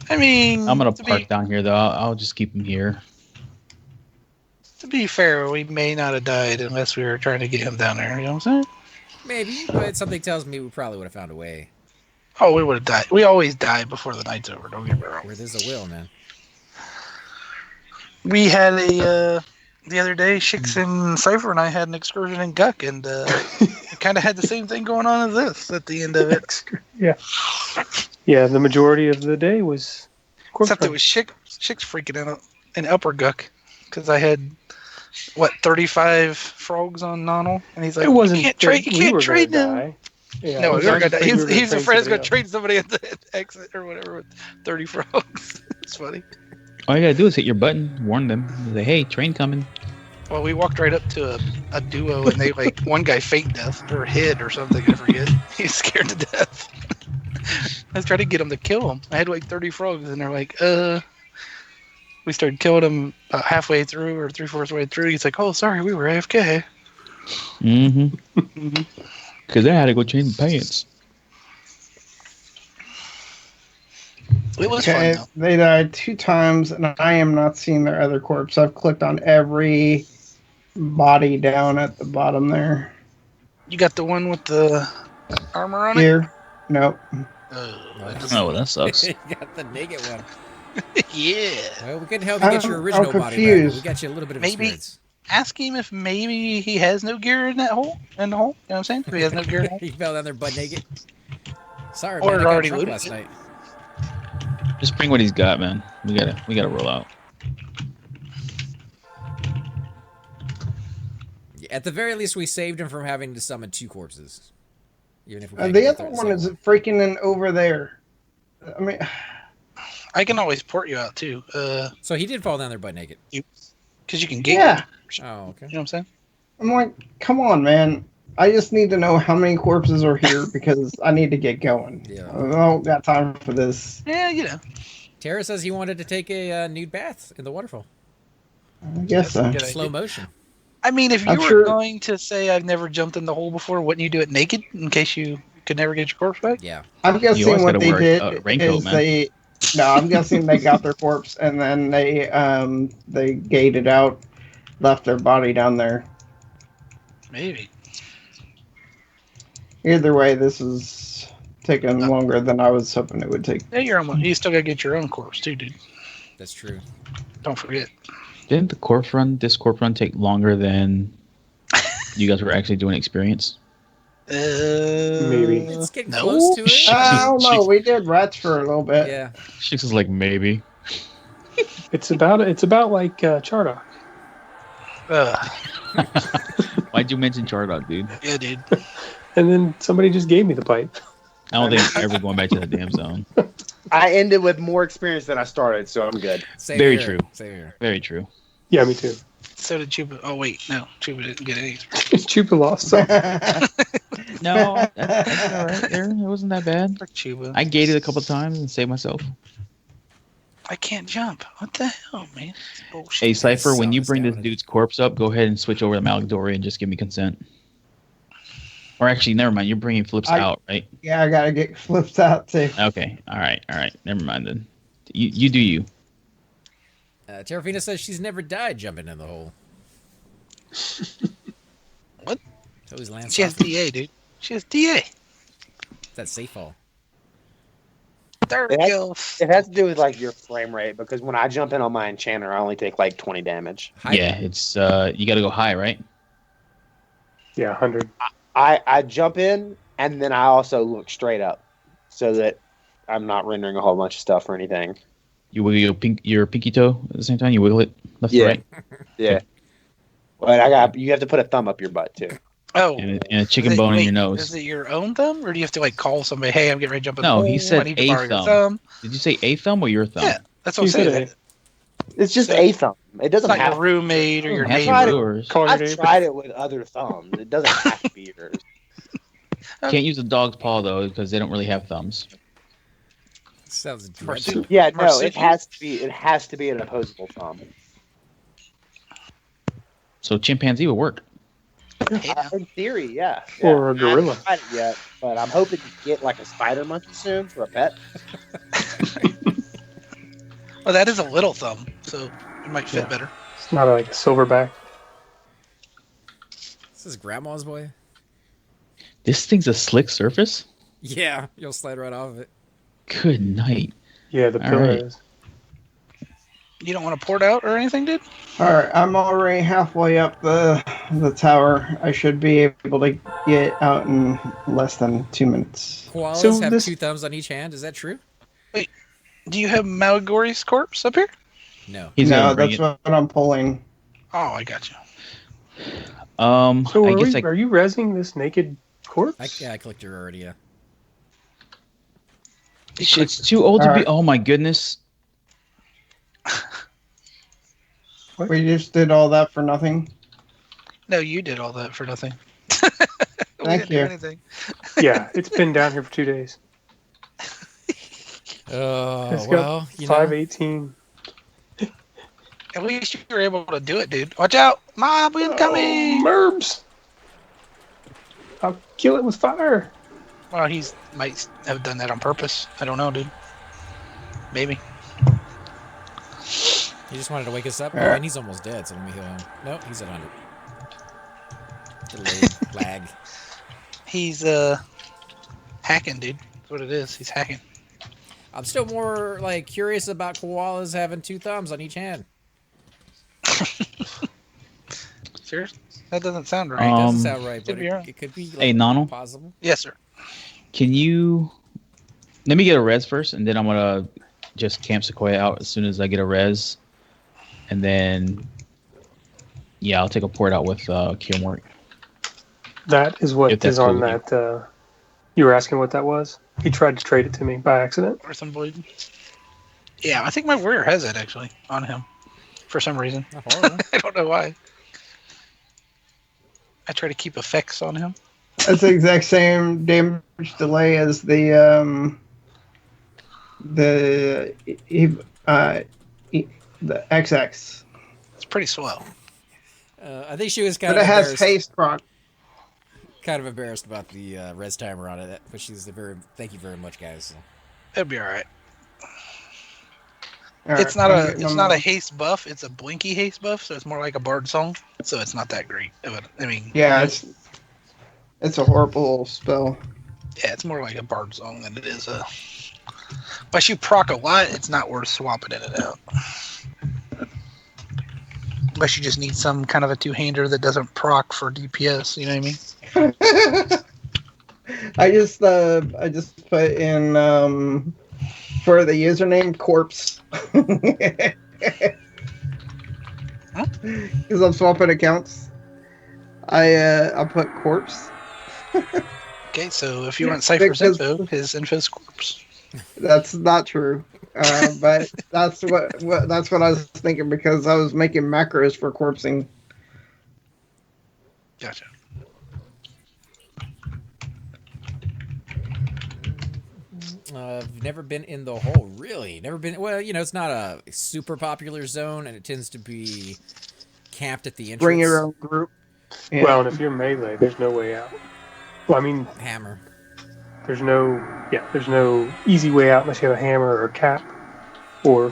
I mean, I'm gonna to park be, down here though. I'll just keep him here. to be fair, we may not have died unless we were trying to get him down there. You know what I'm saying? Maybe, but something tells me we probably would have found a way. Oh, we would have died. We always die before the night's over. Don't get me wrong. Where there's a will, man. We had a the other day. Shix and Cypher and I had an excursion in Guck, and we kind of had the same thing going on as this at the end of it. Yeah, the majority of the day was corpse Except it run. was Shix freaking out in Upper Guck because I had what 35 frogs on Nonal, and he's like, It wasn't. You can't trade them. Die. Yeah, No, it was we were gonna die. afraid we were He's train afraid he's somebody gonna else. trade somebody at the exit or whatever with 30 frogs. It's funny. All you gotta do is hit your button, warn them, say, "Hey, train coming." Well, we walked right up to a duo, and they like one guy faked death or hid or something. I forget. He's scared to death. I was trying to get him to kill him. I had like 30 frogs, and they're like, We started killing him about halfway through or 3/4 way through. He's like, "Oh, sorry, we were AFK." Mm-hmm. Because I had to go change my pants. It was Okay, fun though. they died 2 times, and I am not seeing their other corpse. I've clicked on every body down at the bottom there. You got the one with the armor on Here, nope. Oh, that sucks. You got the naked one. it? Yeah. Well, we couldn't help you get your I'm original body back, but we confused. got you a little bit of Maybe- experience. Ask him if maybe he has no gear in that hole. In the hole. You know what I'm saying? If he has no gear in the hole. He fell down there butt naked. Sorry, Or man. I got already drunk looted last it. night. Just bring what he's got, man. We gotta roll out. At the very least, we saved him from having to summon 2 corpses. Even if we can't The get other third one second. is freaking in over there. I mean, I can always port you out too. So he did fall down there butt naked. Because you can get. yeah. Oh, okay. You know what I'm saying? I'm like, come on, man. I just need to know how many corpses are here because I need to get going. Yeah. I don't got time for this. Yeah, you know. Tara says he wanted to take a nude bath in the waterfall. I guess so. Good Slow idea. motion. I mean, if you I'm were sure- going to say I've never jumped in the hole before, wouldn't you do it naked in case you could never get your corpse back? Yeah. I'm You guessing always what gotta they wear did a raincoat, is man. I'm guessing they got their corpse and then they gated out, left their body down there. Maybe. Either way, this is taking longer than I was hoping it would take. Yeah, you're almost. You still gotta get your own corpse too, dude. That's true. Don't forget. Didn't this corpse run take longer than you guys were actually doing experience? Maybe. It's getting no. close to it. I don't know. We did rats for a little bit. Yeah. She's just like, maybe. It's about like Chardock. Why'd you mention Chardog, dude? Yeah, dude. And then somebody just gave me the pipe. I don't think I'm ever going back to that damn zone. I ended with more experience than I started, so I'm good. Same Very here. true. Same here. Very true. Yeah, me too. So did Chuba. Oh wait, no, Chuba didn't get any. Chupa lost some. No, that's all right there. It wasn't that bad. For Chuba. I gated a couple times and saved myself. I can't jump. What the hell, man? That's bullshit. Hey, Cypher, when you Sucks, bring this damn it. dude's corpse up, go ahead and switch over to Malagdory and just give me consent. Or actually, never mind. You're bringing Flips out, right? Yeah, I gotta get flipped out too. Okay. All right. Never mind then. You do you. Terrafina says she's never died jumping in the hole. What? She always lands She has off. DA, dude. She has DA. That's safe fall. There we It has- go. It has to do with like your frame rate because when I jump in on my enchanter, I only take like 20 damage. Yeah, it's you got to go high, right? Yeah, 100. I jump in and then I also look straight up so that I'm not rendering a whole bunch of stuff or anything. You wiggle your pinky toe at the same time. You wiggle it left Yeah. to right, Yeah. But you have to put a thumb up your butt too. Oh. and a chicken bone in your nose. Is it your own thumb, or do you have to like call somebody? Hey, I'm getting ready to jump in No, the hole. he said I need to a borrow your thumb. Did you say a thumb or your thumb? Yeah, that's what I'm You said saying. it. It's just So- a thumb. It It's doesn't not have your roommate or your Have tried to it. be yours. Call your I've neighbor. tried it with other thumbs. It doesn't have to be yours. Can't use a dog's paw though because they don't really have thumbs. Sounds dreadful. Marsupial. Yeah, no, it Marsupial? has to be an opposable thumb. So chimpanzee would work. Yeah. In theory, yeah. Or a I gorilla. haven't tried it yet, but I'm hoping to get like a spider monkey soon for a pet. Well, that is a little thumb, so it might fit Yeah. better. It's not like a silverback. This is grandma's boy. This thing's a slick surface. Yeah, you'll slide right off of it. Good night. Yeah, the All pillar right. is. You don't want to port out or anything, dude? All right, I'm already halfway up the tower. I should be able to get out in less than 2 minutes. Koalas So have this- 2 thumbs on each hand. Is that true? Do you have Malagori's corpse up here? No. He's No, gonna bring that's it. what I'm pulling. Oh, I got you. So I are, guess are you rezzing this naked corpse? I clicked her already. Yeah. it's too old to All be. right. Oh my goodness. What? We just did all that for nothing. No, you did all that for nothing. We Thank didn't do you. anything. Yeah, it's been down here for 2 days. Oh, It's well, got you know. 518. At least you were able to do it, dude. Watch out! Mob incoming! Merbs! I'll kill it with fire. Well, he's might have done that on purpose. I don't know, dude. Maybe. He just wanted to wake us up. Oh, Alright. and he's almost dead, so let me heal him. Nope, he's at 100. Delayed lag. He's hacking, dude. That's what it is. He's hacking. I'm still more like curious about koalas having 2 thumbs on each hand. Serious? That doesn't sound right. It doesn't sound right, Could but be wrong. it could be like, Hey, Nano? possible. Yes, sir. Can you let me get a res first, and then I'm gonna just camp Sequoia out as soon as I get a res, and then yeah, I'll take a port out with Kilmore. That is what If that's is on cool with that. You were asking what that was? He tried to trade it to me by accident. Earthen Blade. Yeah, I think my warrior has that actually on him for some reason. Not horrible. I don't know why. I try to keep effects on him. That's the exact same damage delay as the XX. It's pretty swell. I think she was kind But of it has embarrassed. haste proc. Kind of embarrassed about the res timer on it, but she's thank you very much, guys. It'll be all right. Alright, It's not I'm a getting it's them not a all. haste buff. It's a blinky haste buff, so it's more like a bard song. So it's not that great. I mean, Yeah, it's a horrible spell. yeah, it's more like a bard song than it is a. Unless you proc a lot, it's not worth swapping in and out. Unless you just need some kind of a two-hander that doesn't proc for DPS. You know what I mean? I just put in for the username corpse because I'm swapping accounts. I put corpse. Okay, so if you want Cypher's Because- info, his info's corpse. That's not true, but that's what I was thinking because I was making macros for corpsing. Gotcha. I've never been in the hole, really. Never been. Well, you know, it's not a super popular zone, and it tends to be camped at the entrance. Bring your own group. Yeah. Well, and if you're melee, there's no way out. Well, I mean, Hammer. there's no easy way out unless you have a hammer or a cap, or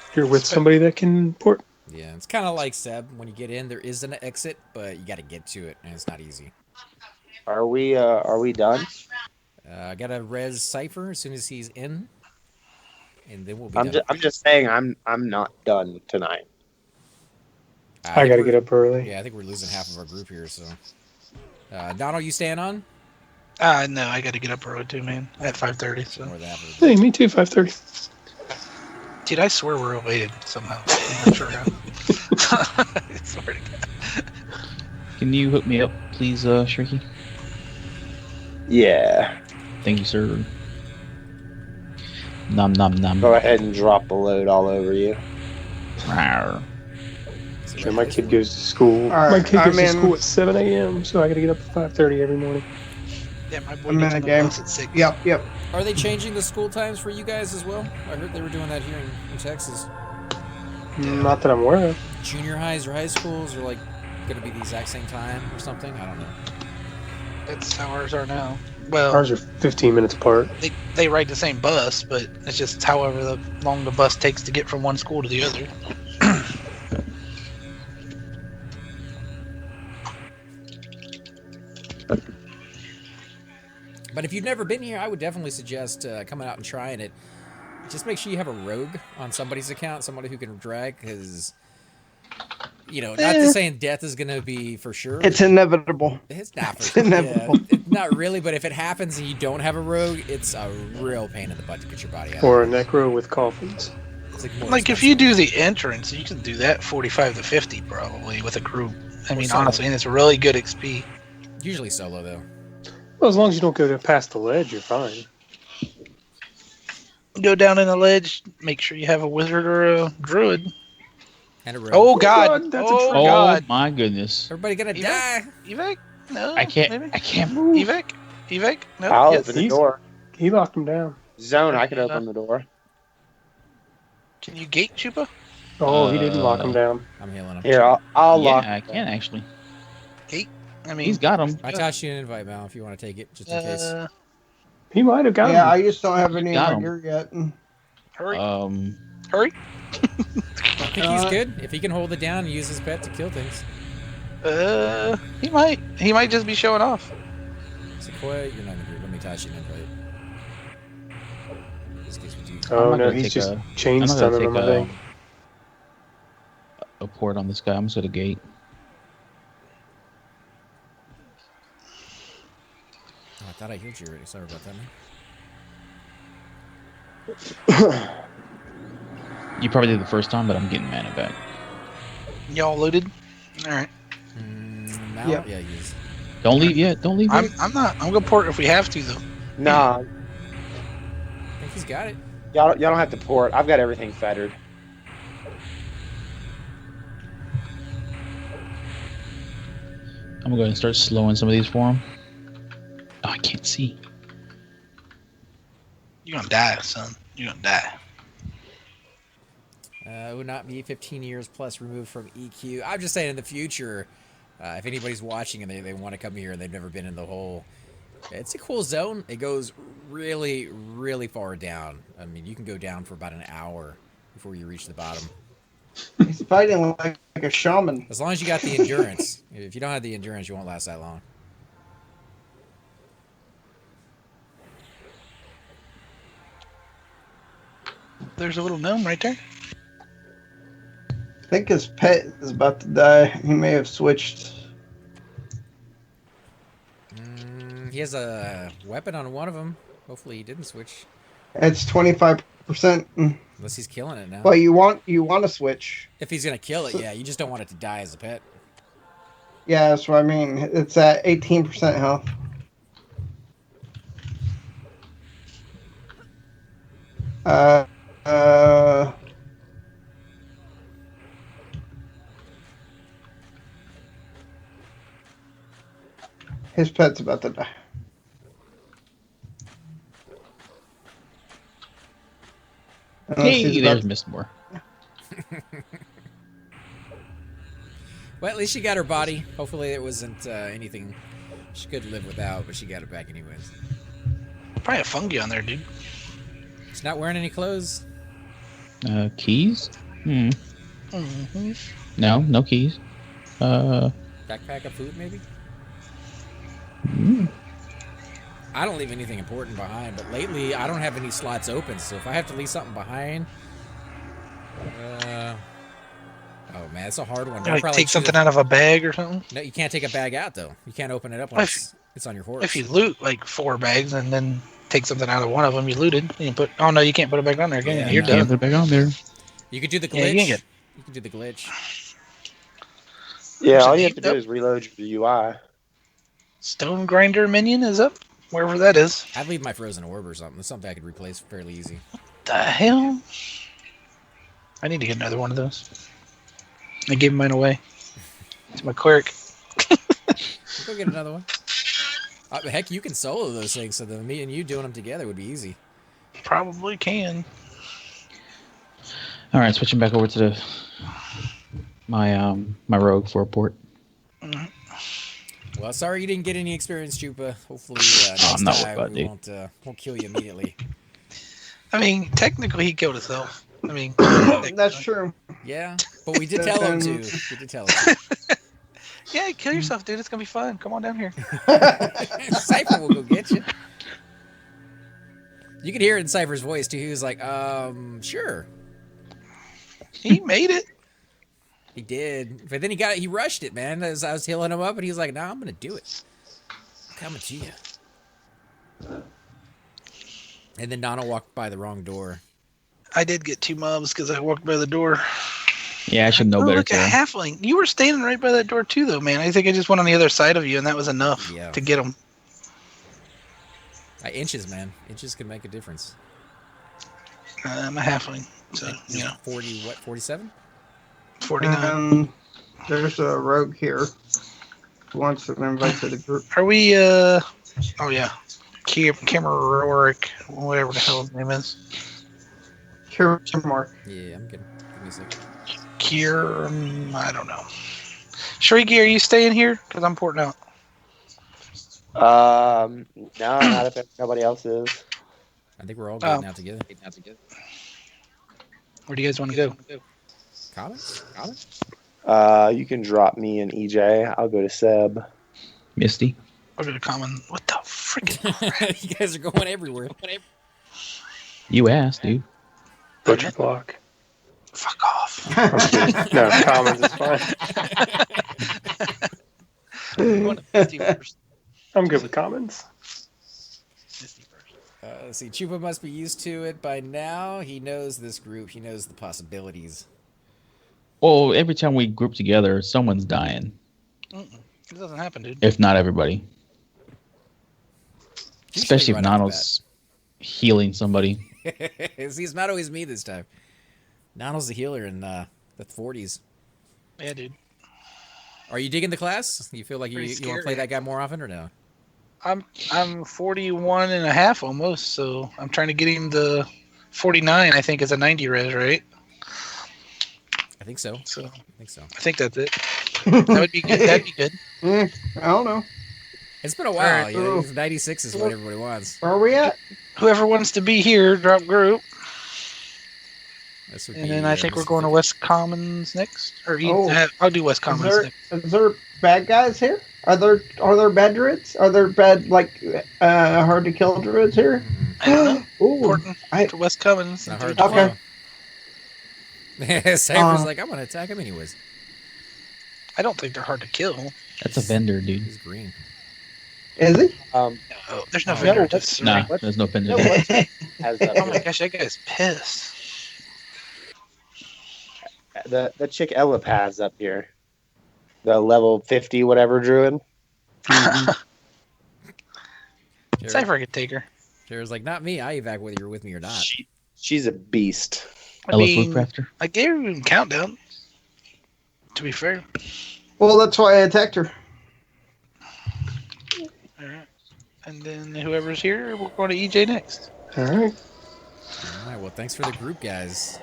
if you're with somebody that can port. Yeah, it's kind of like Seb. When you get in, there is an exit, but you got to get to it, and it's not easy. Are we done? I got to res Cypher as soon as he's in, and then we'll be I'm done. just saying I'm not done tonight. I think got to we're- get up early. Yeah, I think we're losing half of our group here, so. Donald, you staying on? No, I got to get up early too, man. At 5:30. So, Or the half of the Hey, me too. 5:30. dude, I swear we're related somehow. I'm not sure how. I swear to God. Can you hook me up, please, Shrinky? Yeah. Thank you, sir. Nom nom nom. Go ahead and drop the load all over you. Rawr. Yeah, my kid goes to school. All My right, kid goes I'm to in. school at 7 a.m., so I got to get up at 5:30 every morning. Yeah, my boy I'm in gets a on the game. bus at 6. Yep. Are they changing the school times for you guys as well? I heard they were doing that here in Texas. Not that I'm aware of. Junior highs or high schools are like going to be the exact same time or something? I don't know. That's how ours are now. Well, Ours are 15 minutes apart. they ride the same bus, but it's just however long the bus takes to get from one school to the other. But if you've never been here, I would definitely suggest coming out and trying it. Just make sure you have a rogue on somebody's account, somebody who can drag, because, you know, not to saying death is going to be for sure. It's inevitable. It's not for It's sure. inevitable. Yeah, not really, but if it happens and you don't have a rogue, it's a real pain in the butt to get your body out. Or a necro with coffins. It's like, more Like if expensive. you do the entrance, you can do that 45 to 50 probably with a group. I mean, solo. honestly, and it's really good XP. Usually solo though. Well, as long as you don't go past the ledge, you're fine. Go down in the ledge. Make sure you have a wizard or a druid. And a rogue. Oh God! God, that's a oh trap. Oh God! my goodness! Everybody gonna die. Evac? No. I can't. Maybe? I can't move. Evac? No. I'll Yes. open the He's- door. He locked him down. Zone, I can open the door. Can you gate Chupa? Oh, he didn't lock him down. I'm healing him. Here, I'll Yeah, lock. I can actually. I mean, He's got him. I tossed you an invite, Mal, if you want to take it, just in case. He might have got Yeah, I him. just don't have any of Got my him. gear yet. hurry, Um, hurry. I think he's good. If he can hold it down and use his pet to kill things. He might. He might just be showing off. Sequoia, you're not in the group. Let me toss you an invite. Just in case we do. Oh not no, gonna he's take just a- chain I'm not gonna stunning him, I take think. a port on this guy. I'm just at a gate. Oh, I thought I healed you already. Sorry about that, man. You probably did the first time, but I'm getting mana back. Y'all looted. All right. Mal? Yep. Yeah, he's. Don't leave yet. Don't leave yet. I'm not. I'm gonna port if we have to though. Nah, I think he's got it. y'all don't have to port. I've got everything fettered. I'm gonna go ahead and start slowing some of these for him. Oh, I can't see. You're gonna die, son. You're gonna die. Would not be 15 years plus removed from EQ. I'm just saying in the future, if anybody's watching and they want to come here and they've never been in the hole, it's a cool zone. It goes really, really far down. I mean, you can go down for about an hour before you reach the bottom. He's fighting like a shaman. As long as you got the endurance. If you don't have the endurance, you won't last that long. There's a little gnome right there. I think his pet is about to die. He may have switched. He has a weapon on one of them. Hopefully he didn't switch. It's 25%. Unless he's killing it now. Well, you want to switch. If he's going to kill it, yeah. You just don't want it to die as a pet. Yeah, that's what I mean. It's at 18% health. His pet's about to die. Unless Hey, he's there's about- Miss Moore. Well, at least she got her body. Hopefully it wasn't anything she could live without, but she got it back anyways. Probably a fungi on there, dude. She's not wearing any clothes. Keys? Mm-hmm. No keys. Backpack of food, maybe? I don't leave anything important behind, but lately I don't have any slots open, so if I have to leave something behind... oh, man, it's a hard one. I'll Like probably take choose something out of a bag or something. No, you can't take a bag out, though. You can't open it up Well, when if- it's on your horse. If you loot like 4 bags and then take something out of one of them, you looted. You can put. Oh no, you can't put it back on there again. Yeah, You're no. Can't done. put it back on there. You could do the glitch. Yeah, you can get- You can do the glitch. Yeah, all Should you he- have to do is reload your UI. Stone grinder minion is up wherever that is. I'd leave my frozen orb or something. It's something I could replace fairly easy. The hell? I need to get another one of those. I gave mine away to my cleric. Go get another one. Heck, you can solo those things, so then me and you doing them together would be easy. Probably can. All right, switching back over to my rogue for a port. Well, sorry you didn't get any experience, Chupa. Hopefully I'm next not worried time about we it. won't kill you immediately. I mean, technically he killed himself. I mean, That's true. Yeah, but we did tell him to. We did tell him to. Yeah, kill yourself, dude. It's gonna be fun. Come on down here. Cypher will go get you. You could hear it in Cypher's voice too. He was like, sure. He made it. He did. But then he rushed it, man. As I was healing him up, and he was like, nah, I'm gonna do it. I'm coming to you. And then Nana walked by the wrong door. I did get 2 mobs because I walked by the door. Yeah, I should know better, Look, a Tara. halfling. You were standing right by that door too, though, man. I think I just went on the other side of you, and that was enough to get him. Inches, man. Inches can make a difference. I'm a halfling, so you know. 47? 49. There's a rogue here who wants an invite to the group. Are we? Oh yeah, Camaraderie, whatever the hell his name is. Mark. Yeah, I'm good. Give me a second. I don't know. Shrieky, are you staying here? Because I'm porting out. No, not if nobody else is. I think we're all getting out together. Where do you guys want to go? Comments? You can drop me an EJ. I'll go to Seb. Misty. I'll go to common. What the freaking? You guys are going everywhere. You asked, dude. Butcher block. Fuck off. No, commons is fine. I'm going to Misty first. I'm good with commons. Misty first. Let's see. Chupa must be used to it by now. He knows this group. He knows the possibilities. Well, every time we group together, someone's dying. It doesn't happen, dude. If not everybody. Especially if right off the Nano's healing somebody. See, it's not always me this time. Nano's the healer in the 40s. Yeah, dude. Are you digging the class? You feel like you want to play that guy more often or no? I'm 41 and a half almost, so I'm trying to get him to 49. I think is a 90 res, right? I think so. So I think so. I think that's it. That would be good. That'd be good. I don't know. It's been a while. Alright. You know, 96 is what everybody wants. Where are we at? Whoever wants to be here, drop group. This would And be, then I think we're going to West Commons next. Or I'll do West Commons next. Is there bad guys here? Are there bad druids? Are there bad hard to kill druids here? I don't know. Ooh, Important to West Commons. Not hard Okay. Cypher's like, I'm going to attack him anyways. I don't think they're hard to kill. That's a vendor, dude. He's green. Is he? Oh, there's no vendor. Nah, there's no vendor. Oh my gosh, that guy's pissed. The chick Ella has up here. The level 50 whatever druid. Cypher could take her. Jared's like, not me. I evac whether you're with me or not. She's a beast. I mean, Ella Food Crafter. I gave her a countdown. To be fair. Well, that's why I attacked her. Alright. And then whoever's here, we're going to EJ next. All right. All right. Well, thanks for the group, guys.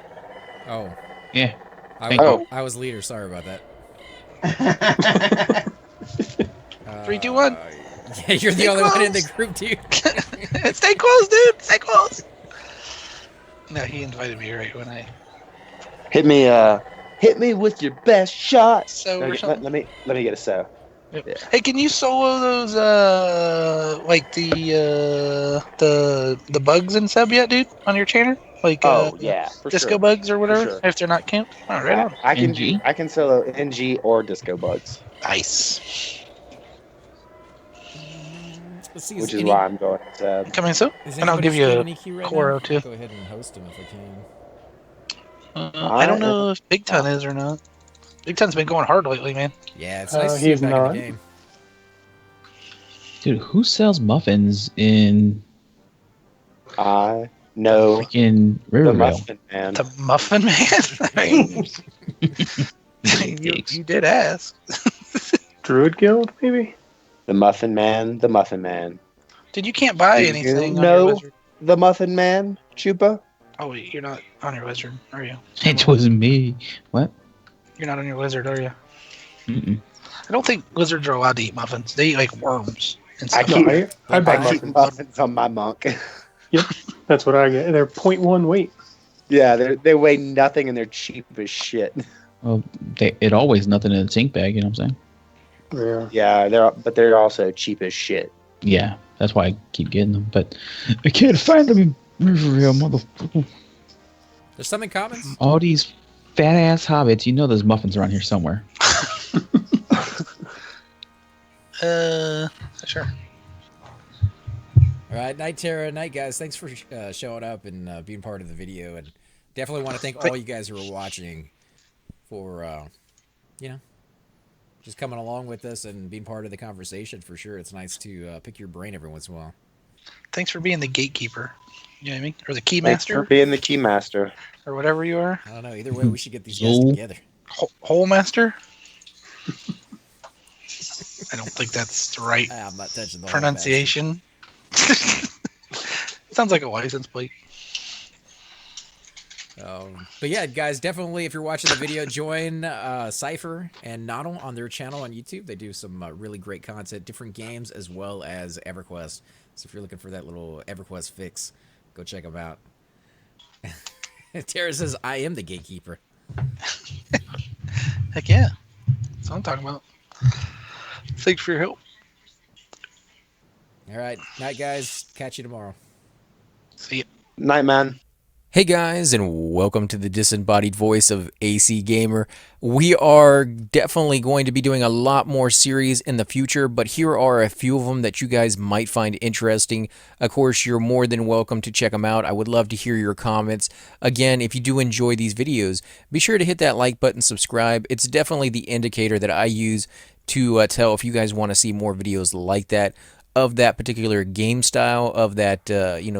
Oh. Yeah. I was leader. Sorry about that. 3, 2, 1. Yeah, you're the only one in the group, dude. Stay close, dude. Stay close. No, he invited me right when I. Hit me with your best shot. So No, or something. let me get a so. Yep. Yeah. Hey, can you solo those like the bugs and sub yet, dude, on your channel? Like yeah, for disco sure. bugs or whatever, sure. if they're not camped. All right. I can NG? I can solo NG or disco bugs, Nice. Let's see. which is why I'm going to Coming soon. And I'll give you a Coro too. Go ahead and host him if I can. I don't know if Big Ton is or not. Big Ton's been going hard lately, man. Yeah, it's nice to see he's him back in not. the game. Dude, who sells muffins in I know freaking the Riverdale? Muffin Man. The Muffin Man. I mean, you did ask. Druid Guild, maybe? The Muffin Man. The Muffin Man. Dude, you can't buy Did anything you on your know wizard. the Muffin Man, Chupa? Oh wait, you're not on your wizard, are you? It was me. What? You're not on your wizard, are you? Mm-mm. I don't think wizards are allowed to eat muffins. They eat like worms and I stuff. keep- No, I buy I keep muffins. muffins on my monk. That's what I get. They're 0.1 weight. Yeah, they weigh nothing and they're cheap as shit. Well, it always nothing in a tank bag. You know what I'm saying? Yeah. Yeah, they're also cheap as shit. Yeah, that's why I keep getting them. But I can't find them in Riverdale, motherfucker. There's some in commons. All these fat ass hobbits. You know, there's muffins around here somewhere. Sure. All right, night Tara, night guys. Thanks for showing up and being part of the video, and definitely want to thank all you guys who are watching for you know, just coming along with us and being part of the conversation for sure. It's nice to pick your brain every once in a while. Thanks for being the gatekeeper. You know what I mean? Or the Thanks for keymaster, being the key master. or whatever you are. I don't know. Either way, we should get these guys Zool. together. Hole master. I don't think that's the right I'm not touching the whole pronunciation. Sounds like a license plate. But yeah, guys, definitely if you're watching the video, join Cypher and Noddle on their channel on YouTube. They do some really great content, different games, as well as EverQuest. So if you're looking for that little EverQuest fix, go check them out. Tara says, I am the gatekeeper. Heck yeah. That's what I'm talking about. Thanks for your help. All right. Night, guys. Catch you tomorrow. See ya. Night, man. Hey guys, and welcome to the disembodied voice of AC Gamer. We are definitely going to be doing a lot more series in the future, but here are a few of them that you guys might find interesting. Of course, you're more than welcome to check them out. I would love to hear your comments. Again, if you do enjoy these videos, be sure to hit that like button, subscribe. It's definitely the indicator that I use to tell if you guys want to see more videos like that, of that particular game style, of that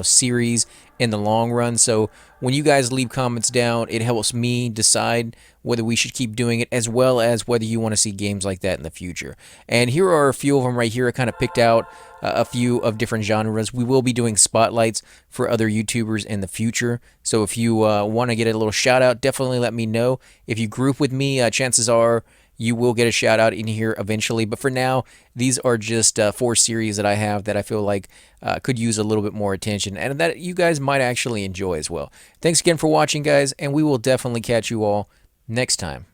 series in the long run. So when you guys leave comments down, it helps me decide whether we should keep doing it, as well as whether you want to see games like that in the future. And here are a few of them right here. I kind of picked out a few of different genres. We will be doing spotlights for other YouTubers in the future. So if you want to get a little shout out, definitely let me know. If you group with me, chances are you will get a shout out in here eventually. But for now, these are just 4 series that I have that I feel like could use a little bit more attention, and that you guys might actually enjoy as well. Thanks again for watching, guys, and we will definitely catch you all next time.